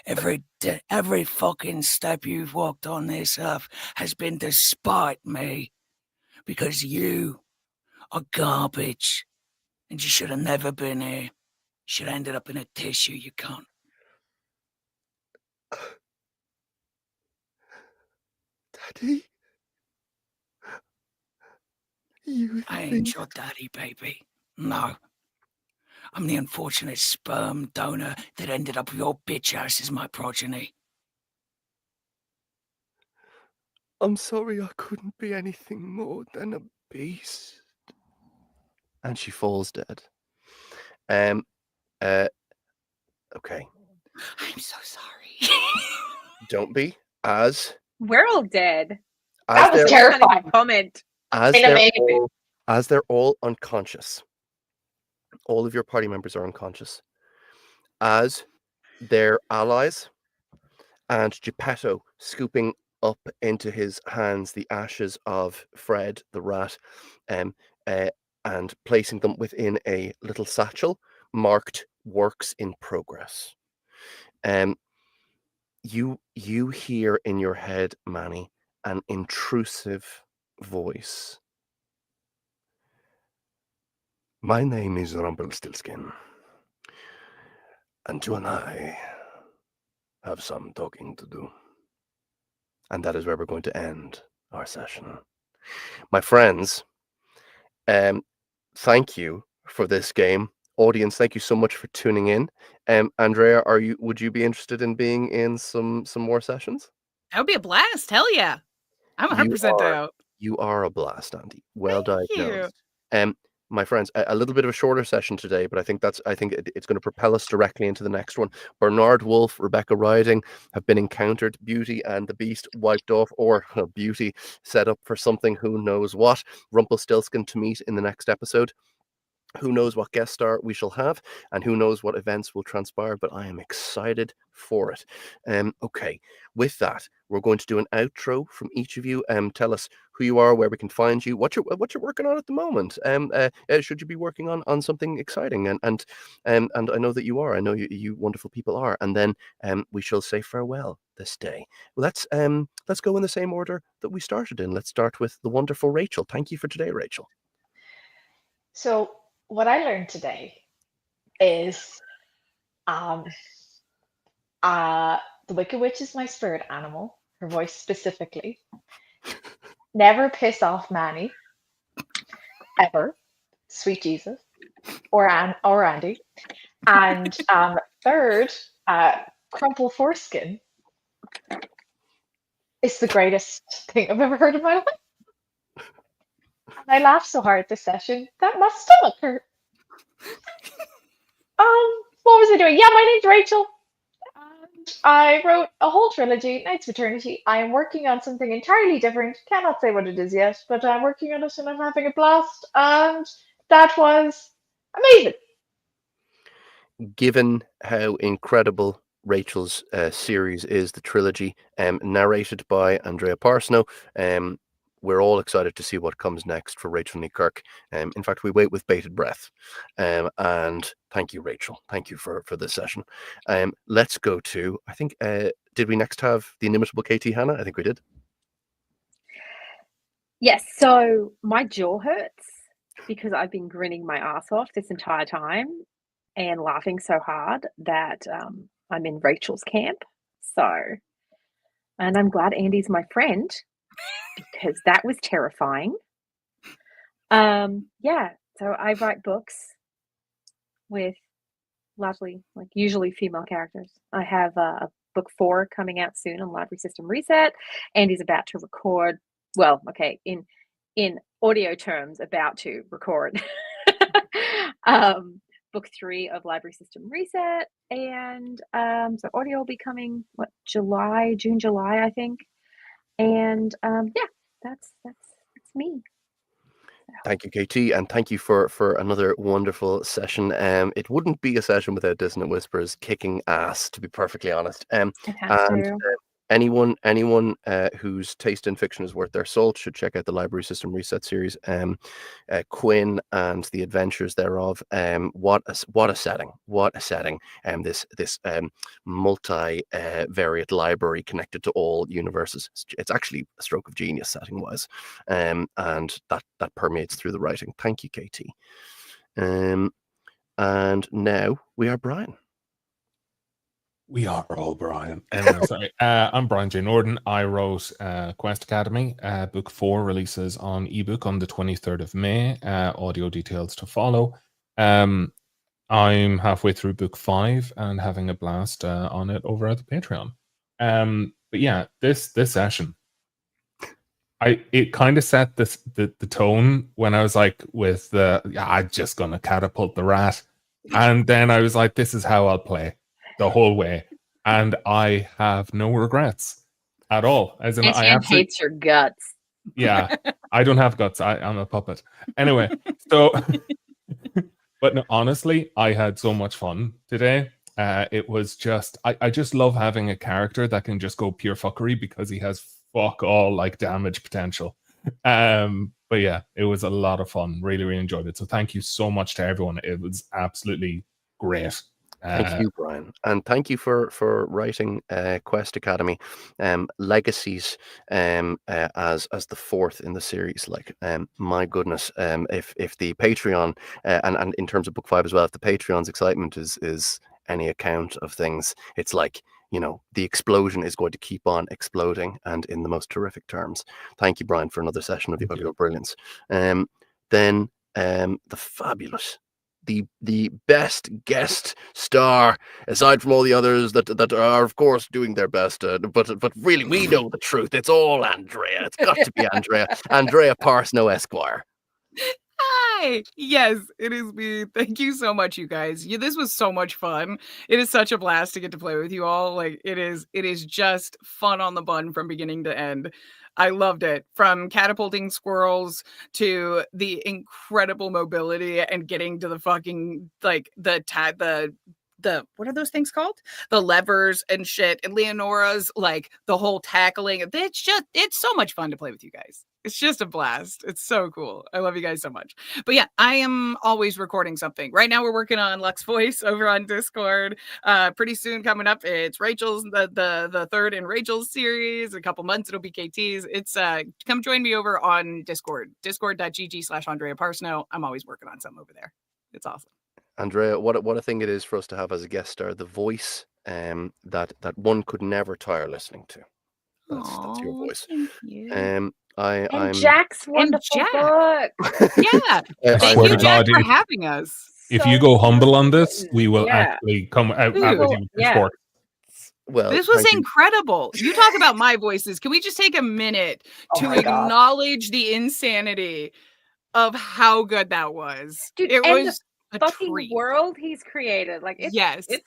Every fucking step you've walked on this earth has been to spite me, because you are garbage, and you should have never been here. You should have ended up in a tissue, you cunt. Daddy? You I ain't think... your daddy, baby. No. I'm the unfortunate sperm donor that ended up with your bitch ass as my progeny. I'm sorry, I couldn't be anything more than a beast. And she falls dead. Okay. I'm so sorry. Don't be. As We're all dead. That was they're terrifying. Can't even comment. as Been they're amazing. all, as they're all unconscious. All of your party members are unconscious. As their allies and Geppetto scooping up into his hands the ashes of Fred the rat, and placing them within a little satchel marked "Works in Progress." You hear in your head, Manny, an intrusive voice. My name is Rumpelstiltskin, and you and I have some talking to do. And that is where we're going to end our session. My friends, thank you for this game. Audience, thank you so much for tuning in. Andrea, would you be interested in being in some more sessions? That would be a blast. Hell yeah. I'm 100% down. You are a blast, Andy. Well Thank you. diagnosed. My friends, a little bit of a shorter session today, but I think it's going to propel us directly into the next one. Bernard Wolfe, Rebecca Riding have been encountered. Beauty and the Beast wiped off, or Beauty set up for something, who knows what. Rumpelstiltskin to meet in the next episode. Who knows what guest star we shall have, and who knows what events will transpire, but I am excited for it. Okay, with that, we're going to do an outro from each of you. Tell us who you are, where we can find you, what you're working on at the moment. Should you be working on something exciting? And I know that you are. I know you wonderful people are. And then we shall say farewell this day. Let's go in the same order that we started in. Let's start with the wonderful Rachel. Thank you for today, Rachel. So what I learned today is the Wicked Witch is my spirit animal, her voice specifically. Never piss off Manny, ever. Sweet Jesus. Or Andy. And third, crumple foreskin is the greatest thing I've ever heard in my life. And I laughed so hard this session that my stomach hurt. What was I doing? Yeah, my name's Rachel. And I wrote a whole trilogy, Knights of Eternity. I am working on something entirely different. Cannot say what it is yet, but I'm working on it and I'm having a blast. And that was amazing. Given how incredible Rachel's series is, the trilogy, narrated by Andrea Parsneau, we're all excited to see what comes next for Rachel Lee Kirk. In fact, we wait with bated breath. And thank you, Rachel. Thank you for this session. Let's go to, I think, did we next have the inimitable KT Hanna? I think we did. Yes, so my jaw hurts because I've been grinning my ass off this entire time and laughing so hard that I'm in Rachel's camp. And I'm glad Andy's my friend, because that was terrifying. Yeah, so I write books with largely, usually female characters. I have a book 4 coming out soon on Library System Reset. Andy's about to record, in audio terms, about to record book 3 of Library System Reset, and so audio will be coming June, July, I think. And yeah, that's me. Thank you, KT, and thank you for another wonderful session. It wouldn't be a session without Dissonant Whispers kicking ass, to be perfectly honest. It has to. anyone whose taste in fiction is worth their salt should check out the Library System Reset series. Quinn and the adventures thereof. What a setting! What a setting! This multi variant library connected to all universes. It's actually a stroke of genius setting wise, and that permeates through the writing. Thank you, KT. And now we are Brian. We are all Brian. Anyway, sorry. I'm Brian J. Nordon. I wrote Quest Academy. Book 4 releases on ebook on the 23rd of May. Audio details to follow. I'm halfway through book 5 and having a blast on it over at the Patreon. But yeah, this session, it kind of set the tone when I was like with I'm just gonna catapult the rat, and then I was like, this is how I'll play the whole way, and I have no regrets at all. As in, I absolutely hates your guts. Yeah, I don't have guts. I'm a puppet. Anyway, so, but no, honestly, I had so much fun today. It was just, I just love having a character that can just go pure fuckery because he has fuck all like damage potential. But yeah, it was a lot of fun. Really, really enjoyed it. So thank you so much to everyone. It was absolutely great. Thank you, Brian, and thank you for writing Quest Academy Legacies as the 4th in the series. Like, my goodness, if the Patreon and in terms of book 5 as well, if the Patreon's excitement is any account of things, it's like, you know, the explosion is going to keep on exploding, and in the most terrific terms. Thank you, Brian, for another session of the audio brilliance. Then the fabulous, the best guest star, aside from all the others that are of course doing their best, but really we know the truth. It's all Andrea. It's got to be Andrea Parsneau Esquire. Hi. Yes, it is me. Thank you so much, you guys. This was so much fun. It is such a blast to get to play with you all. Like, it is just fun on the bun from beginning to end. I loved it, from catapulting squirrels to the incredible mobility and getting to the fucking like the what are those things called? The levers and shit, and Leonora's like the whole tackling. It's so much fun to play with you guys. It's just a blast. It's so cool. I love you guys so much. But yeah, I am always recording something. Right now we're working on Lux Voice over on Discord. Pretty soon coming up, it's Rachel's, the third in Rachel's series. In a couple months, it'll be KT's. It's come join me over on Discord. Discord.gg/Andrea Parsneau. I'm always working on something over there. It's awesome. Andrea, what a thing it is for us to have as a guest star, the voice that one could never tire listening to. That's your voice. Thank you. I'm Jack's wonderful book. Yeah. Thank you, Jack, for having us. If you go humble on this, we will actually come out with you with support. Well, this was incredible. You talk about my voices. Can we just take a minute to acknowledge the insanity of how good that was? Dude, it was a fucking treat. World he's created. Like, it's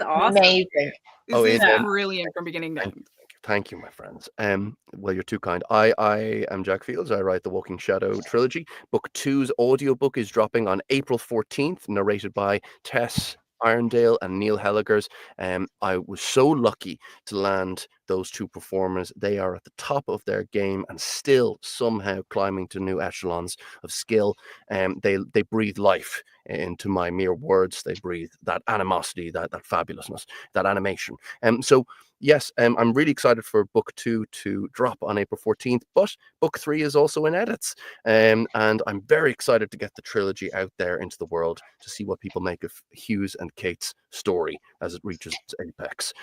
awesome. Amazing. This is brilliant from beginning to end. Thank you, my friends. Well, you're too kind. I am Jack Fields. I write the Walking Shadow trilogy. Book 2's audiobook is dropping on April 14th, narrated by Tess Irondale and Neil Helligers. I was so lucky to land those two performers. They are at the top of their game and still somehow climbing to new echelons of skill. They breathe life into my mere words. They breathe that animosity, that fabulousness, that animation. So yes, I'm really excited for book 2 to drop on April 14th, but book 3 is also in edits. And I'm very excited to get the trilogy out there into the world to see what people make of Hughes and Kate's story as it reaches its apex.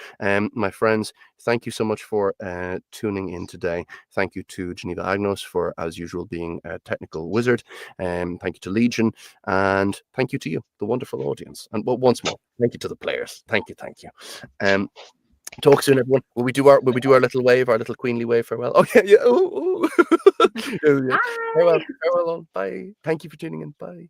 My friends, thank you so much for tuning in today. Thank you to Geneva Agnos for, as usual, being a technical wizard. Thank you to Legion, and thank you to you, the wonderful audience. And once more, thank you to the players. Thank you. Talk soon, everyone. Will we do our little wave, our little queenly wave farewell? Oh yeah. Oh, yeah. Farewell. Bye. Thank you for tuning in. Bye.